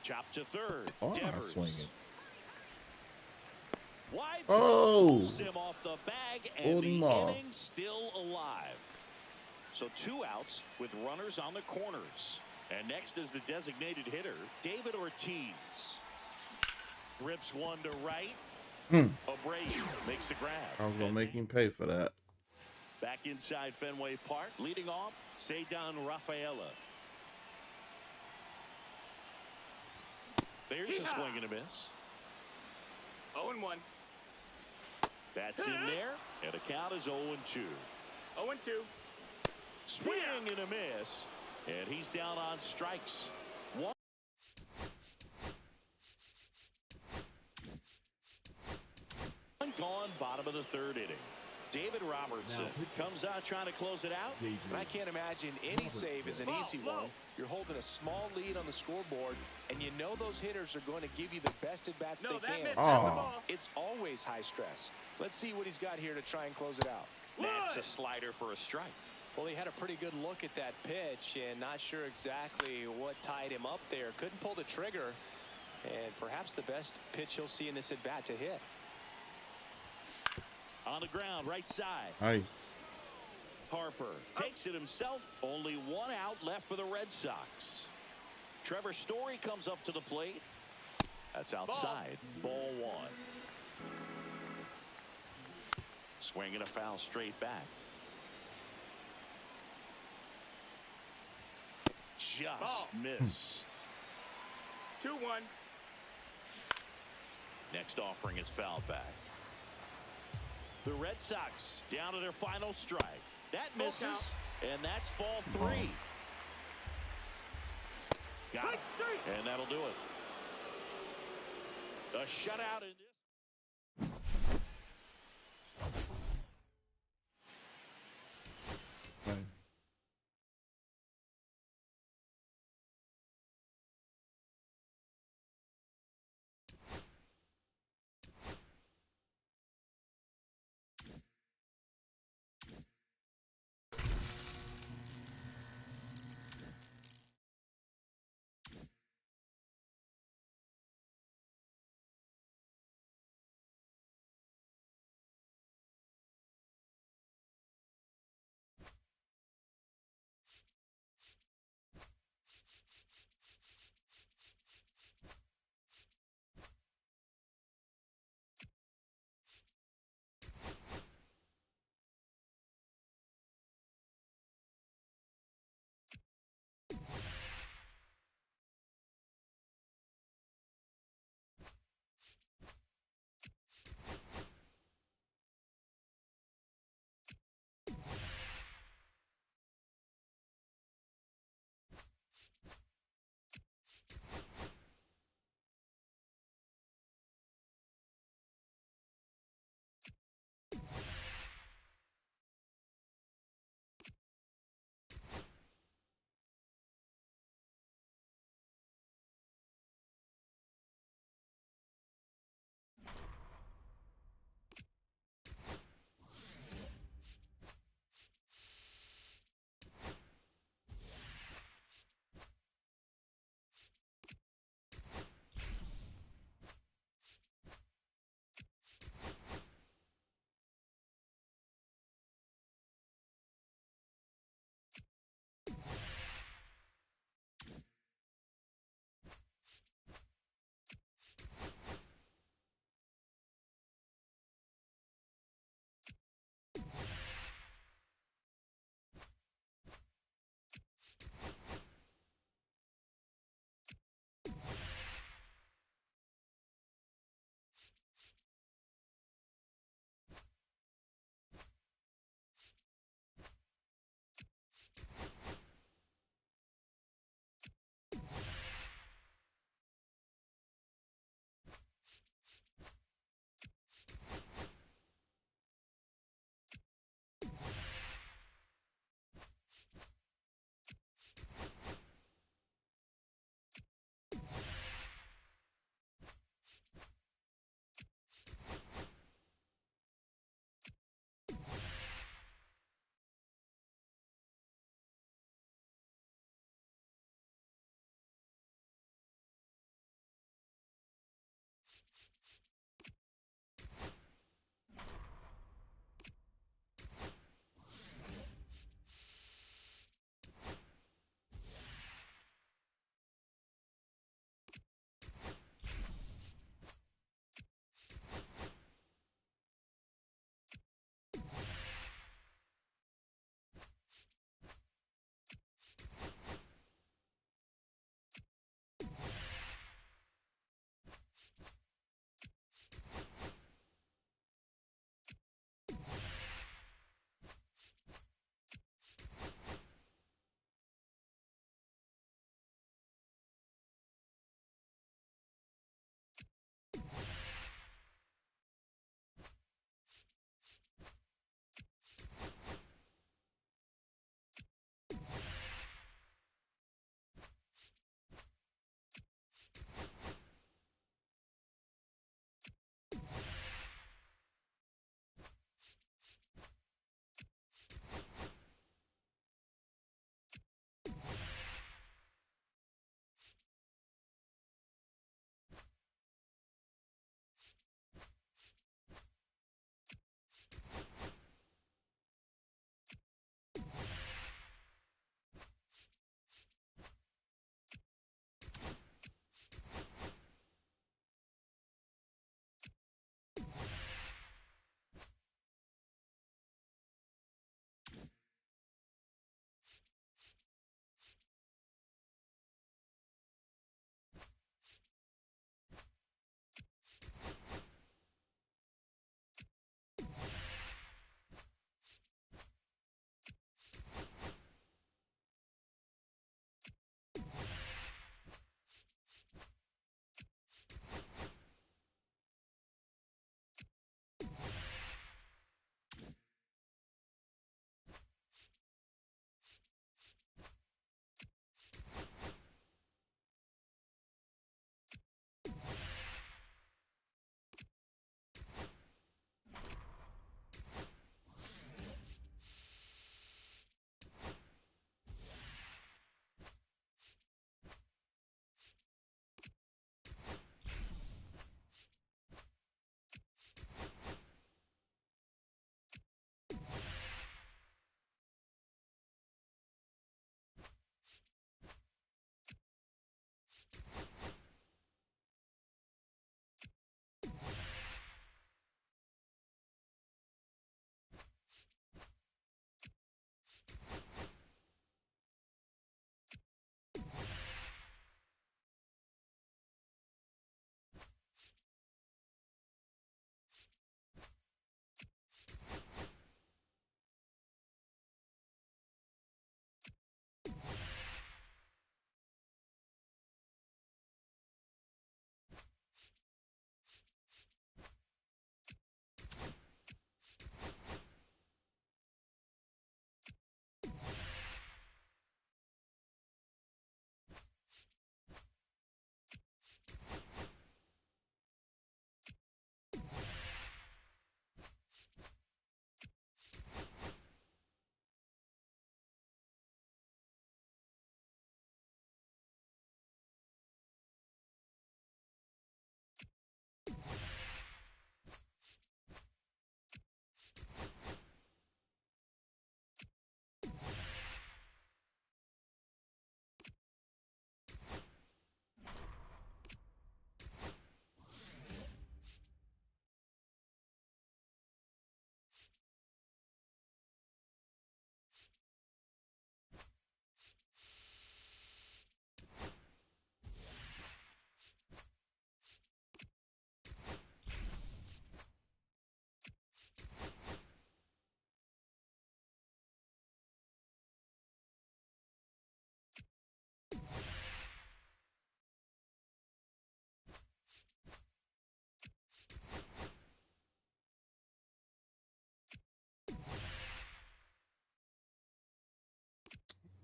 Chop to third. Devers. Swinging. Wide pulls him off the bag, and the inning still alive. So 2 outs with runners on the corners. And next is the designated hitter, David Ortiz. Rips one to right. Abreu makes the grab. I was gonna make him pay for that. Back inside Fenway Park, leading off, Cedar Rafaela. There's a swing and a miss. 0-1. That's in there, and the count is 0-2. 0-2. Swing and a miss, and he's down on strikes. One gone, bottom of the third inning. David Robertson comes out trying to close it out. And I can't imagine any save is an easy one. You're holding a small lead on the scoreboard, and you know those hitters are going to give you the best at-bats they can. It's always high stress. Let's see what he's got here to try and close it out. That's a slider for a strike. Well, he had a pretty good look at that pitch and not sure exactly what tied him up there. Couldn't pull the trigger, and perhaps the best pitch he'll see in this at-bat to hit. On the ground, right side. Nice. Harper takes it himself. Only 1 out left for the Red Sox. Trevor Story comes up to the plate. That's outside. Ball one. Swing and a foul straight back. Just missed. 2-1. Next offering is fouled back. The Red Sox down to their final strike. That misses, and that's ball 3. Got it, and that'll do it. A shutout in this.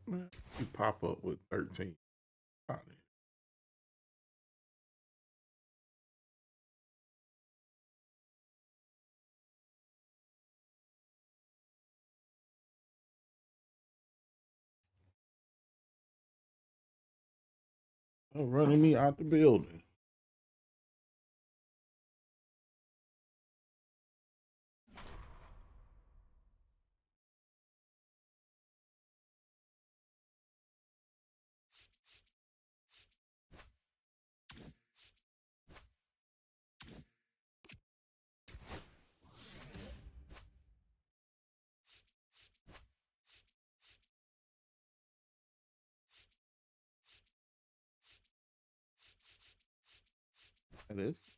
Man, you pop up with 13. Out of here. They're running me out the building. That is.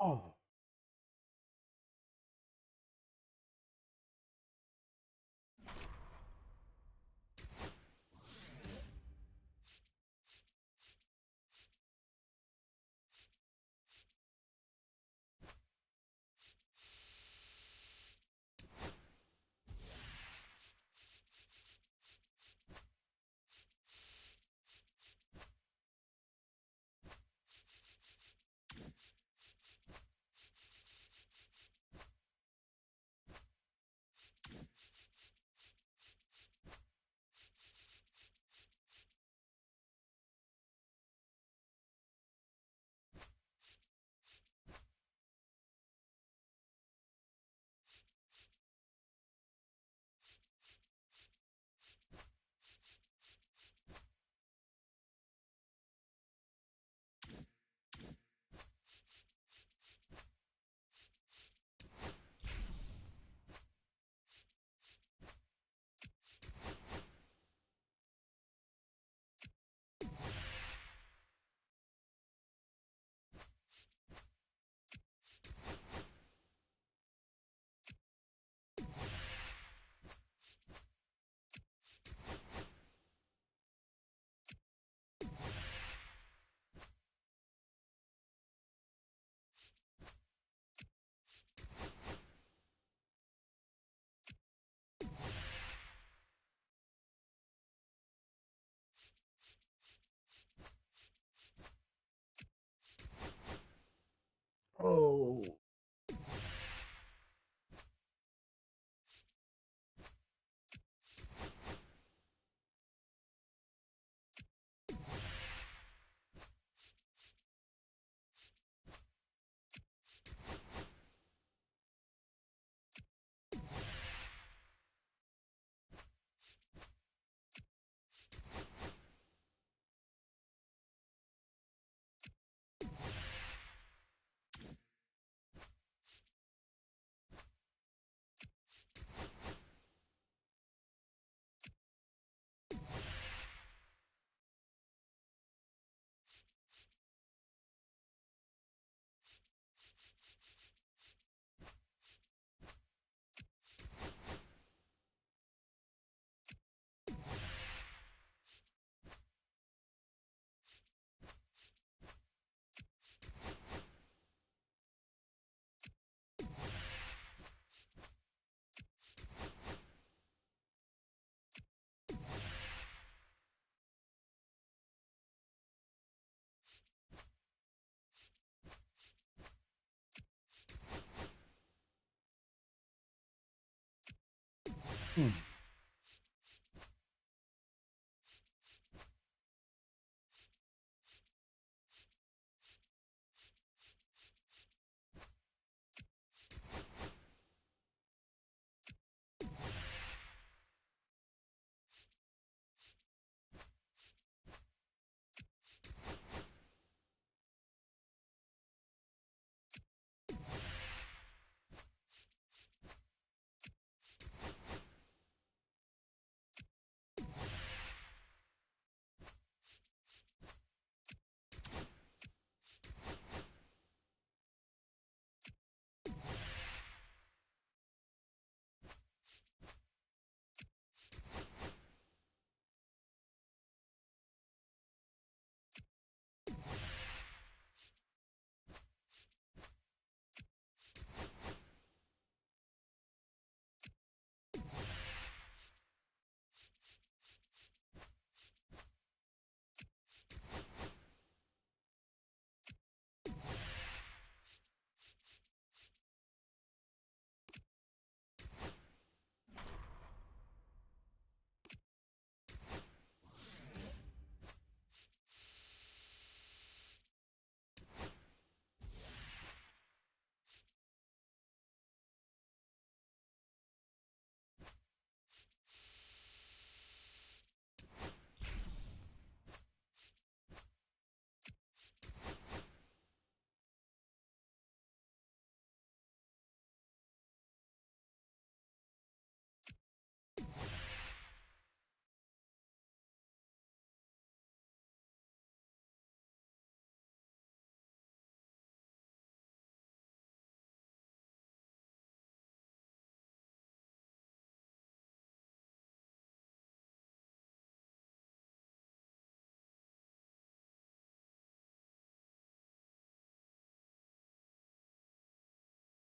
Oh. Oh. Hmm.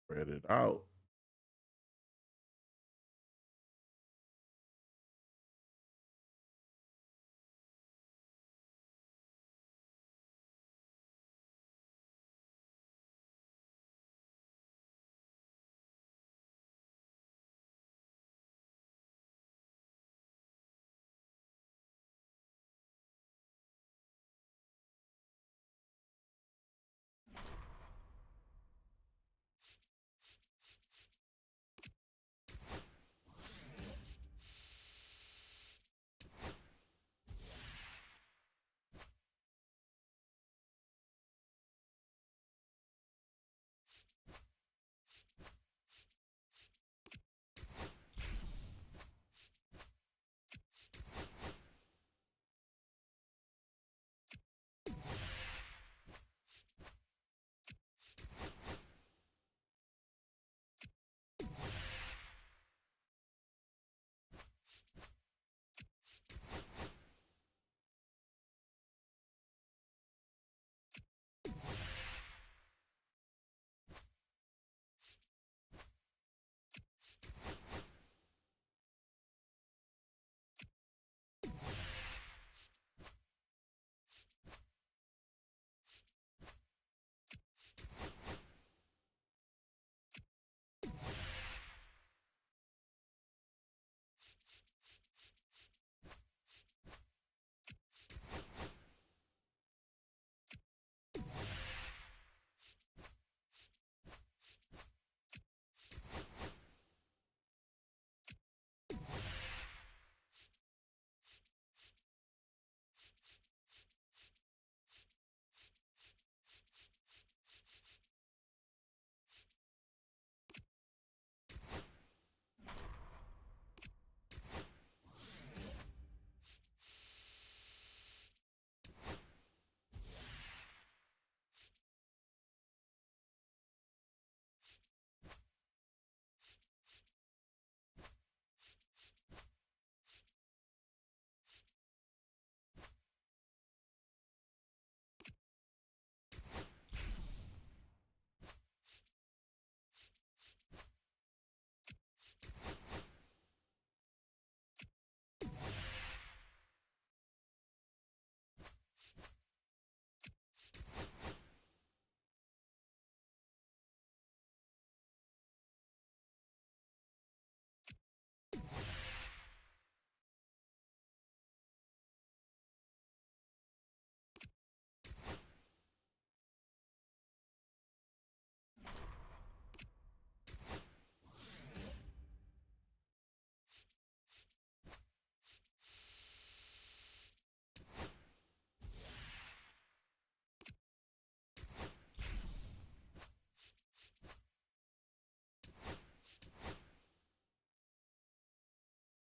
Spread it out.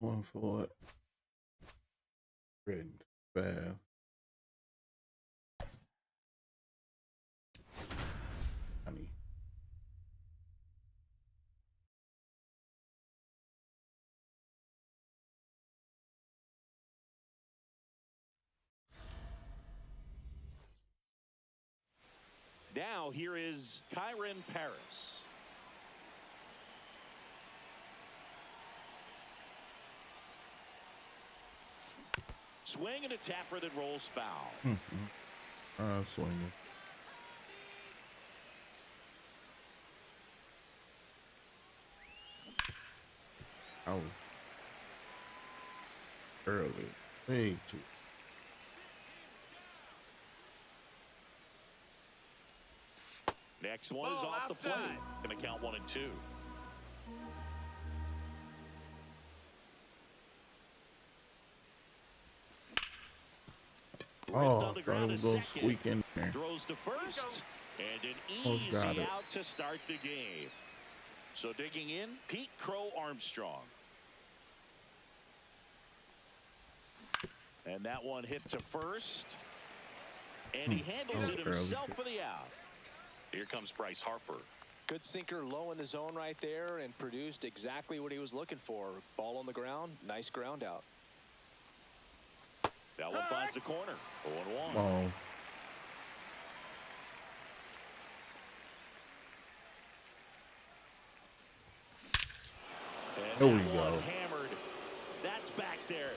Going for it. Ready fast. Honey. Now here is Kyron Paris. Swing and a tapper that rolls foul. Swinging. Out. Early. Way too. Next one is off the plate. Going to count 1-2. Oh, I thought it was going to squeak in there. Throws to first. And an easy out to start the game. So digging in, Pete Crow Armstrong. And that one hit to first. And he handles it himself for the out. Here comes Bryce Harper. Good sinker low in the zone right there and produced exactly what he was looking for. Ball on the ground. Nice ground out. That one finds the corner. 0-1. Oh. There we That one go. hammered. That's back there.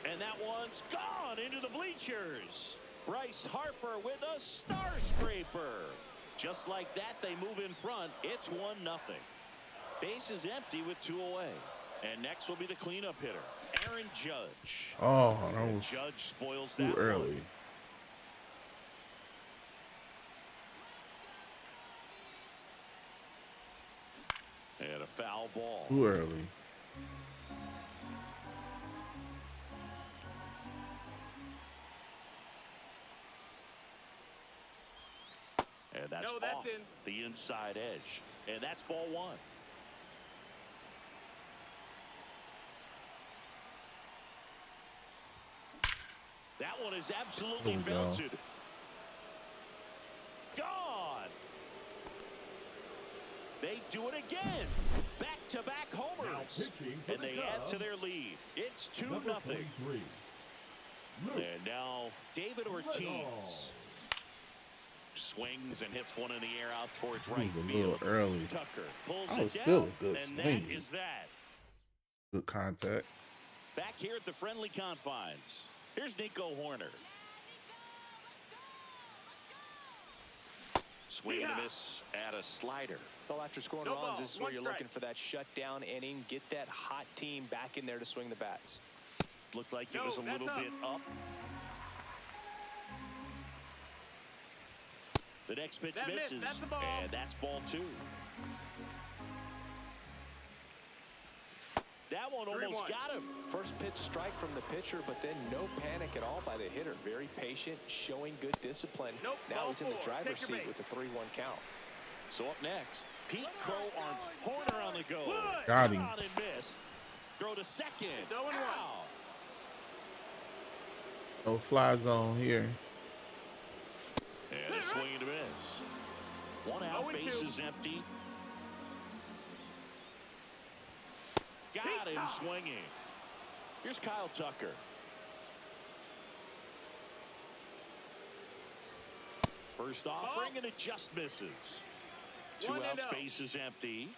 And that one's gone into the bleachers. Bryce Harper with a star scraper. Just like that, they move in front. It's 1-0. Base is empty with 2 away. And next will be the cleanup hitter, Aaron Judge. Oh, that was Judge spoils too that early. one. And a foul ball. Too early. And that's, No, that's off in. the inside edge. And that's ball 1. That one is absolutely There we go. belted. Gone. They do it again. Back-to-back homers. pitching for And the they add to Cubs, their lead. It's 2-0. number 43. Luke And now David Ortiz swings and hits one in the air out towards It right was a little field. early. Tucker pulls That was it still down, a good and swing. that is that. Good contact. Back here at the friendly confines. Here's Nico Horner. Swing and a miss at a slider. Well, after scoring No runs, ball, this is 1 where you're strike. looking for that shutdown inning. Get that hot team back in there to swing the bats. Looked like it No, was a that's little up. bit up. The next pitch That missed. misses, That's the ball. and that's ball 2. That one almost 3-1. got him. First pitch strike from the pitcher, but then no panic at all by the hitter. Very patient, showing good discipline. Nope, Now ball he's in the 4. driver's Take your seat with base. a 3-1 count. So up next, Pete Crow on Horner on the go. Wood. Got him. On and missed. Throw to second. It's 0-1. Out. No fly zone here. And a swing and a miss. 1 out, 0-2. base is empty. Got him swinging. Here's Kyle Tucker. First offering, and it just misses. 2 1-0. outs, base is empty.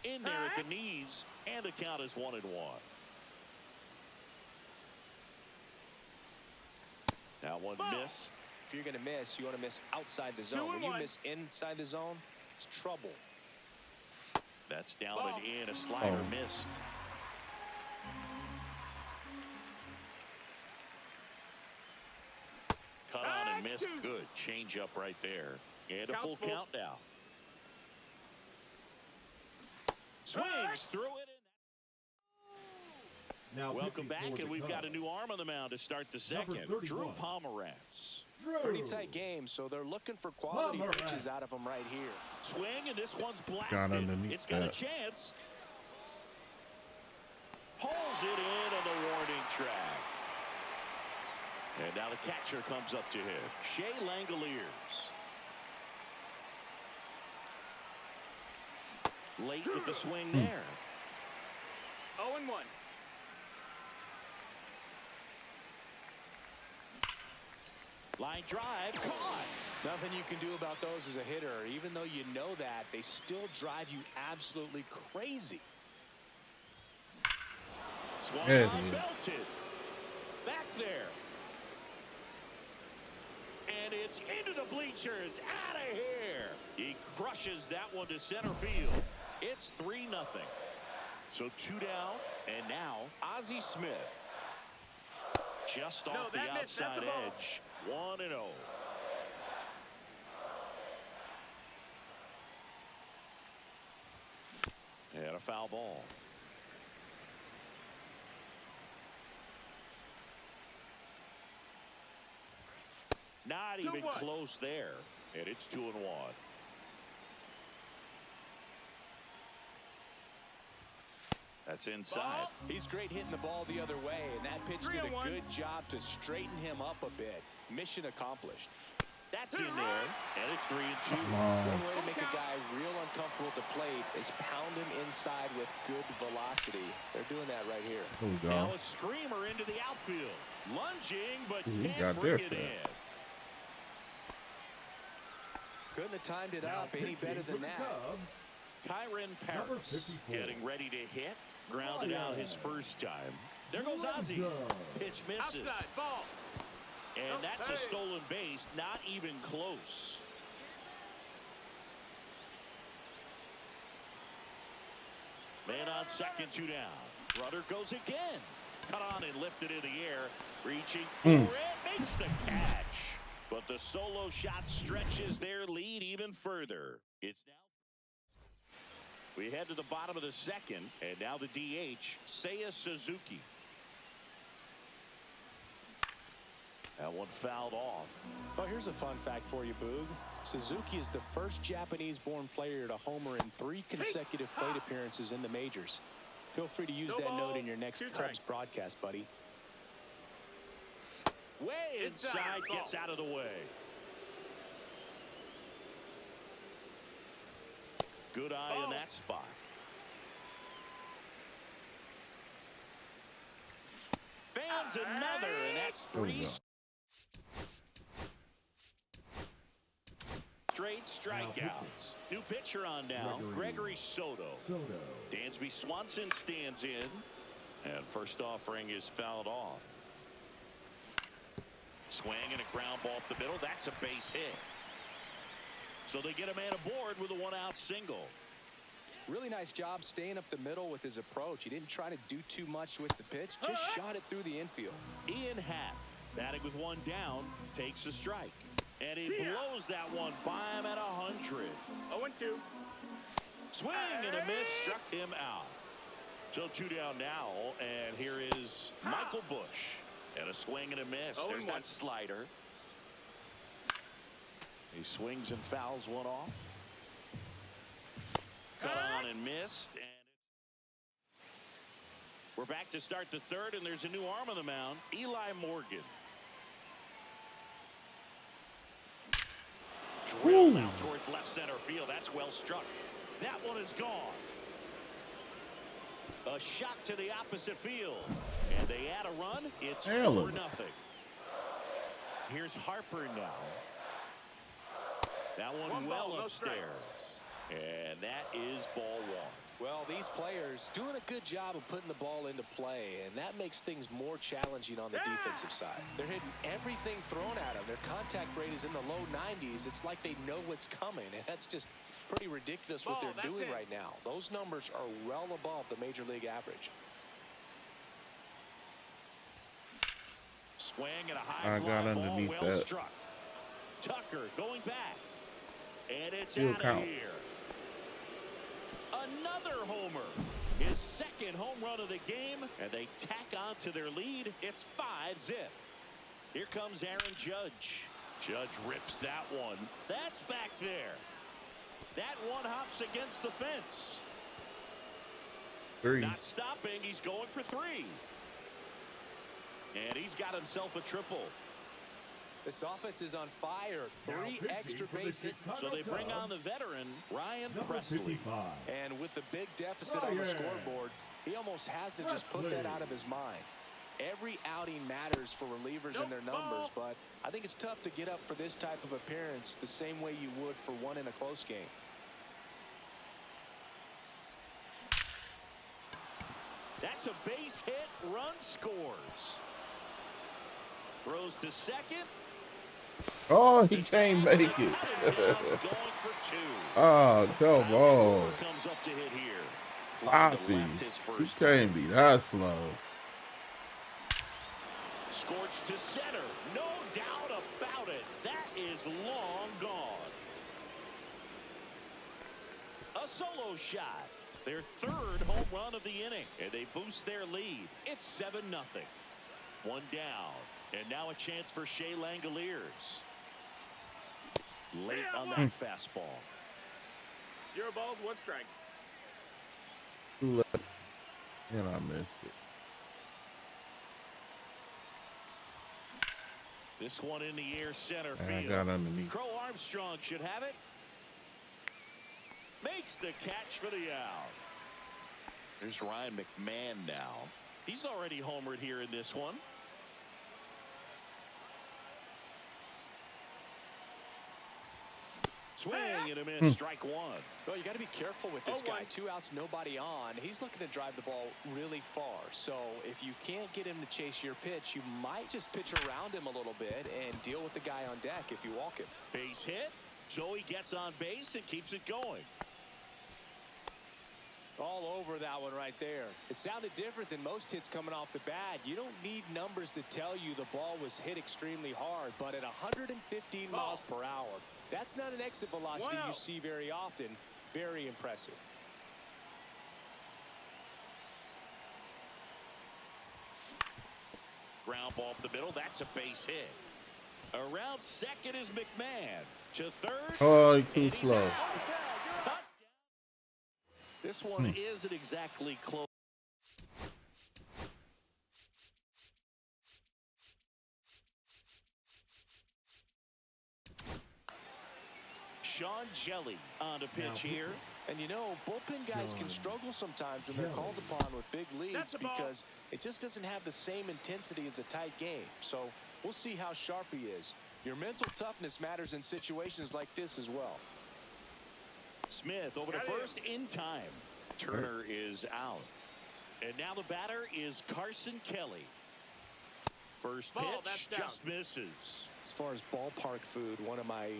In there at the knees, and the count is 1-1. That one missed. If you're going to miss, you want to miss outside the zone. When you 2-1. miss inside the zone, it's trouble. That's down Ball. and in. A slider Oh. missed. Cut on and missed. Good change up right there. And a Count's full full. count now. Swings through it. Now Welcome pitching back, for the and we've got a Cubs, new arm on the mound to start the Number second. 31. Drew Pomerantz. Drew. Pretty tight game, so they're looking for quality Pomerantz. pitches out of him right here. Swing, and this one's blasted. Got underneath It's got a that. chance. Pulls it in on the warning track. And now the catcher comes up to him. Shea Langoliers. Late with the swing there. 0-1. Line drive, caught. Nothing you can do about those as a hitter. Even though you know that, they still drive you absolutely crazy. Swung There it on, is. belted. Back there. And it's into the bleachers. Out of here. He crushes that one to center field. It's 3-0. So 2 down. And now Ozzie Smith. Just off the that missed. That's outside a ball. edge. 1-0. And a foul ball. Not even 2-1. close there. And it's 2-1. That's inside. Ball. He's great hitting the ball the other way, and that pitch did a 3-1. good job to straighten him up a bit. Mission accomplished. That's in there. And it's 3-2. Come on. One way to make a guy real uncomfortable at the plate is pound him inside with good velocity. They're doing that right here. There we Now go. a screamer into the outfield. Lunging, but Ooh, he can't got bring there it for that. in. Couldn't have timed it up any better than that. Kyron Paris getting ready to hit. Grounded out his first time. There goes Ozzie. Pitch misses. Outside, ball. And that's a stolen base. Not even close. Man on second, 2 down. Runner goes again. Cut on and lifted in the air. Reaching for it. Makes the catch. But the solo shot stretches their lead even further. It's now. We head to the bottom of the second. And now the DH, Seiya Suzuki. That one fouled off. Well, here's a fun fact for you, Boog. Suzuki is the first Japanese-born player to homer in 3 consecutive plate appearances in the majors. Feel free to use that note in your next Cubs broadcast, buddy. Way inside, gets out of the way. Good eye in that spot. Fans another, and that's 3 straight strikeouts. New pitcher on now, Gregory Soto. Dansby Swanson stands in, and first offering is fouled off. Swing and a ground ball up the middle. That's a base hit. So they get a man aboard with a 1-out single. Really nice job staying up the middle with his approach. He didn't try to do too much with the pitch, just shot it through the infield. Ian Happ, batting with 1 down, takes a strike. And he blows that one by him at 100. 0-2. Swing and a miss, struck him out. So 2 down now, and here is Michael Bush. And a swing and a miss. There's that slider. He swings and fouls one off. Cut on and missed. And we're back to start the third, and there's a new arm on the mound, Eli Morgan. Drilled out towards left center field. That's well struck. That one is gone. A shot to the opposite field. And they add a run. It's 4-0. Here's Harper now. That one well upstairs. And that is ball 1. Well, these players doing a good job of putting the ball into play, and that makes things more challenging on the defensive side. They're hitting everything thrown at them. Their contact rate is in the low 90s. It's like they know what's coming, and that's just pretty ridiculous what they're doing right now. Those numbers are well above the major league average. Swing and a high fly ball, well struck. Tucker going back, and it's out of here. Another homer, his second home run of the game, and they tack on to their lead. It's 5-0. Here comes Aaron Judge. Judge rips that one. That's back there. That one hops against the fence. 3. Not stopping. He's going for 3. And he's got himself a triple. This offense is on fire. 3 extra base hits. So they bring on the veteran, Ryan Presley. And with the big deficit on the scoreboard, he almost has to just put that out of his mind. Every outing matters for relievers and their numbers, but I think it's tough to get up for this type of appearance the same way you would for one in a close game. That's a base hit. Run scores. Throws to second. Oh, he can't make it. Oh, come on. Comes up to hit here. Floppy. He can't be that slow. Scorched to center. No doubt about it. That is long gone. A solo shot. Their 3rd home run of the inning. And they boost their lead. It's 7-0. 1 down. And now a chance for Shea Langoliers. Late on that fastball. 0 balls, 1 strike. And I missed it. This one in the air, center And field. I got underneath. Crow Armstrong should have it. Makes the catch for the out. There's Ryan McMahon now. He's already homered here in this one. Swing and a miss. Strike one. Well, you got to be careful with this guy. 0-1. 2 outs, nobody on. He's looking to drive the ball really far. So if you can't get him to chase your pitch, you might just pitch around him a little bit and deal with the guy on deck if you walk him. Base hit. So he gets on base and keeps it going. All over that one right there. It sounded different than most hits coming off the bat. You don't need numbers to tell you the ball was hit extremely hard, but at 115 miles per hour, that's not an exit velocity you see very often. Very impressive. Ground ball up the middle. That's a base hit. Around second is McMahon. To third. Oh, he's too slow. This one isn't exactly close. Sean Jelly on the pitch here. And you know, bullpen guys can struggle sometimes when they're called upon with big leads because it just doesn't have the same intensity as a tight game. So we'll see how sharp he is. Your mental toughness matters in situations like this as well. Smith over to first in time. Turner is out. And now the batter is Carson Kelly. First pitch just misses. As far as ballpark food, one of my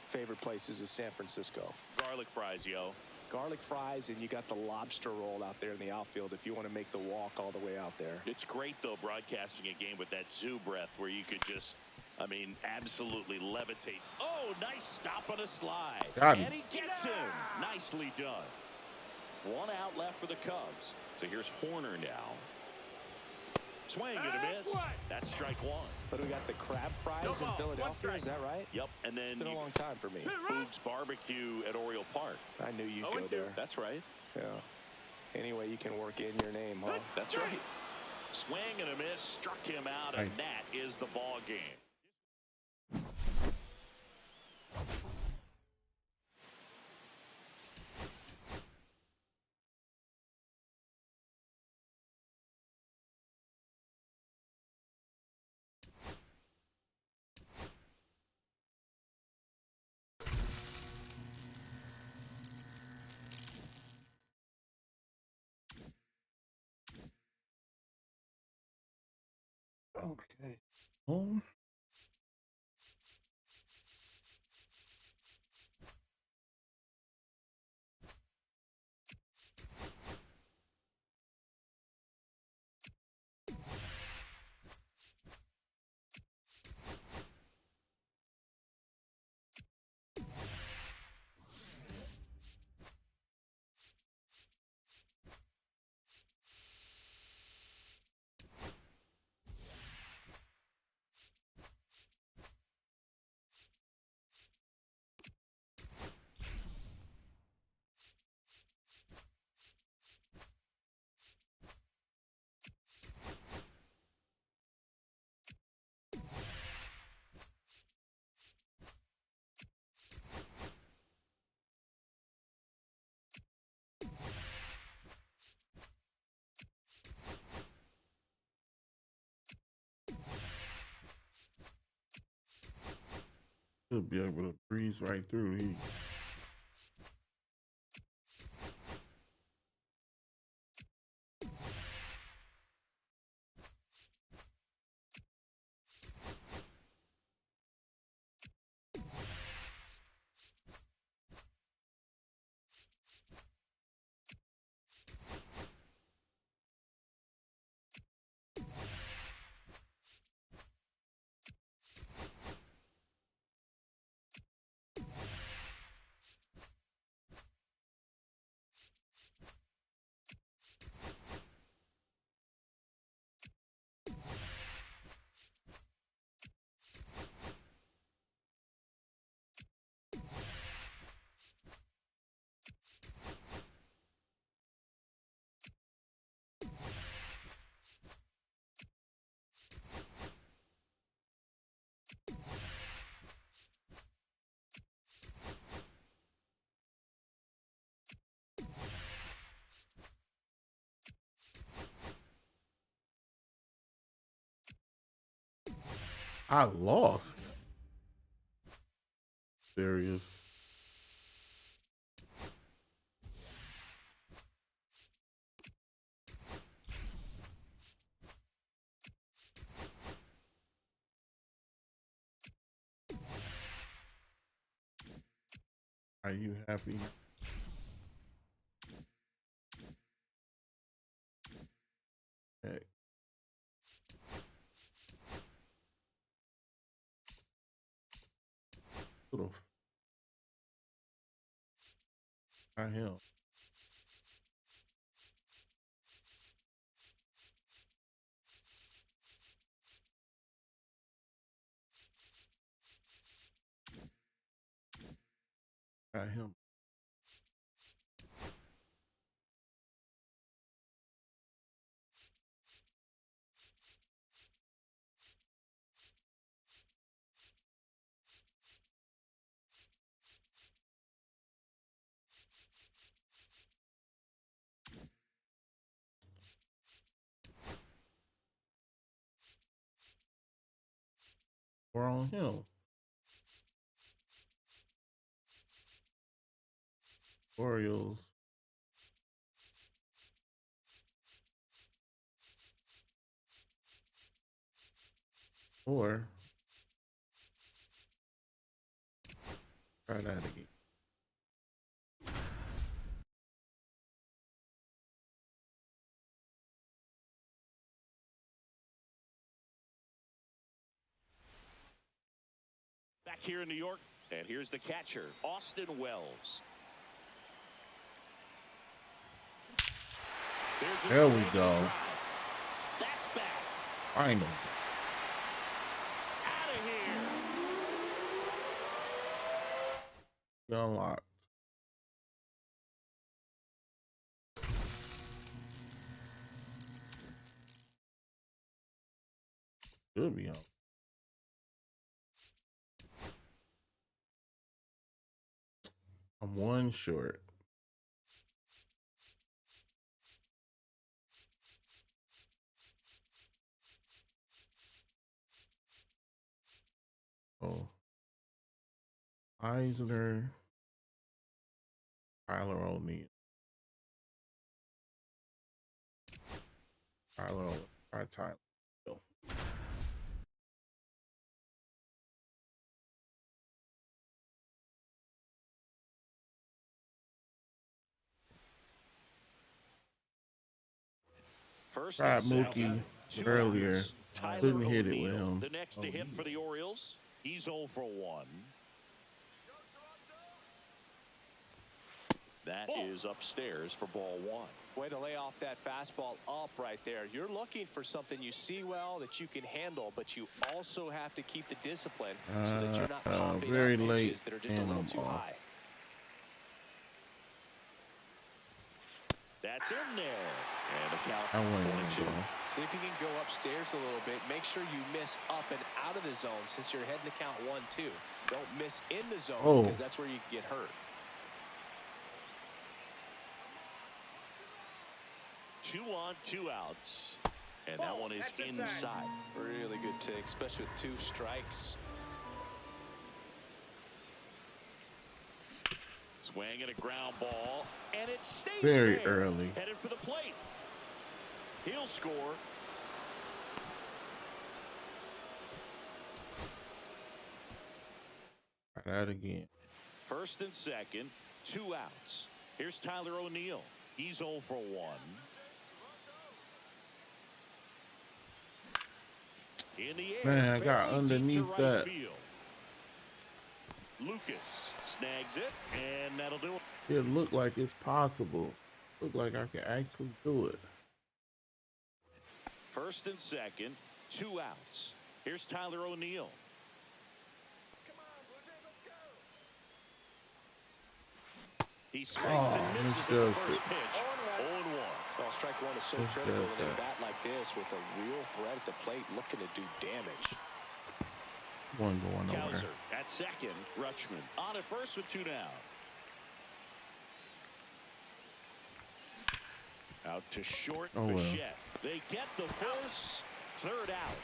favorite places is San Francisco. Garlic fries, yo. Garlic fries, and you got the lobster roll out there in the outfield if you want to make the walk all the way out there. It's great, though, broadcasting a game with that zoo breath where you could just, I mean, absolutely levitate. Oh, nice stop on a slide. Got him. And he gets him. Nicely done. 1 out left for the Cubs. So here's Horner now. Swing and a miss. That's strike one. But we got the crab fries in Philadelphia, is that right? Yep, and then it's been a long time for me. Boob's Barbecue at Oriole Park. I knew you'd go there. That's right. Yeah. Anyway, you can work in your name, huh? That's right. Swing and a miss, struck him out, and that is the ball game. Okay. He'll be able to breeze right through. I lost. Serious. Are you happy? Okay. Little. Got him. Got him. We're on him. Orioles. Or try that again. Back here in New York, and here's the catcher, Austin Wells. There we go. That's back. Final. Out of here. Unlocked. Should be on. I'm one short. Oh. Eisner. Tyler O'Neill. Tyler O'Neill. Tyler. First Tried and second, Mookie two earlier. outs. Tyler Couldn't hit it with O'Neill, him. the next to hit for the Orioles. He's 0 for 1. That is upstairs for ball 1. Way to lay off that fastball up right there. You're looking for something you see well that you can handle, but you also have to keep the discipline so that you're not popping very out late pitches that are just a little too high. That's in there. And the count I wouldn't 1-2. See if you can go upstairs a little bit. Make sure you miss up and out of the zone since you're heading to count 1-2. Don't miss in the zone because that's where you can get hurt. 2 on, 2 outs. And that one is inside. Really good take, especially with 2 strikes. Swing and a ground ball. And it stays Very there. early. Headed for the plate. He'll score. Try that again. First and second, 2 outs. Here's Tyler O'Neill. He's 0 for 1. In the air, Man, I got very underneath deep to right that. field. Lucas snags it, and that'll do it. It looked like it's possible. Looked like I could actually do it. First and second, 2 outs. Here's Tyler O'Neill. He swings and misses at the first pitch. 0-1. Well, strike one is so critical in a bat like this with a real threat at the plate looking to do damage. One going over. Kowser at second. Rutschman on at first with 2 down. Out to short. Bichette. They get the force. 3rd out.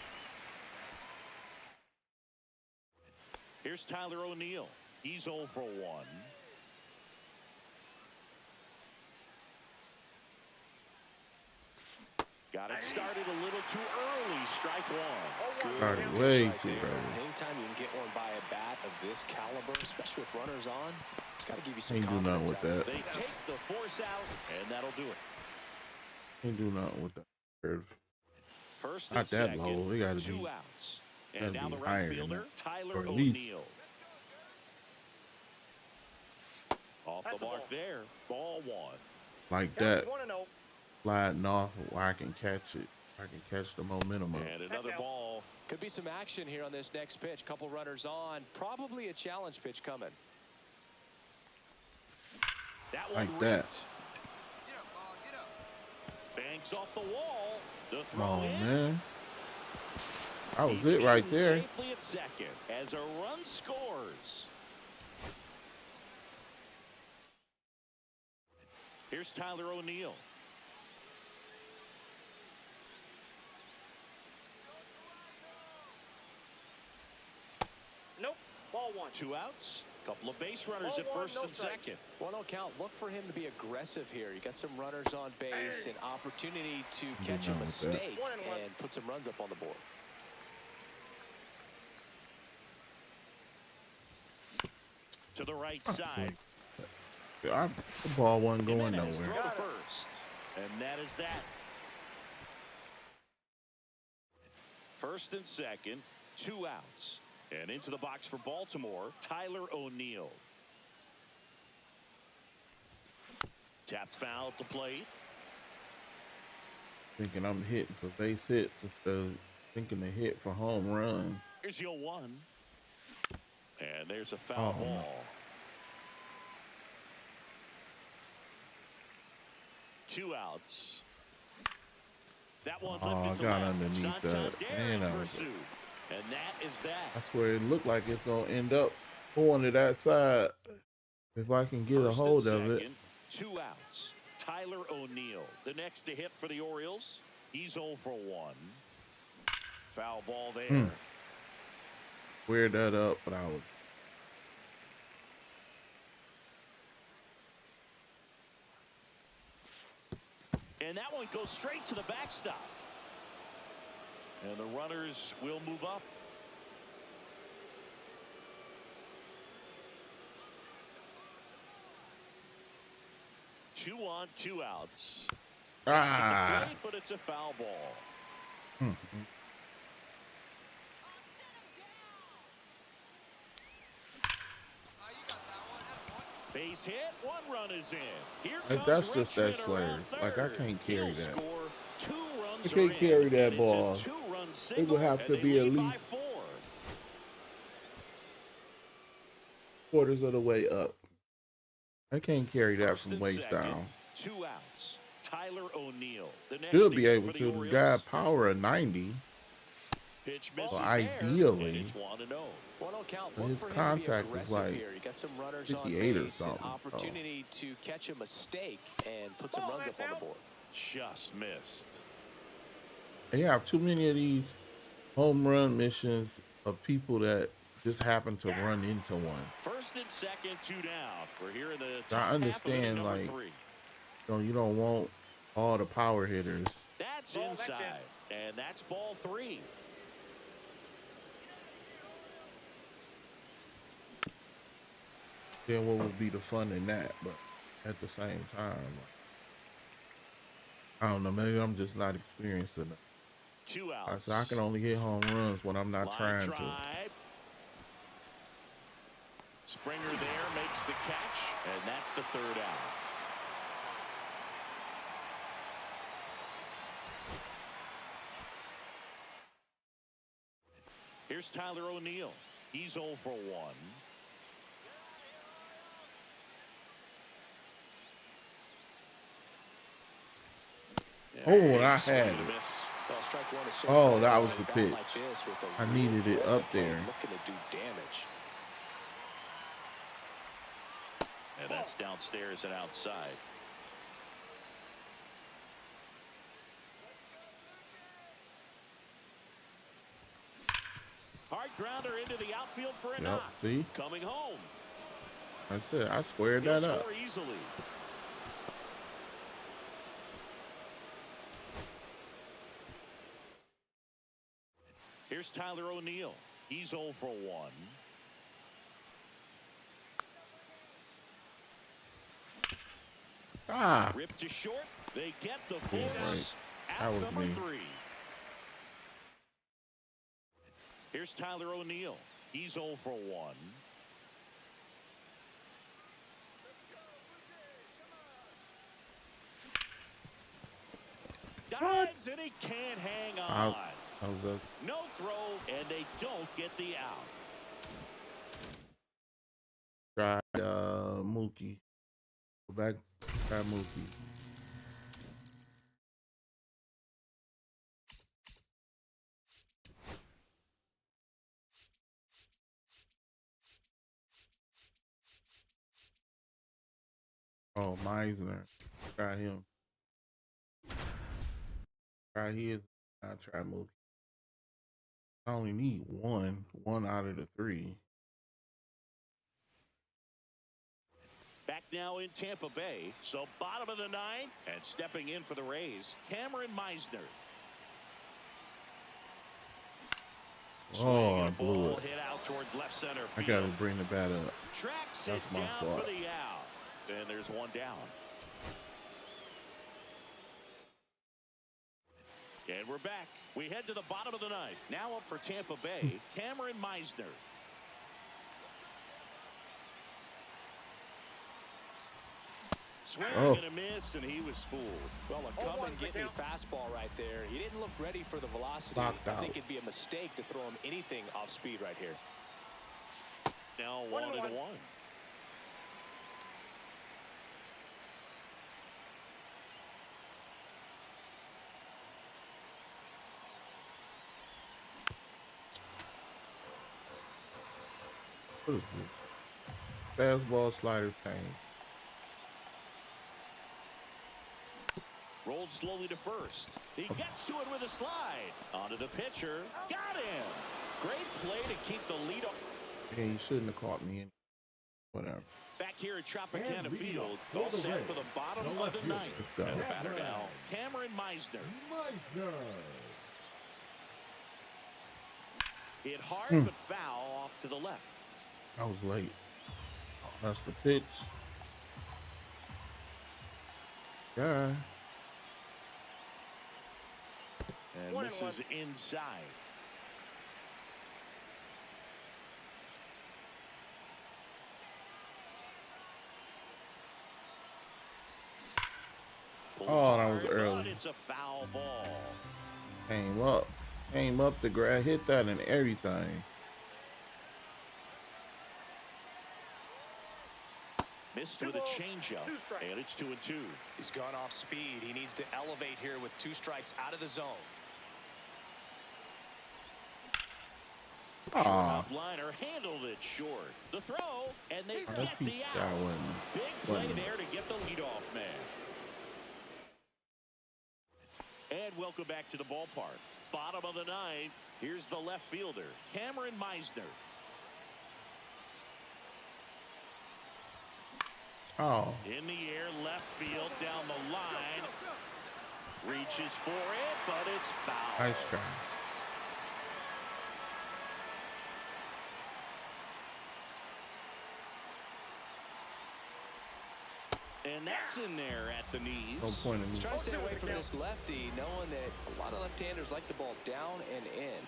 Here's Tyler O'Neill. He's 0 for 1. Got it started a little too early. Strike 1. Started way too early. Anytime you can get one by a bat of this caliber, especially with runners on, It's got to give you some Ain't do nothing confidence with out there. that. They take the force out, and that'll do it. Ain't do nothing with that. First Not and that second, low. It gotta 2 be. outs. And Gotta now be the right higher than fielder, that. Tyler Or at least. O'Neill. Off That's the a mark ball. there. Ball 1. Like Count that. is 1-0. Sliding off where I can catch it. I can catch the momentum of it. And another out. ball. Could be some action here on this next pitch. Couple runners on. Probably a challenge pitch coming. That one Like that. ripped. Banks off the wall. The Come throw on, in. man. That was He's it right in there. Safely at second as a run scores. Here's Tyler O'Neill. Nope. Ball 1. 2 outs. Couple of base runners Ball at one, first no and strike. second. Well, no count. Look for him to be aggressive here. You got some runners on base, an opportunity to catch a done with that. mistake 1-1. and put some runs up on the board. To the right side. The ball wasn't going Jimenez nowhere. throw to first. And that is that. First and second, 2 outs. And into the box for Baltimore, Tyler O'Neill. Tapped foul at the plate. Thinking I'm hitting for base hits instead of thinking to hit for home runs. Here's your 1. And there's a foul Oh, no. ball. 2 outs. That one Oh, lifted I to got left. underneath Santander that. Man, in I was- pursuit. And that is that. I swear it looked like it's going to end up going to that side if I can get a First hold and of it. second, 2 outs. Tyler O'Neill, the next to hit for the Orioles. He's 0 for 1. Foul ball there. Squared that up, but I was. And that one goes straight to the backstop. And the runners will move up. Two on, 2 outs. To the Ah. plate, but it's a foul ball. Base hit, 1 run is in. Here Like, comes that's just that Richard slur. around Like, I third. can't carry He'll that. score. 2 runs I are can't in, carry that and it's a ball. 2-run It single, would have and to they be at lead by least 4. quarters of the way up. I can't carry that First from and waist second, down. 2 outs. Tyler O'Neill, the next Should to be hit able for the to. The Orioles. guy power of 90. Pitch misses Well, there, ideally. and it's 1-0. Well, no count. But Look his for him contact to be is aggressive like here. You got some runners on 58 or base, an something. opportunity to catch a mistake and put some Ball, runs up that's on the out. board. Just missed. They have too many of these home run missions of people that just happen to run into one. First and second, 2 down. We're here in the I top half of understand, inning number like, 3. You don't want all the power hitters. That's Ball, that's inside, and that's ball 3. Then what would be the fun in that? But at the same time, I don't know. Maybe I'm just not experienced enough. 2 outs. I can only hit home runs when I'm not Line trying to. drive. Springer there makes the catch, and that's the 3rd out. Here's Tyler O'Neill. He's 0 for 1. Oh, I had it. Miss. Well, strike one is so Oh, far that away. was the Bat pitch. like this with a I real needed it threat up there. looking to do damage. And that's downstairs and outside. Hard grounder into the outfield for a Yep. knock. See, Coming home. I said I squared He'll that up. score easily. Here's Tyler O'Neill. He's 0 for 1. Ah, Ripped to short. They get the yeah, force. right. That Out was number me. 3. Here's Tyler O'Neill. He's 0 for 1. Dives and he can't hang on. No throw, and they don't get the out. Try Mookie. Go back. Try Mookie. Oh, Meisner. Try him. Try his. I try Mookie. I only need one out of the 3. Back now in Tampa Bay. So bottom of the 9th, and stepping in for the Rays, Cameron Meisner. Oh, I blew it. Hit out towards left center I field. gotta bring the bat up. Tracks That's it my down fault. for the out. And there's one down. And we're back. We head to the bottom of the 9th. Now up for Tampa Bay, Cameron Meisner. Swing and a miss, and he was fooled. Well, a come and get me fastball right there. He didn't look ready for the velocity. Knocked I out. think it'd be a mistake to throw him anything off speed right here. Now 1-1. What is this? Fastball slider thing. Rolled slowly to first. He gets to it with a slide. Onto the pitcher. Got him. Great play to keep the lead up. Yeah, you shouldn't have caught me in. Whatever. Back here at Tropicana And leading Field. off All for the set Rays, for the bottom the of left the fielder. 9th. Let's go. And the batter now, Cameron Meisner. Meisner. Hit hard but foul off to the left. I was late. That's the pitch. Yeah. And this is inside. Oh, that was early. But it's a foul ball. Came up the grab, hit that and everything. Missed with a changeup, and it's 2-2. He's gone off speed. He needs to elevate here with 2 strikes out of the zone. Ah, Liner handled it short. The throw, and they that get piece the that out. one. Big play there to get the leadoff man. And welcome back to the ballpark. Bottom of the 9th. Here's the left fielder, Cameron Meisner. Oh, In the air, left field, down the line. Reaches for it, but it's foul. nice try. And that's in there at the knees. No point in me. He's trying to stay away from this lefty, knowing that a lot of left-handers like the ball down and in.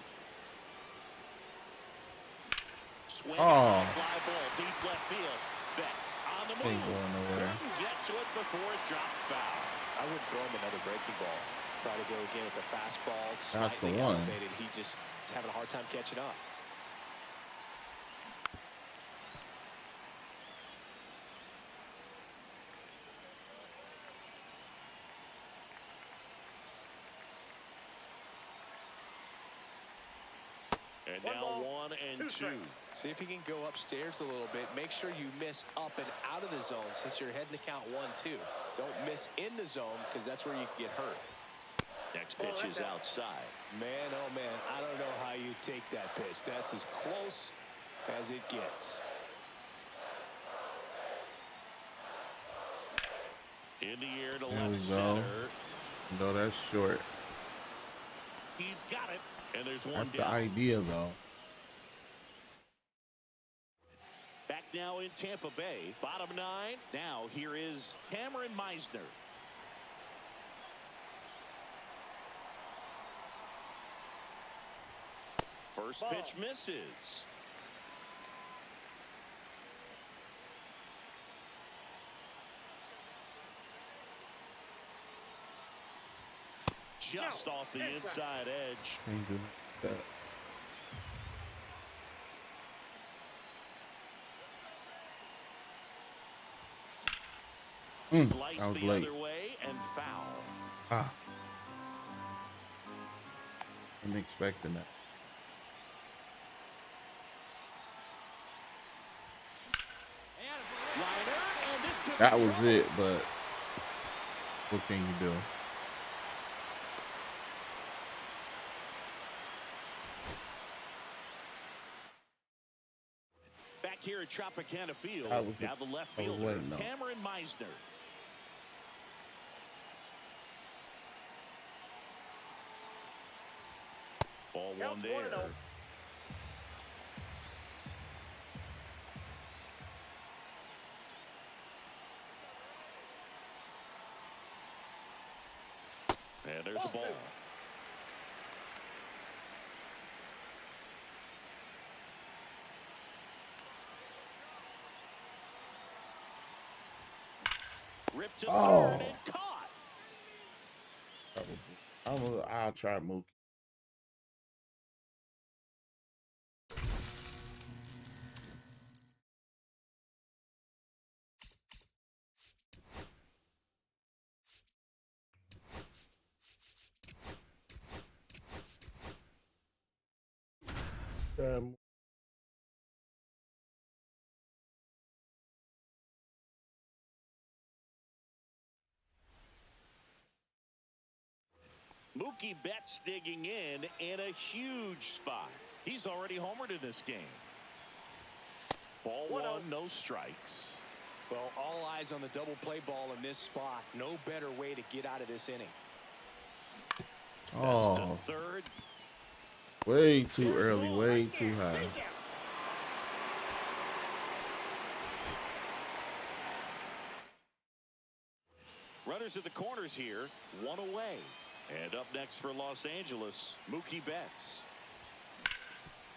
Swing, Oh. fly ball, deep left field. Beck on the move. Ain't going nowhere. Couldn't get to it before it dropped foul. I would throw him another breaking ball. Try to go again with the fastball. That's the Slightly one. elevated. He just is having a hard time catching up. And now 1-2. See if he can go upstairs a little bit. Make sure you miss up and out of the zone since you're heading to count 1-2. Don't miss in the zone because that's where you can get hurt. Next pitch is outside. Man, oh man, I don't know how you take that pitch. That's as close as it gets. In the air to There left we go. center. No, that's short. He's got it. And there's one That's the down. idea, though. Back now in Tampa Bay. Bottom 9. Now here is Cameron Meisner. First pitch misses. Just off the inside edge. Can't do that. Slice I was the late. other way and foul. Ah. I'm expecting that. Liner, and this could That be was trouble. it, but what can you do? Back here at Tropicana Field, That was now the left I was fielder, waiting, though. Cameron Meisner. Ball one Counts there. 1-0. And there's a ball. Ripped to Oh. third and caught. I'll try Mookie. Mookie Betts digging in a huge spot. He's already homered in this game. Ball one, no strikes. Well, all eyes on the double play ball in this spot. No better way to get out of this inning. That's Oh, to third. way too early, way too high. Runners at the corners here, one away. And up next for Los Angeles, Mookie Betts.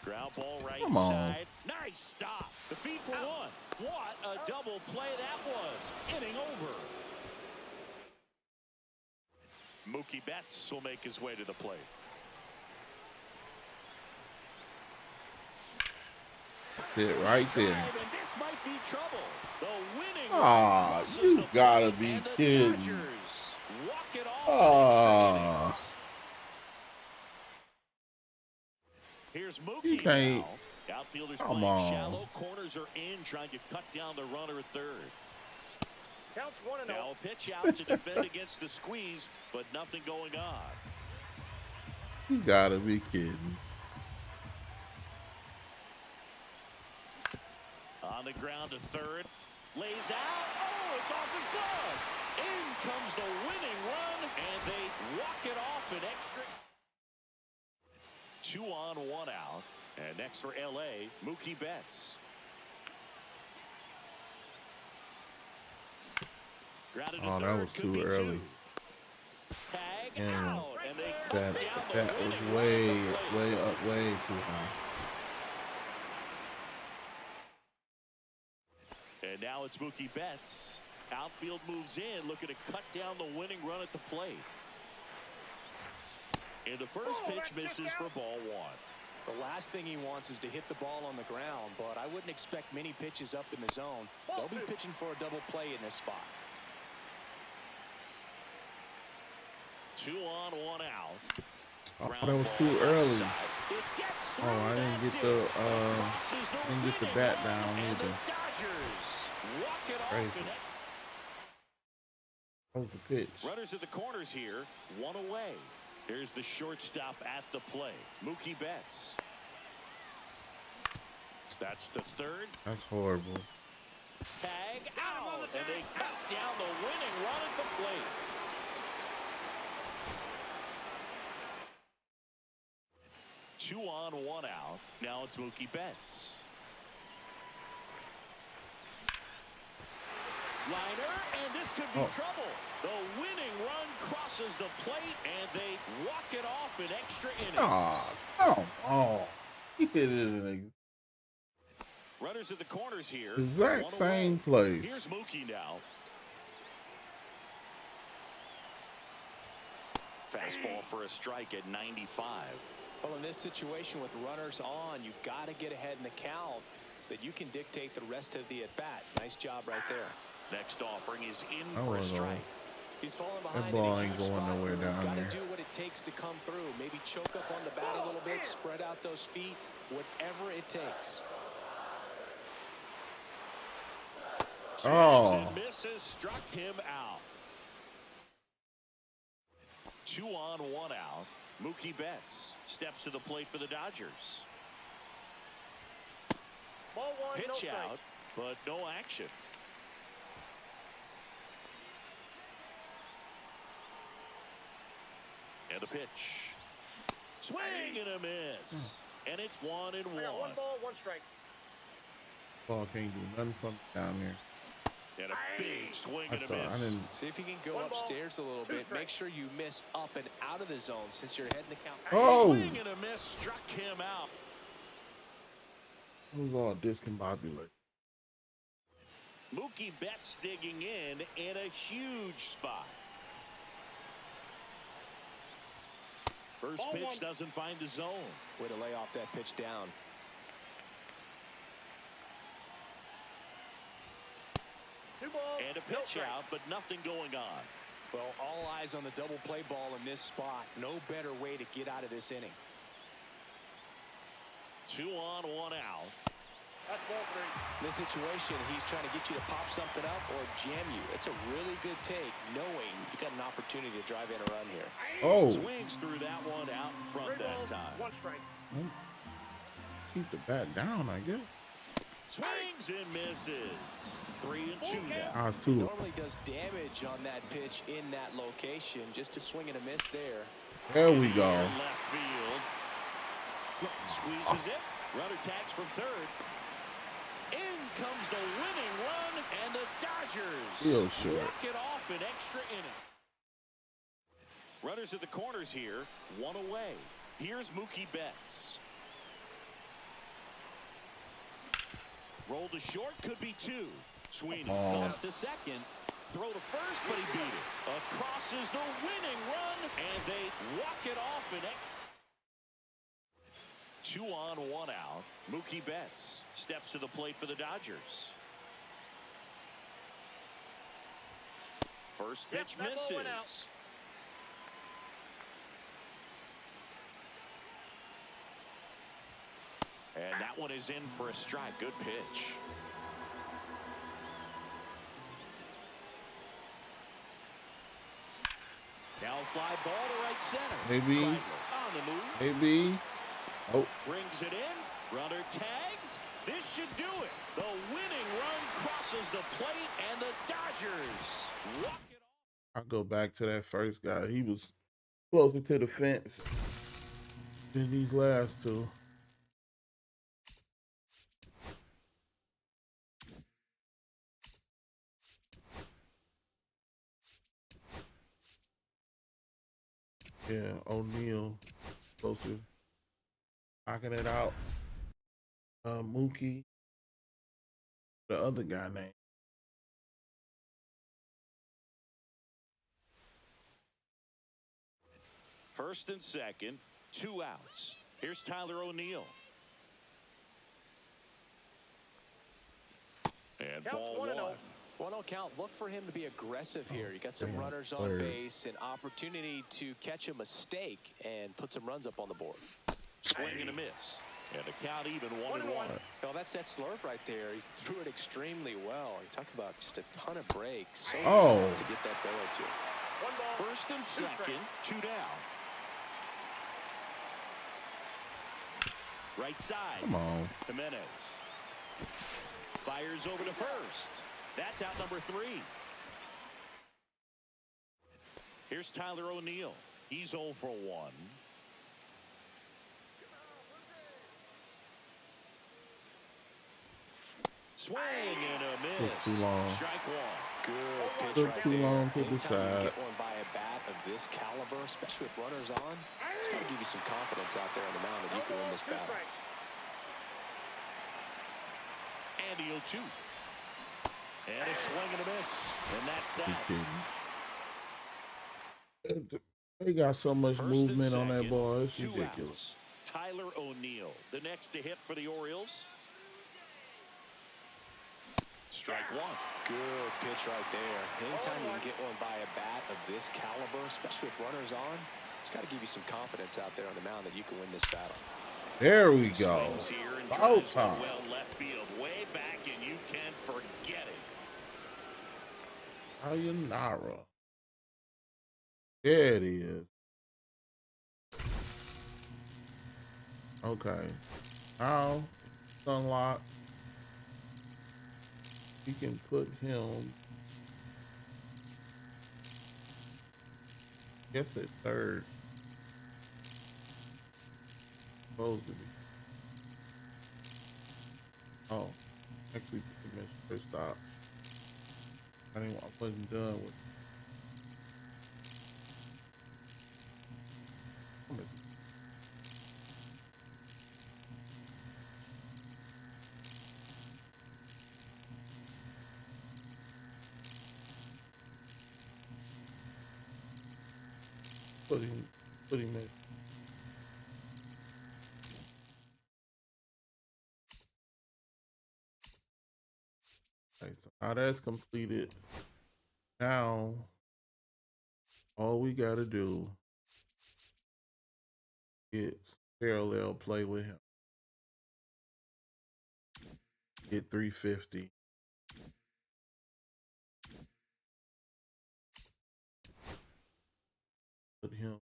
Ground ball right Come on. side. Nice stop. The feed for one. What a double play that was. Inning over. Mookie Betts will make his way to the plate. Hit right there. Drive, and this might be trouble. The winning Aw, run crosses you the gotta plate, be and the kidding. Dodgers walk it off Aw. extra innings. Here's You Mookie can't- now. Outfielders Come playing on. shallow. Corners are in, trying to cut down the runner at third. Counts 1-0. Now a pitch out to defend against the squeeze, but nothing going on. You gotta be kidding. On the ground to third. Lays out. Oh, it's off his glove. In comes the winning run, and they walk it off an extra. 2 on, 1 out. And next for L.A., Mookie Betts. Grounded to Oh, that third, was could too be early. Tag Damn. out, and they cut That down the that winning was run way, at the plate. way up, way too high. And now it's Mookie Betts. Outfield moves in, looking to cut down the winning run at the plate. And the first pitch misses for ball one. The last thing he wants is to hit the ball on the ground, but I wouldn't expect many pitches up in the zone. They'll be pitching for a double play in this spot. 2 on, 1 out. Oh, Ground that was ball too left early. side. It gets through, Oh, I didn't that's get it. the Crosses the didn't get the winning bat run, down and the either. Dodgers walk it off. Crazy. And That was the pitch. runners at the corners here, 1 away. Here's the shortstop at the plate, Mookie Betts. That's to third. That's horrible. Tag out, and they cut down the winning run at the plate. Two on, 1 out. Now it's Mookie Betts. Liner, and this could be trouble. The winning run crosses the plate, and they walk it off in extra innings. Come on. He hit it in Runners at the corners here. the exact same place. Here's Mookie now. Fastball for a strike at 95. Well, in this situation with runners on, you've got to get ahead in the count so that you can dictate the rest of the at-bat. Nice job right there. Next offering is in for a strike. He's falling That behind. ball ain't going nowhere down Got there. to do what it takes to come through. Maybe choke up on the bat a little bit, spread out those feet, whatever it takes. Swings and misses, struck him out. 2 on, 1 out. Mookie Betts steps to the plate for the Dodgers. Ball one, no Pitch strike. out, but no action. And a pitch. Swing and a miss. And it's 1 and 1. I got 1 ball, 1 strike. Ball can't do nothing from down there. And a big swing I and a thought I miss. didn't. See if you can go 1 ball, upstairs a little 2 bit. Make strikes. sure you miss up and out of the zone since you're heading the count. Oh, Swing and a miss, struck him out. it was all discombobulated. Mookie Betts digging in a huge spot. First Ball pitch 1. doesn't find the zone. Way to lay off that pitch down. Two balls, And a no pitch strike. out, but nothing going on. Well, all eyes on the double play ball in this spot. No better way to get out of this inning. 2 on, 1 out. That's ball 3. In this situation, he's trying to get you to pop something up or jam you. It's a really good take, knowing you got an opportunity to drive in a run here. Oh, Swings through that one out in front 3 that balls, time. 1 strike. keep the bat down, I guess. Swings and misses. 3 and 2 now. I was too. Normally does damage on that pitch in that location. Just a swing and a miss there. There we go. Left field. Squeezes it. Runner tags from third. In comes the winning run, and the Dodgers Real short. walk it off in extra inning. Runners at the corners here, 1 away. Here's Mookie Betts. Roll to short, could be 2. Sweeney goes to second. Throw to first, but he beat it. Across is the winning run, and they walk it off in extra. 2 on, 1 out. Mookie Betts steps to the plate for the Dodgers. First pitch that ball went out. misses. And that one is in for a strike. Good pitch. Now fly ball to right center. Maybe. Kreidler on the move. Maybe. Oh, Brings it in. Runner tags. This should do it. The winning run crosses the plate, and the Dodgers walk it off. I'll go back to that first guy. He was closer to the fence than these last two. Yeah, O'Neal closer. Knocking it out. Mookie. The other guy name. First and second, 2 outs. Here's Tyler O'Neill. And Counts ball 1-0. 1-0 count. Look for him to be aggressive here. You got some damn, runners on third. base, an opportunity to catch a mistake and put some runs up on the board. Swing and a miss. And the count even 1-1. Well, that's that slurve right there. He threw it extremely well. You talk about just a ton of breaks. So Oh. tough to get that barrel to. 1 ball. First and second, 2 down. Right side. Come on. Jimenez fires over to first. That's out number 3. Here's Tyler O'Neill. He's 0 for 1. Swing and a miss. Took too long. Strike 1. Good pitch Took right too there. long to Anytime you decide. get one by a bat of this caliber, especially with runners on, it's got to give you some confidence out there on the mound that you can win this Two battle. strikes. And the 0-2. And a swing and a miss. And that's that. They got so much First movement and on that second, ball. It's 2 ridiculous. outs. Tyler O'Neill, the next to hit for the Orioles. Strike one. Good pitch right there. Anytime you can get one by a bat of this caliber, especially with runners on, it's got to give you some confidence out there on the mound that you can win this battle. There we go. Swings here and Ball drives one time. well left field, way back, and you can forget it. Sayonara. There it is. Okay. Now it's unlocked. We can put him, I guess, at third. Supposed to be. Oh, actually, put him at first stop. I wasn't done with. Put him in. Okay, so now that's completed. Now, all we got to do is parallel play with him. Get 350. Put him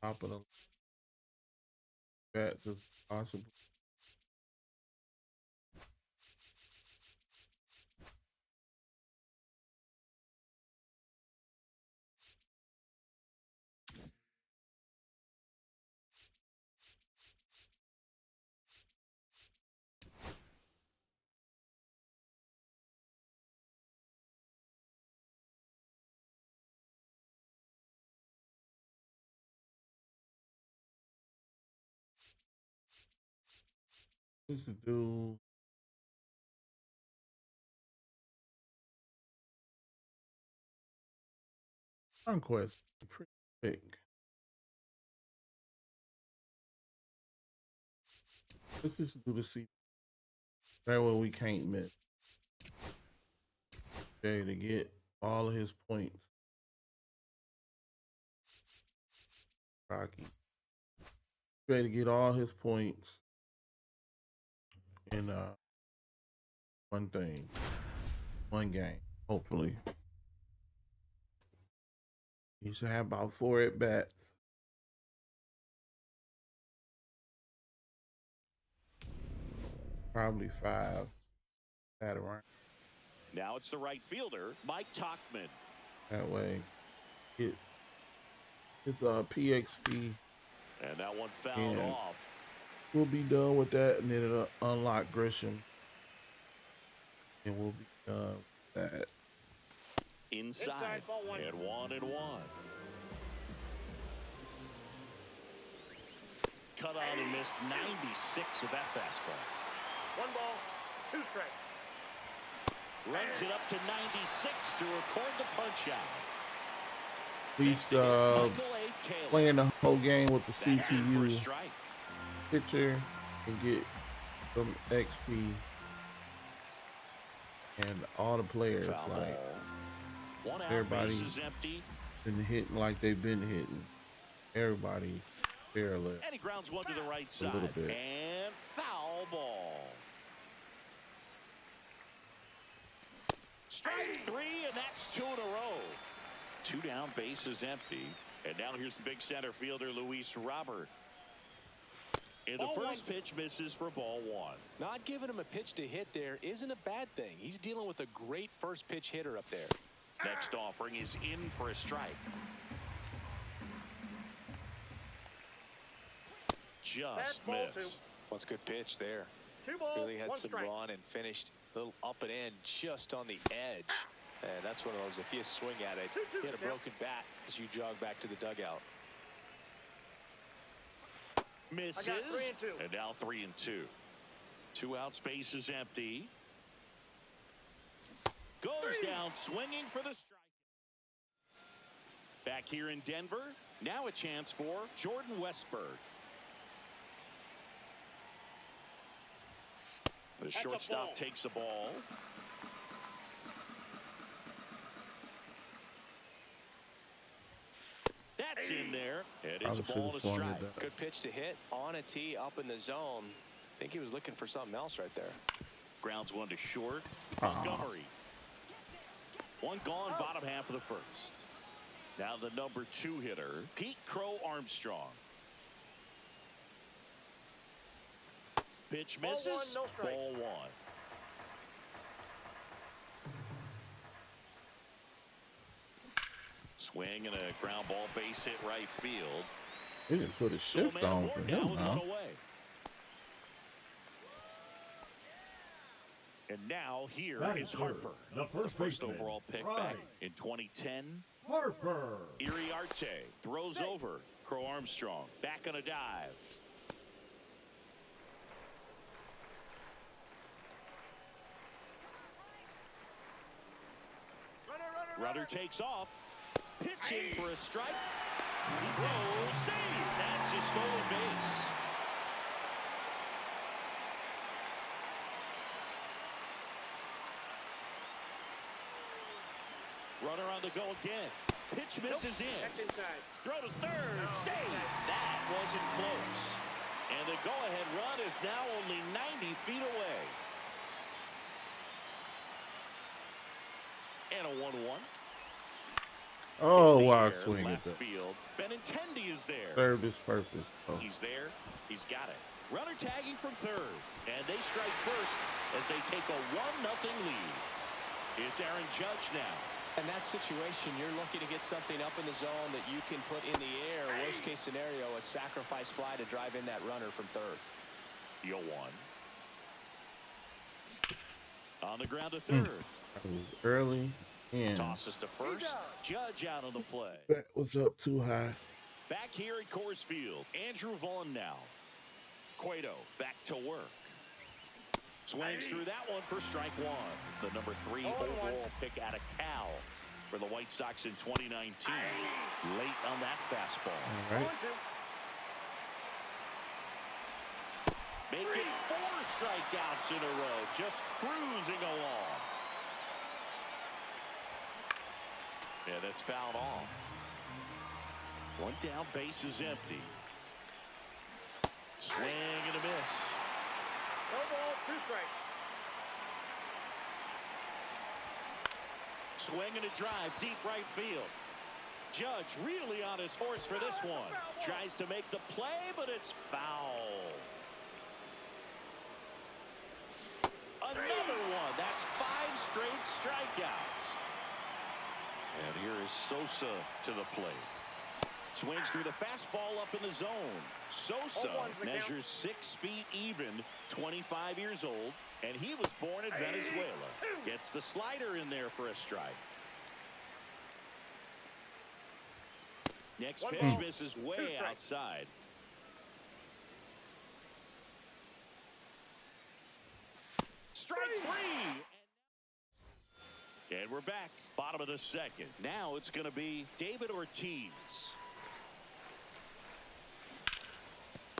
top of the bats as possible. Just to do Conquest pretty quick. Let's just do the C. That way we can't miss. Okay, to get all of his points. Rocky. Okay, to get all his points in one thing. One game, hopefully. He should have about 4 at bats. Probably 5 at around. Now it's the right fielder, Mike Tauchman. That way, it's PXP. And that one fouled And off. we'll be done with that, and then it'll unlock Grisham. And we'll be done with that. Inside, ball one. and 1-1. Cut on and missed 96 with that fastball. 1 ball, 2 strikes. Runs it up to 96 to record the punch out. He's Michael A. Taylor. playing the whole game with the That's in for a CPU strike. pitcher and get some XP. And all the players, Foul like, ball. 1 out, everybody base is empty. been hitting like they've been hitting. Everybody parallel. And he grounds one to the right A side. little bit. And foul ball. Strike 3, and that's 2 in a row. 2 down, base is empty. And now here's the big center fielder, Luis Robert. And the first pitch misses for ball 1. Not giving him a pitch to hit there isn't a bad thing. He's dealing with a great first pitch hitter up there. Next offering is in for a strike. Just Fastball missed. What's a good pitch there. 2 balls, Really had 1 some strike. run and finished Little up and in just on the edge. And that's one of those, if you swing at it, you hit a broken bat as you jog back to the dugout. Misses. I got 3 and 2. And now 3 and 2. 2 out, space is empty. Goes down swinging for the strike. Back here in Denver, now a chance for Jordan Westburg. The shortstop takes the ball. That's in there, and it's a ball to strike. Good pitch to hit on a tee up in the zone. I think he was looking for something else right there. Grounds one to short. Montgomery. One gone, bottom half of the first. Now the number 2 hitter, Pete Crow Armstrong. Pitch misses. Ball 1, no strike. Ball 1. Swing and a ground ball, base hit right field. He didn't put a shift on for him now. And now here Batter, is Harper. the first baseman, overall pick right. back in 2010. Harper. Iriarte throws over Crow Armstrong. Back on a dive. Runner takes off. Pitching for a strike. Oh, save. That's a stolen base. Runner on the go again. Pitch misses in. That's inside. Throw to third. Save. That wasn't close. And the go-ahead run is now only 90 feet away. And a 1-1. Oh, wow, swing at left that. field. Benintendi is there. Serve his purpose. Oh. He's there. He's got it. Runner tagging from third. And they strike first as they take a 1-0 lead. It's Aaron Judge now. In that situation, you're looking to get something up in the zone that you can put in the air. Worst case scenario, a sacrifice fly to drive in that runner from third. The 0-1. On the ground to third. That was early. And Tosses to first. Judge out on the play. that was up too high. Back here at Coors Field, Andrew Vaughn now. Cueto back to work. Swings through that one for strike 1. The number 3 overall pick out of Cal for the White Sox in 2019. Late on that fastball. All right. Making 4 strikeouts in a row. Just cruising along. Yeah, that's fouled off. One down, base is empty. Swing and a miss. No ball, 2 strikes. Swing and a drive, deep right field. Judge really on his horse for this one. Tries to make the play, but it's foul. Another one. That's 5 straight strikeouts. And here is Sosa to the plate. Swings through the fastball up in the zone. Sosa measures 6 feet even, 25 years old, and he was born in Venezuela. Gets the slider in there for a strike. Next pitch misses way outside. Strike 3. And we're back. Bottom of the second. Now it's going to be David Ortiz.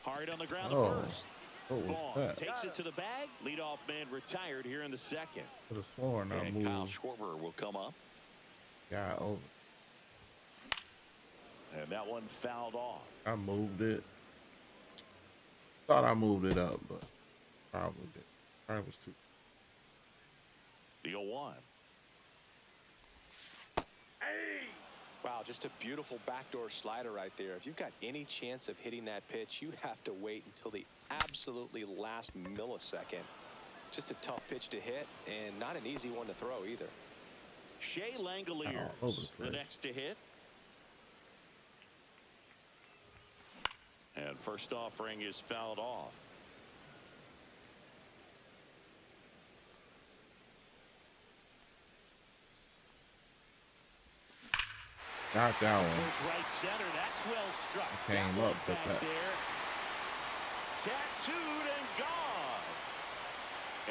Hard on the ground at first. What was Vaughn that? takes it to the bag. Leadoff man retired here in the second. Could have sworn I And Kyle moved. Schwarber will come up. Guy over. And that one fouled off. I moved it. Thought I moved it up, but probably did. Probably was too. The 0-1. Wow, just a beautiful backdoor slider right there. If you've got any chance of hitting that pitch, you have to wait until the absolutely last millisecond. Just a tough pitch to hit and not an easy one to throw either. Shea All over Langoliers, the the place. next to hit. And first offering is fouled off. Got that one. Towards right center. That's well struck. Came Got up, one but back that. there. Tattooed and gone.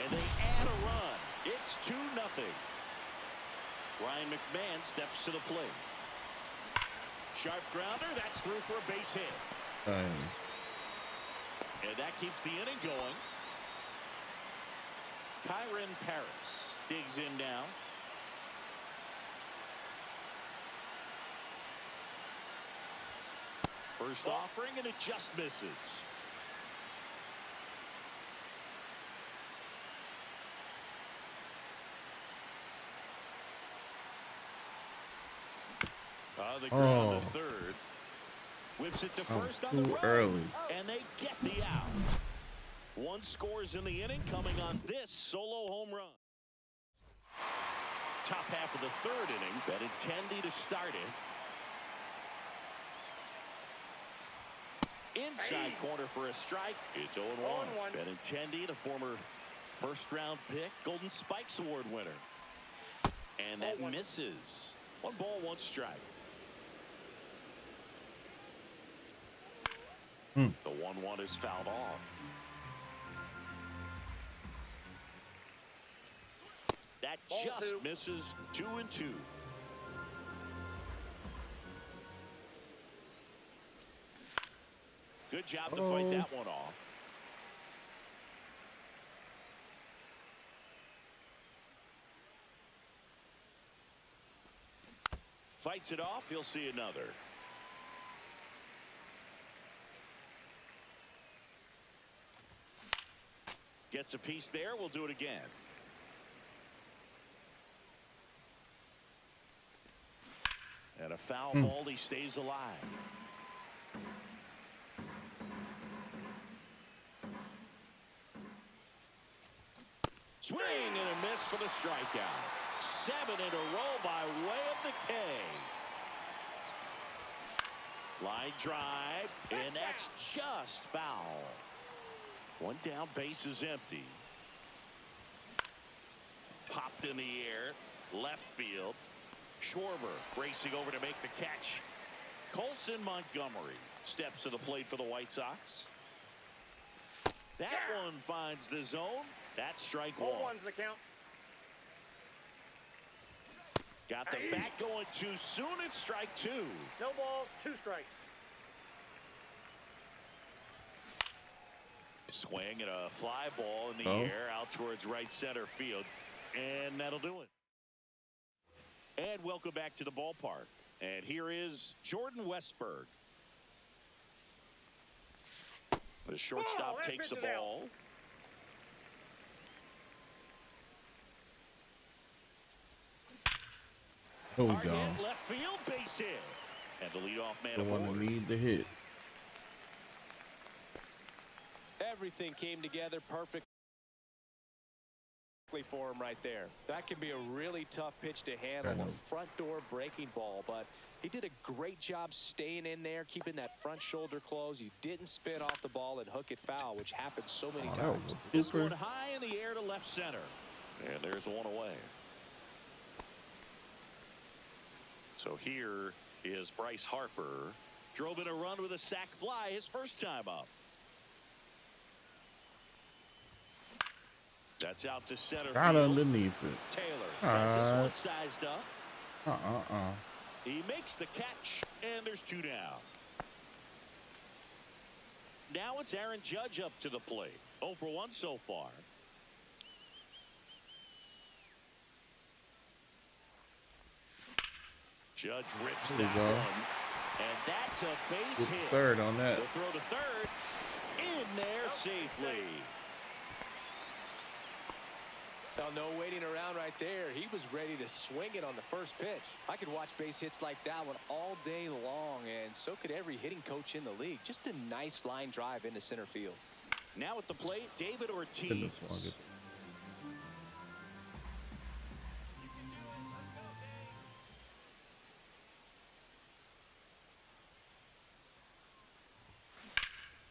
And they add a run. It's 2-0. Ryan McMahon steps to the plate. Sharp grounder. That's through for a base hit. And that keeps the inning going. Kyron Paris digs in now. First offering, and it just misses. The ground to third. Whips it to first on the run. Early. And they get the out. One scores in the inning coming on this solo home run. Top half of the third inning. Benintendi to start it. Inside corner for a strike. It's 0-1. Benintendi, the former first-round pick, Golden Spikes Award winner. And that misses. 1 ball, 1 strike. The 1-1 is fouled off. That just misses. 2-2. Good job to fight that one off. Fights it off. He'll see another. Gets a piece there. We'll do it again. And a foul ball. He stays alive. Swing and a miss for the strikeout. 7 in a row by way of the K. Line drive, and that's just foul. 1 down, base is empty. Popped in the air, left field. Schwarber racing over to make the catch. Colson Montgomery steps to the plate for the White Sox. That one finds the zone. That's strike 1. 1's the count. Got the bat going too soon. It's strike 2. No balls, 2 strikes. Swing and a fly ball in the air out towards right center field. And that'll do it. And welcome back to the ballpark. And here is Jordan Westburg. The shortstop takes the ball. Here we go. Left field, base hit. And the leadoff man The one aboard. that need the hit. Everything came together perfectly for him right there. That can be a really tough pitch to handle, a front door breaking ball, but he did a great job staying in there, keeping that front shoulder closed. He didn't spin off the ball and hook it foul, which happens so many times. This one high in the air to left center. And there's one away. So here is Bryce Harper. Drove in a run with a sac fly his first time up. That's out to center Got field. underneath it. Taylor has this one sized up. He makes the catch, and there's 2 down. Now it's Aaron Judge up to the plate. 0 for 1 so far. Judge rips that one, and that's a base hit. Third on that. The throw to third, in there safely. Well, no waiting around right there. He was ready to swing it on the first pitch. I could watch base hits like that one all day long, and so could every hitting coach in the league. Just a nice line drive into center field. Now at the plate, David Ortiz.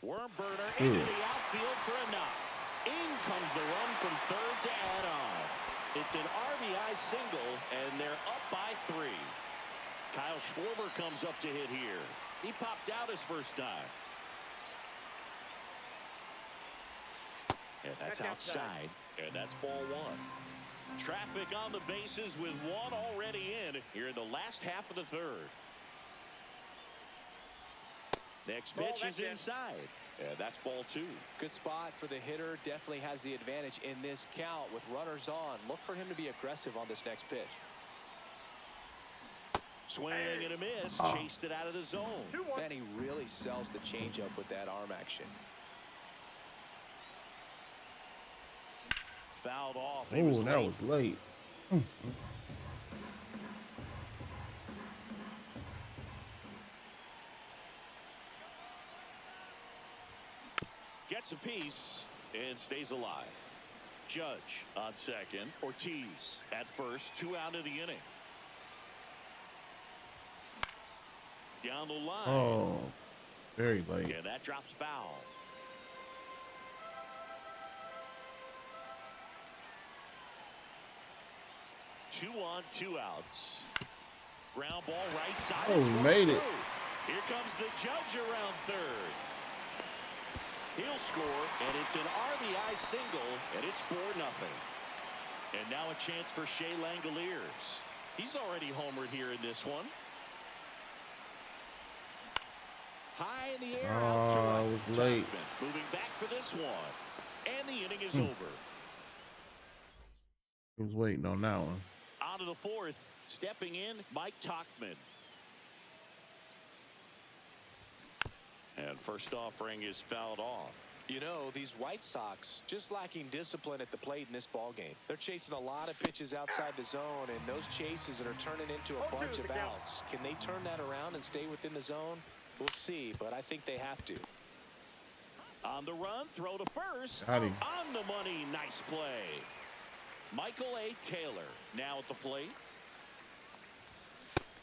Worm burner into the outfield for a knock. In comes the run from third to add on. It's an RBI single, and they're up by 3. Kyle Schwarber comes up to hit here. He popped out his first time. And that's outside. And that's ball one. Traffic on the bases with one already in here in the last half of the third. Next pitch is inside. And that's ball two. Good spot for the hitter. Definitely has the advantage in this count with runners on. Look for him to be aggressive on this next pitch. Swing and a miss. Chased it out of the zone. And he really sells the changeup with that arm action. Fouled off. Oh, that was late. Gets a piece and stays alive. Judge on second. Ortiz at first. 2 out of the inning. Down the line. Oh, very late. And that drops foul. Two on, 2 outs. Ground ball right side. Oh, he made it. Here comes the Judge around third. He'll score, and it's an RBI single, and it's 4-0. And now a chance for Shea Langoliers. He's already homered here in this one. High in the air. Out to right. It was late. Chapman moving back for this one. And the inning is over. He was waiting on that one. On to the fourth. Stepping in, Mike Tauchman. And first offering is fouled off. You know, these White Sox just lacking discipline at the plate in this ball game. They're chasing a lot of pitches outside the zone, and those chases are turning into a bunch of outs. Can they turn that around and stay within the zone? We'll see, but I think they have to. On the run, throw to first. Howdy. On the money, nice play. Michael A. Taylor now at the plate.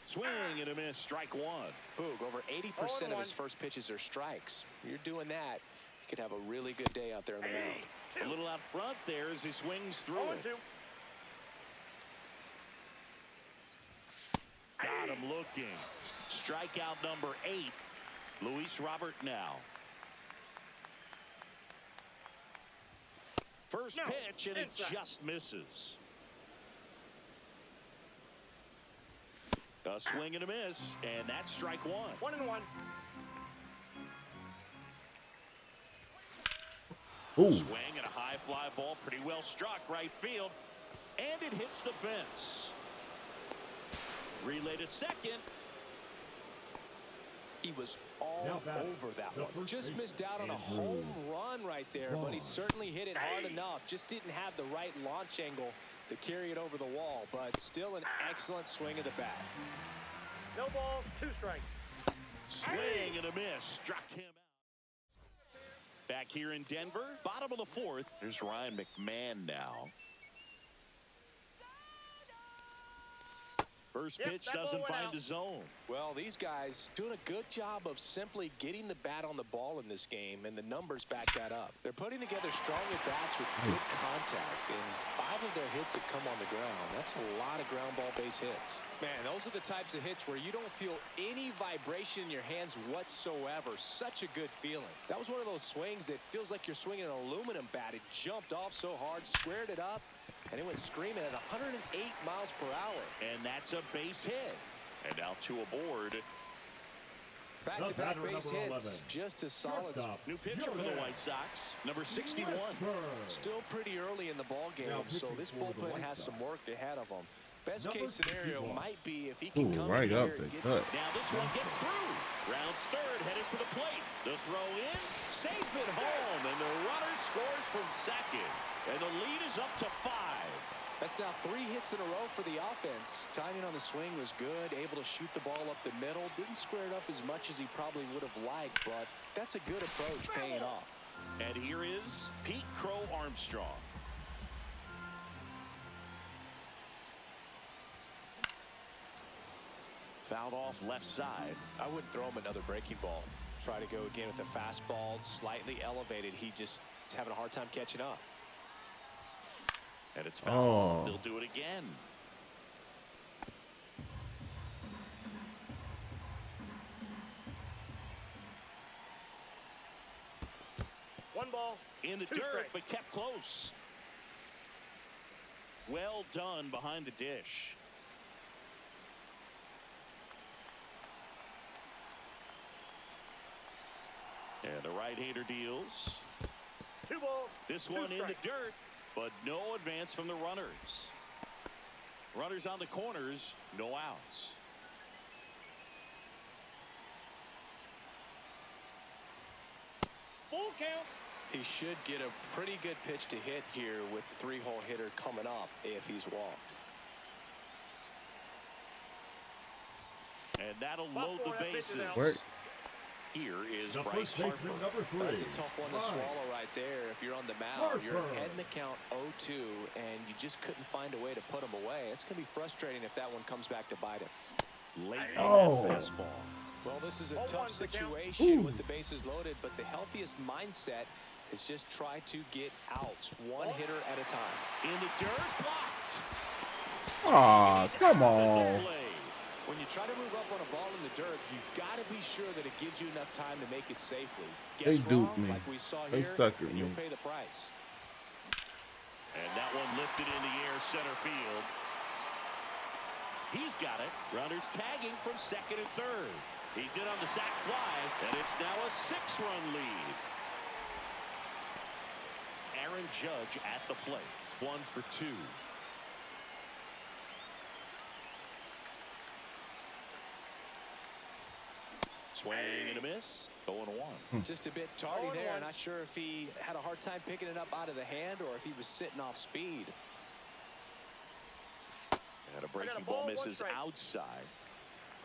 Swing and a miss, strike one. Boog, over 80% of his first pitches are strikes. You're doing that, you could have a really good day out there on the mound. A little out front there as he swings through it. Got him looking. Strikeout number 8. Luis Robert now. First pitch, and it just misses. A swing and a miss, and that's strike one. 1-1. Ooh. Swing and a high fly ball, pretty well struck right field, and it hits the fence. Relay to second. He was all over that one. Just missed out on a home run right there, but he certainly hit it hard enough. Just didn't have the right launch angle to carry it over the wall, but still an excellent swing of the bat. No balls, 2 strikes. Swing and a miss, struck him out. Back here in Denver, bottom of the 4th. Here's Ryan McMahon now. First pitch doesn't find the zone. Well, these guys doing a good job of simply getting the bat on the ball in this game, and the numbers back that up. They're putting together strong at-bats with good contact, and 5 of their hits have come on the ground. That's a lot of ground ball base hits. Man, those are the types of hits where you don't feel any vibration in your hands whatsoever. Such a good feeling. That was one of those swings that feels like you're swinging an aluminum bat. It jumped off so hard, squared it up, and it went screaming at 108 miles per hour. And that's a base hit. And now 2 aboard. Back-to-back base hits, just as solid. New pitcher for the White Sox, number 61. Still pretty early in the ball game, so this bullpen has some work ahead of them. Best case scenario might be if he can come right here up the cut. Now this one gets through. Rounds third, headed for the plate. The throw in, safe at home, and the runner scores from second. And the lead is up to 5. That's now 3 hits in a row for the offense. Timing on the swing was good, able to shoot the ball up the middle. Didn't square it up as much as he probably would have liked, but that's a good approach, paying off. And here is Pete Crow Armstrong. Fouled off left side. I wouldn't throw him another breaking ball. Try to go again with the fastball, slightly elevated. He just is having a hard time catching up. And it's fouled off. They'll do it again. ball, in the two dirt, strikes. but kept close. Well done behind the dish. And the right-hander deals. 2 balls, This 2 one in the strikes. dirt, but no advance from the runners. Runners on the corners, no outs. Full count. He should get a pretty good pitch to hit here with the 3-hole hitter coming up if he's walked. And that'll Buffalo, load the that pitch is bases. out. Work. Here is The Bryce first baseman, Harper. number 3. That's a tough one to Bryce. swallow right there. If you're on the mound, you're Harper. heading the count 0-2, and you just couldn't find a way to put him away. It's going to be frustrating if that one comes back to bite him. Late Oh. on that fastball. Well, this is a 0-1 tough is the count. situation with the bases loaded, but the healthiest mindset is just try to get outs one hitter at a time. In the dirt, blocked. Aw, He's come out of the on. play. When you try to move up on a ball in the dirt, you've got to be sure that it gives you enough time to make it safely. They Guess duped wrong, me. like we saw They here, suckered and you'll me. pay the price. And that one lifted in the air center field. He's got it. Runners tagging from second and third. He's in on the sac fly, and it's now a 6-run lead. Aaron Judge at the plate. 1 for 2. Swing and a miss. 0-1. Just a bit tardy there. 0-1. Not sure if he had a hard time picking it up out of the hand or if he was sitting off speed. And a breaking ball, ball 1 misses strike. outside.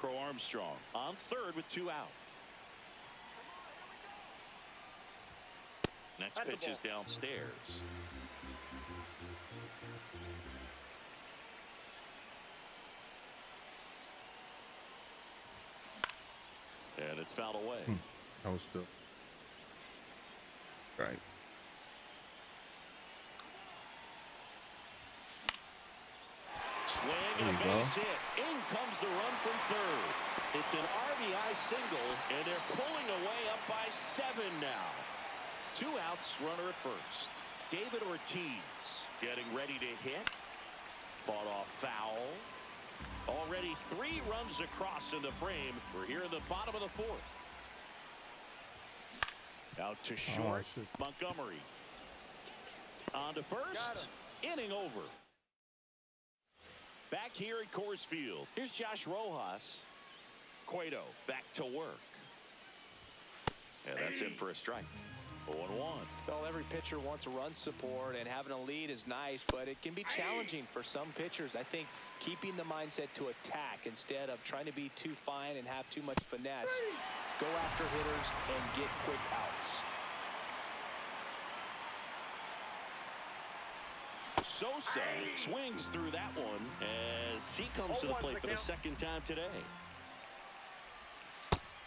Crow Armstrong on third with 2 out. Next That's a pitch is ball. downstairs. And it's fouled away. I was still. Right. Swing There and a you go. base hit. In comes the run from third. It's an RBI single, and they're pulling away up by 7 now. 2 outs, runner at first. David Ortiz getting ready to hit. Fought off foul. Already 3 runs across in the frame. We're here in the bottom of the 4th. Out to short. shit. Montgomery. On to first. Inning over. Back here at Coors Field. Here's Josh Rojas. Cueto back to work. And that's in for a strike. 0-1. Well, every pitcher wants a run support, and having a lead is nice, but it can be challenging for some pitchers. I think keeping the mindset to attack instead of trying to be too fine and have too much finesse. Go after hitters and get quick outs. Sosa swings through that one as he comes to the plate for the second time today.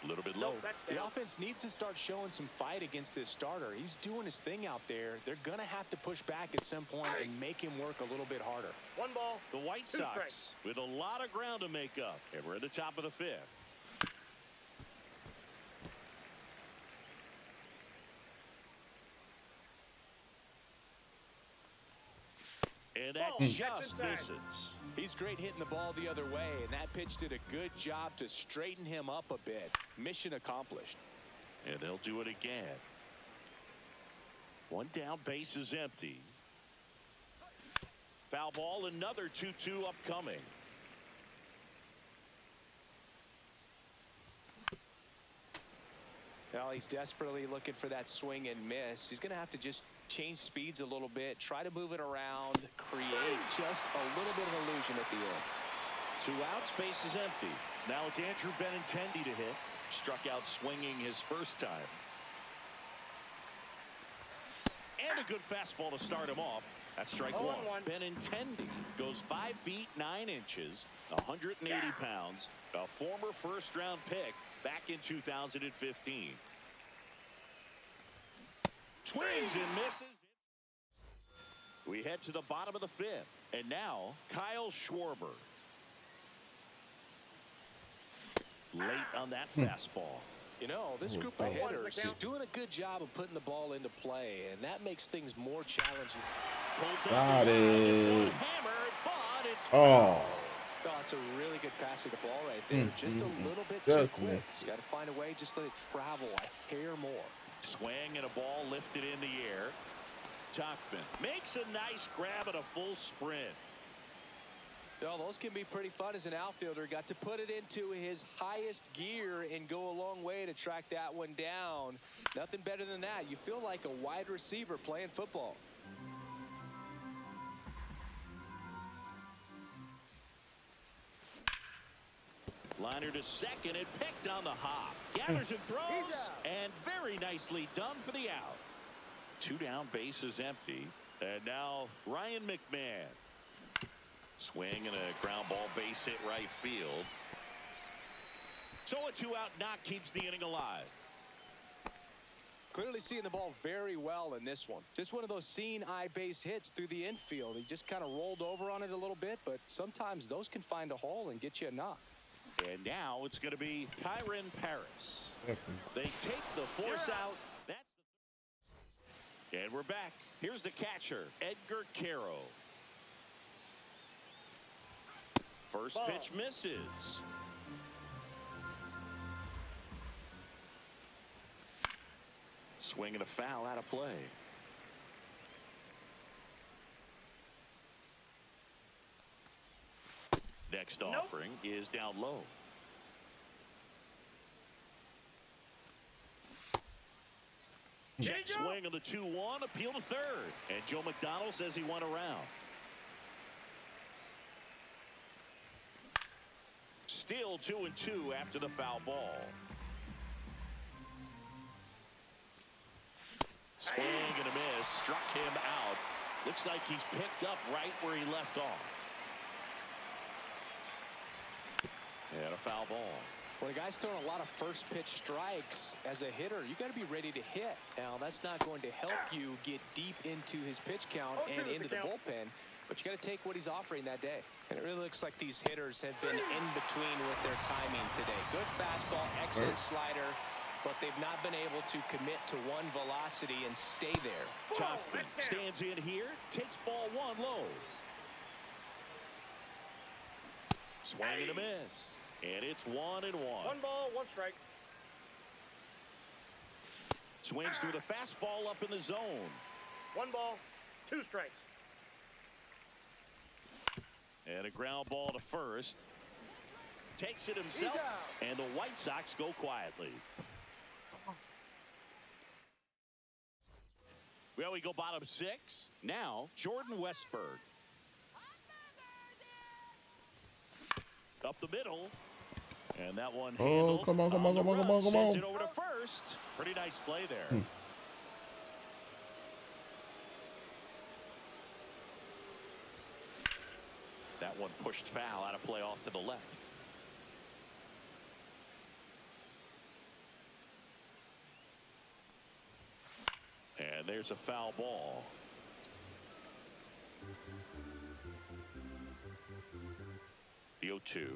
A little bit low. The offense needs to start showing some fight against this starter. He's doing his thing out there. They're going to have to push back at some point and make him work a little bit harder. 1 ball, The White 2 Sox strikes. with a lot of ground to make up. And we're at the top of the 5th. And that Ball. just Inside. misses. He's great hitting the ball the other way, and that pitch did a good job to straighten him up a bit. Mission accomplished. And they'll do it again. 1 down, base is empty. Foul ball, another 2-2 upcoming. Well, he's desperately looking for that swing and miss. He's going to have to just change speeds a little bit, try to move it around, create just a little bit of illusion at the end. 2 outs, base is empty. Now it's Andrew Benintendi to hit. Struck out swinging his first time. And a good fastball to start him off. That's strike 1. 0-1. Benintendi goes 5 feet 9 inches, 180 pounds, a former first-round pick back in 2015. Swings and misses. We head to the bottom of the 5th. And now, Kyle Schwarber. Late on that fastball. You know, this Oh, group of oh. hitters is doing a good job of putting the ball into play, and that makes things more challenging. Got it. Hammered, but it's Oh. Oh, it's a really good pass of the ball right there. Just a little bit Just too quick. missed it. Got to find a way, just let it travel a hair more. swing and a ball lifted in the air. Tuckman makes a nice grab at a full sprint. Oh, those can be pretty fun as an outfielder. Got to put it into his highest gear and go a long way to track that one down. Nothing better than that. You feel like a wide receiver playing football. Liner to second and picked on the hop. Gathers and throws, and very nicely done for the out. 2 down, bases empty. And now Ryan McMahon. Swing and a ground ball, base hit right field. So a 2-out knock keeps the inning alive. Clearly seeing the ball very well in this one. Just one of those seeing eye base hits through the infield. He just kind of rolled over on it a little bit, but sometimes those can find a hole and get you a knock. And now it's going to be Kyron Paris. They take the force out. And we're back. Here's the catcher, Edgar Caro. First pitch misses. Swing and a foul out of play. Next offering is down low. Check swing on the 2-1, appeal to third. And Joe McDonald says he went around. Still 2-2 after the foul ball. Swing and a miss. Struck him out. Looks like he's picked up right where he left off. And a foul ball. When a guy's throwing a lot of first pitch strikes as a hitter, you got to be ready to hit. Now, that's not going to help you get deep into his pitch count and into the bullpen, but you got to take what he's offering that day. And it really looks like these hitters have been in between with their timing today. Good fastball, excellent slider, but they've not been able to commit to one velocity and stay there. Tuckman stands in here, takes ball 1 low. Swing and a miss. And it's 1-1. 1 ball, 1 strike. Swings through the fastball up in the zone. 1 ball, 2 strikes. And a ground ball to first. Takes it himself, and the White Sox go quietly. Well, we go bottom 6. Now, Jordan Westberg. Up the middle. And that one handled. Oh, come on. Sends it over to first. Pretty nice play there. That one pushed foul out of play off to the left. And there's a foul ball. The 0-2.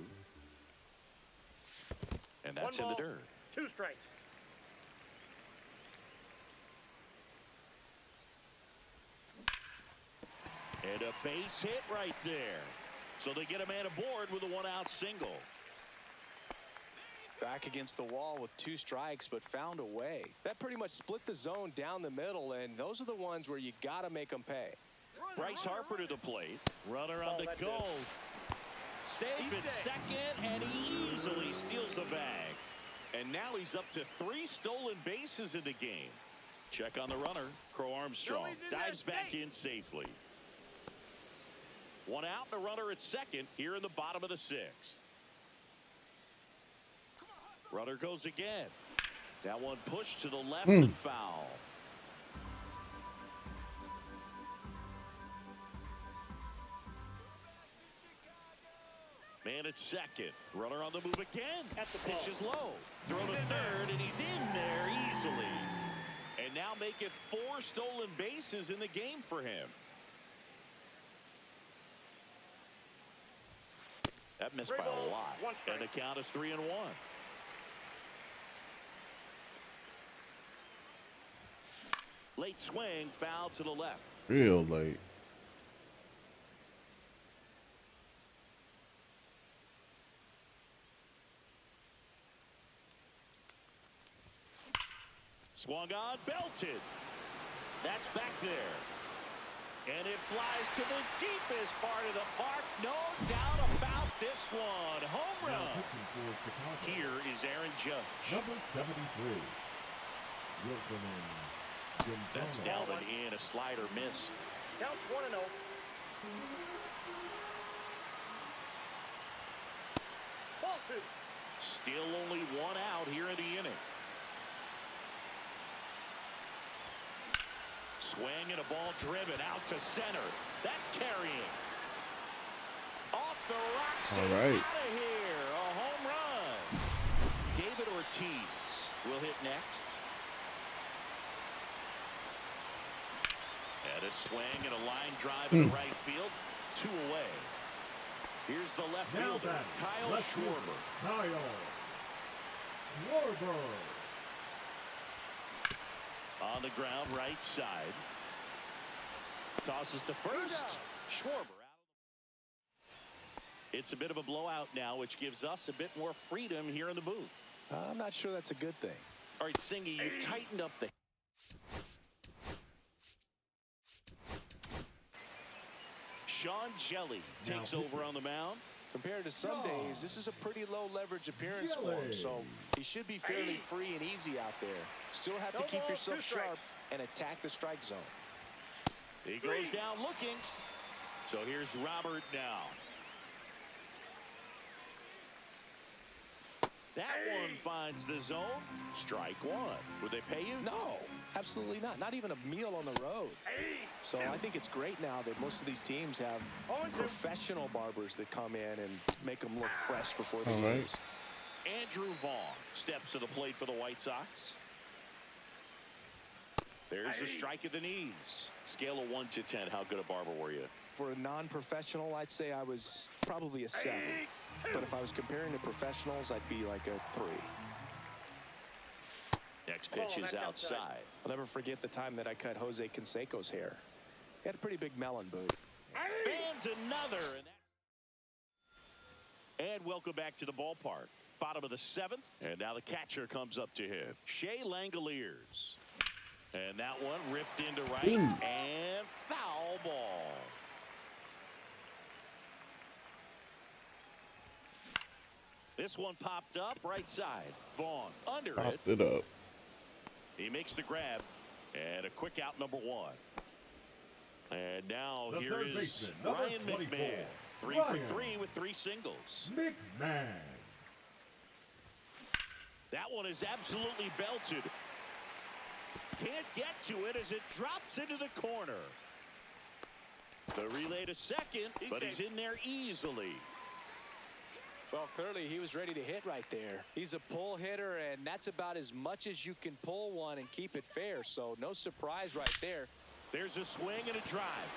And that's in the dirt. 2 strikes. And a base hit right there. So they get a man aboard with a 1-out single. Back against the wall with 2 strikes, but found a way. That pretty much split the zone down the middle, and those are the ones where you got to make them pay. Bryce Harper to the plate. Runner on the go. Safe at second, and he easily steals the bag. And now he's up to 3 stolen bases in the game. Check on the runner. Crow Armstrong dives back in safely. 1 out and a runner at second here in the bottom of the 6th. Runner goes again. That one pushed to the left and foul. Man at second. Runner on the move again. Pitch is low. Throw to third, and he's in there easily. And now make it 4 stolen bases in the game for him. That missed by a lot. And the count is 3-1. Late swing, foul to the left. Real late. Swung on, belted. That's back there. And it flies to the deepest part of the park. No doubt about this one. Home run. Here is Aaron Judge. Number 73. Wilson and That's down and in. A slider missed. Count 1-0. Ball 2. Still only one out here in the inning. Swing and a ball driven out to center. That's carrying. Off the rocks and All right. out of here. A home run. David Ortiz will hit next. And a swing and a line drive in the right field. 2 away. Here's the left now fielder, batting, Kyle left fielder, Schwarber. Kyle Schwarber. On the ground, right side. Tosses to first. Schwarber out. It's a bit of a blowout now, which gives us a bit more freedom here in the booth. I'm not sure that's a good thing. All right, Singy, you've tightened up the... Sean Jelly takes over on the mound. Compared to some days, this is a pretty low leverage appearance for him, so he should be fairly free and easy out there. Still have to keep yourself sharp and attack the strike zone. He goes down looking. So here's Robert now. That one finds the zone. Strike one. Would they pay you? No, absolutely not. Not even a meal on the road. So I think it's great now that most of these teams have professional barbers that come in and make them look fresh before the games. Andrew Vaughn steps to the plate for the White Sox. There's the strike at the knees. Scale of 1 to 10. How good a barber were you? For a non-professional, I'd say I was probably a 7. But if I was comparing to professionals, I'd be like a 3. Next pitch is outside. I'll never forget the time that I cut Jose Canseco's hair. He had a pretty big melon boot. Fans another. And welcome back to the ballpark. Bottom of the 7th. And now the catcher comes up to him. Shea Langoliers. And that one ripped into right. And foul ball. This one popped up right side. Vaughn under Popped it up. He makes the grab. And a quick out, number 1. And now The here third is baseman, number Ryan 24, McMahon. 3 Ryan for 3 with 3 singles. McMahon. That one is absolutely belted. Can't get to it as it drops into the corner. The relay to second, but he's in there easily. Well, clearly he was ready to hit right there. He's a pull hitter, and that's about as much as you can pull one and keep it fair. So no surprise right there. There's a swing and a drive.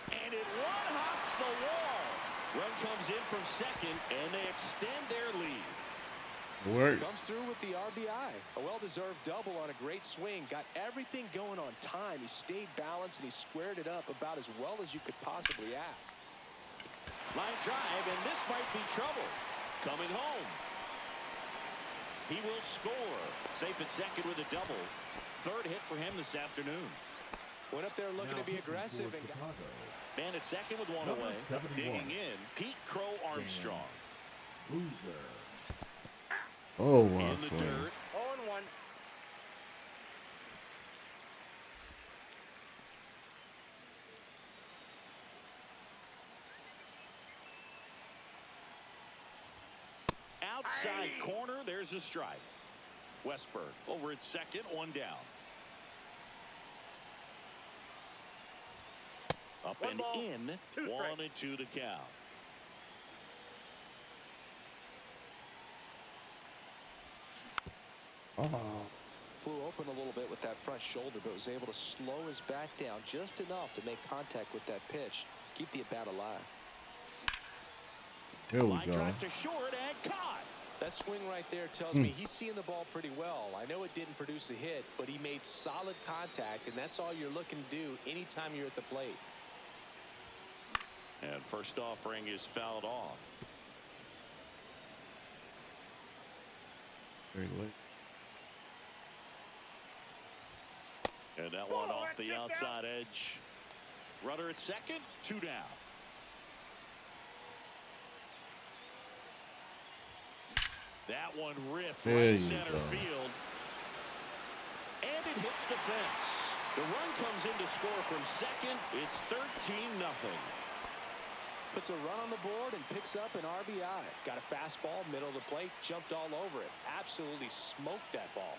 And it one-hops the wall. Run comes in from second, and they extend their lead. Work. Comes through with the RBI. A well-deserved double on a great swing. Got everything going on time. He stayed balanced, and he squared it up about as well as you could possibly ask. Line drive, and this might be trouble. Coming home. He will score. Safe at second with a double. 3rd hit for him this afternoon. Went up there looking to be aggressive. And Man at second with 1 away. 71. Digging in, Pete Crow Armstrong. Loser. Oh, my In the swing. dirt. 0-1. Outside corner, there's a strike. Westberg over at second, 1 down. Up One and ball, in, 2 strikes. 1-2 to count. flew open a little bit with that front shoulder, but was able to slow his back down just enough to make contact with that pitch, keep the at-bat alive. Here we Line go. drive to short and caught. That swing right there tells me he's seeing the ball pretty well. I know it didn't produce a hit, but he made solid contact, and that's all you're looking to do anytime you're at the plate. And first offering is fouled off. Very late. And that one off the outside edge. Runner at second, 2 down. That one ripped right center field. And it hits the fence. The run comes in to score from second. It's 13-0. Puts a run on the board and picks up an RBI. Got a fastball, middle of the plate, jumped all over it. Absolutely smoked that ball.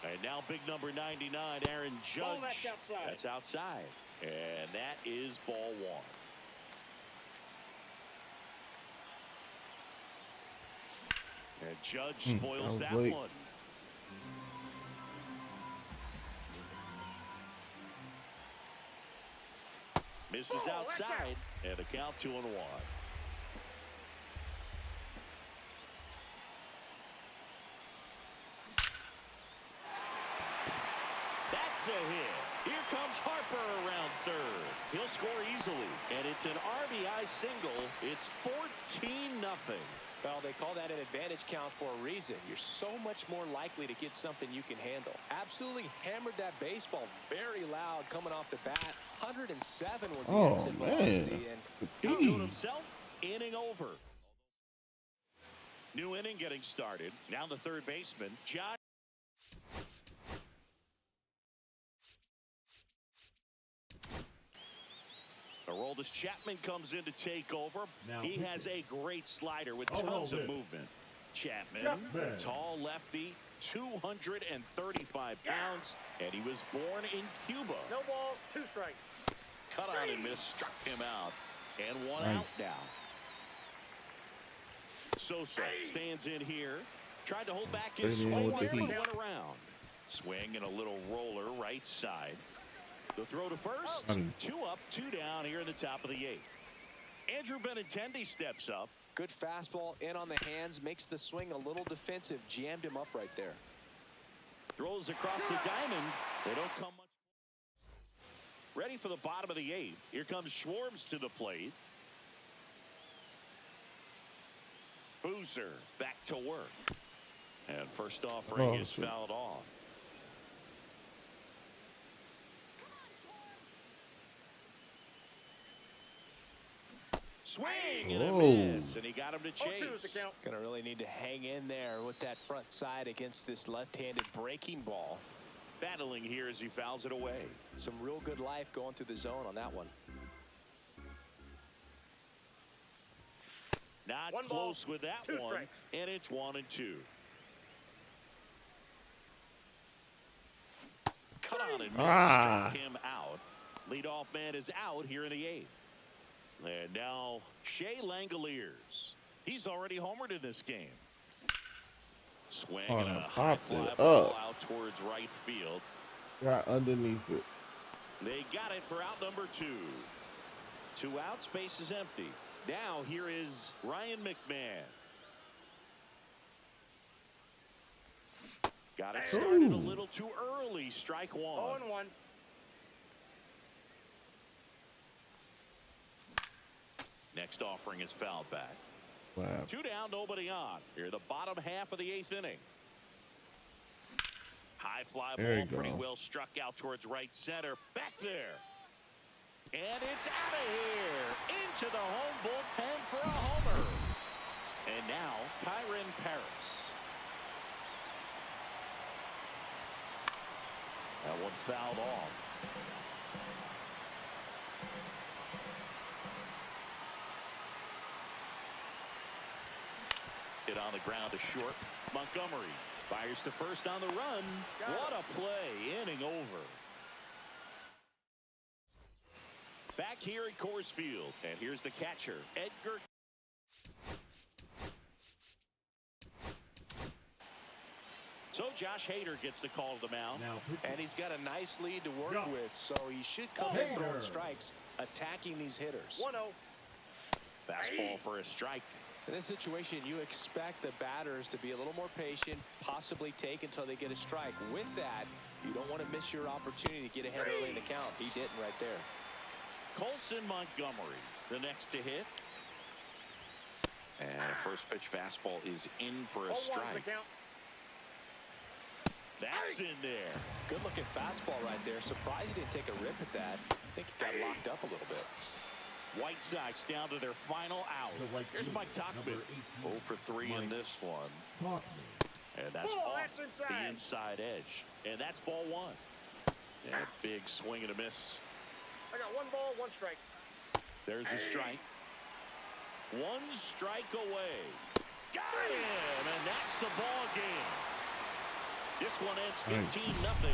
And now big number 99, Aaron Judge. Ball that's outside. That's outside. And that is ball 1. And Judge spoils that late. one. Misses outside, and the count 2-1. That's a hit. Here comes Harper around third. He'll score easily, and it's an RBI single. It's 14-0. Well, they call that an advantage count for a reason. You're so much more likely to get something you can handle. Absolutely hammered that baseball very loud coming off the bat. 107 was the exit velocity, and doing himself, inning over. New inning getting started. Now the third baseman, Josh. Aroldis Chapman comes in to take over. Now he has a great slider with tons of movement. Chapman, tall lefty, 235 pounds, and he was born in Cuba. No ball, 2 strikes. Cut on and miss, struck him out, and 1 out now. Sosa stands in here, tried to hold back his swing there, but went around. Swing and a little roller right side. The throw to first, 2 up, 2 down here in the top of the 8th. Andrew Benintendi steps up. Good fastball in on the hands, makes the swing a little defensive, jammed him up right there. Throws across the diamond. They don't come much. Ready for the bottom of the 8th. Here comes Schwartz to the plate. Boozer back to work. And first offering is fouled off. Swing and a miss, and he got him to chase. Gonna really need to hang in there with that front side against this left-handed breaking ball. Battling here as he fouls it away. Some real good life going through the zone on that one. Not one close ball, with that 2 one, strikes. and it's 1-2. Cut on and miss, struck him out. Leadoff man is out here in the 8th. And now Shea Langoliers. He's already homered in this game. Swing and a high fly ball out towards right field. Got underneath it. They got it for out number 2. 2 outs, base is empty. Now here is Ryan McMahon. Got it started a little too early. Strike 1. 0-1. Next offering is fouled back. Wow. 2 down, nobody on. Here the bottom half of the 8th inning. High fly ball, pretty well struck out towards right center. Back there. And it's out of here. Into the home bullpen for a homer. And now Kyren Paris. That one fouled off. Hit on the ground to short. Montgomery fires to first on the run. What a play. Inning over. Back here at Coors Field. And here's the catcher, Edgar. So Josh Hader gets the call to the mound. And he's got a nice lead to work with, so he should come in throwing strikes, attacking these hitters. 1-0. Fastball for a strike. In this situation, you expect the batters to be a little more patient, possibly take until they get a strike. With that, you don't want to miss your opportunity to get ahead early in the count. He didn't right there. Colson Montgomery, the next to hit. And a first pitch fastball is in for a strike. That's in there. Good looking fastball right there. Surprised he didn't take a rip at that. I think he got locked up a little bit. White Sox down to their final out. Here's Mike Tauchman. 0 for 3 in this one. And that's off the inside edge. And that's ball 1. And a big swing and a miss. I got 1 ball, 1 strike. There's a strike. 1 strike away. Got him, and that's the ball game. This one ends 15-0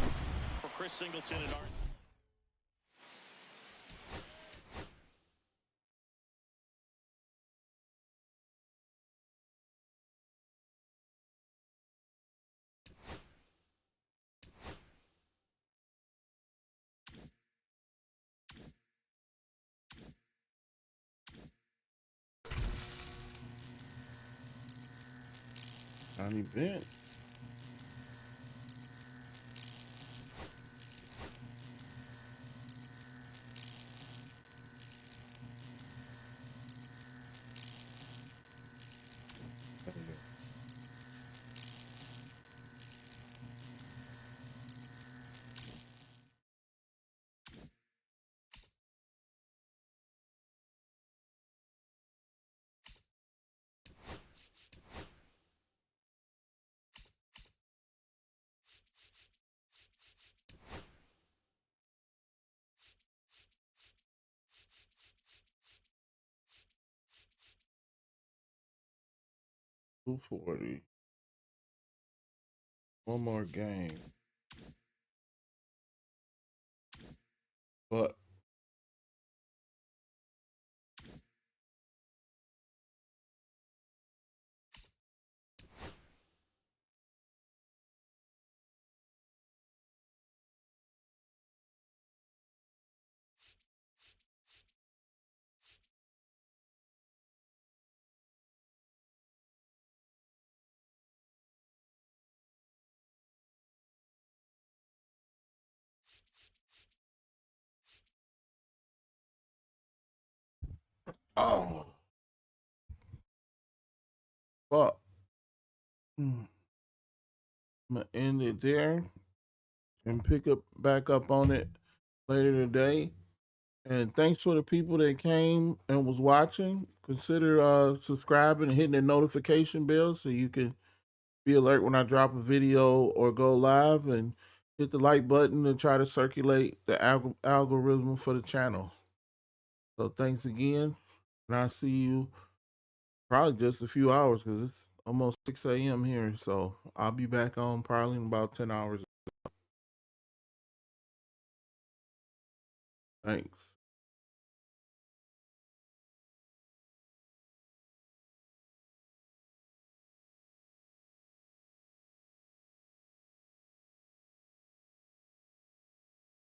for Chris Singleton and Art. Johnny Bench. $240. One more game. But oh, but I'm gonna end it there and pick up back up on it later today. And thanks for the people that came and was watching. Consider subscribing and hitting the notification bell so you can be alert when I drop a video or go live, and hit the like button to try to circulate the algorithm for the channel. So thanks again, and I'll see you probably just a few hours because it's almost 6 a.m. here. So I'll be back on probably in about 10 hours. Thanks.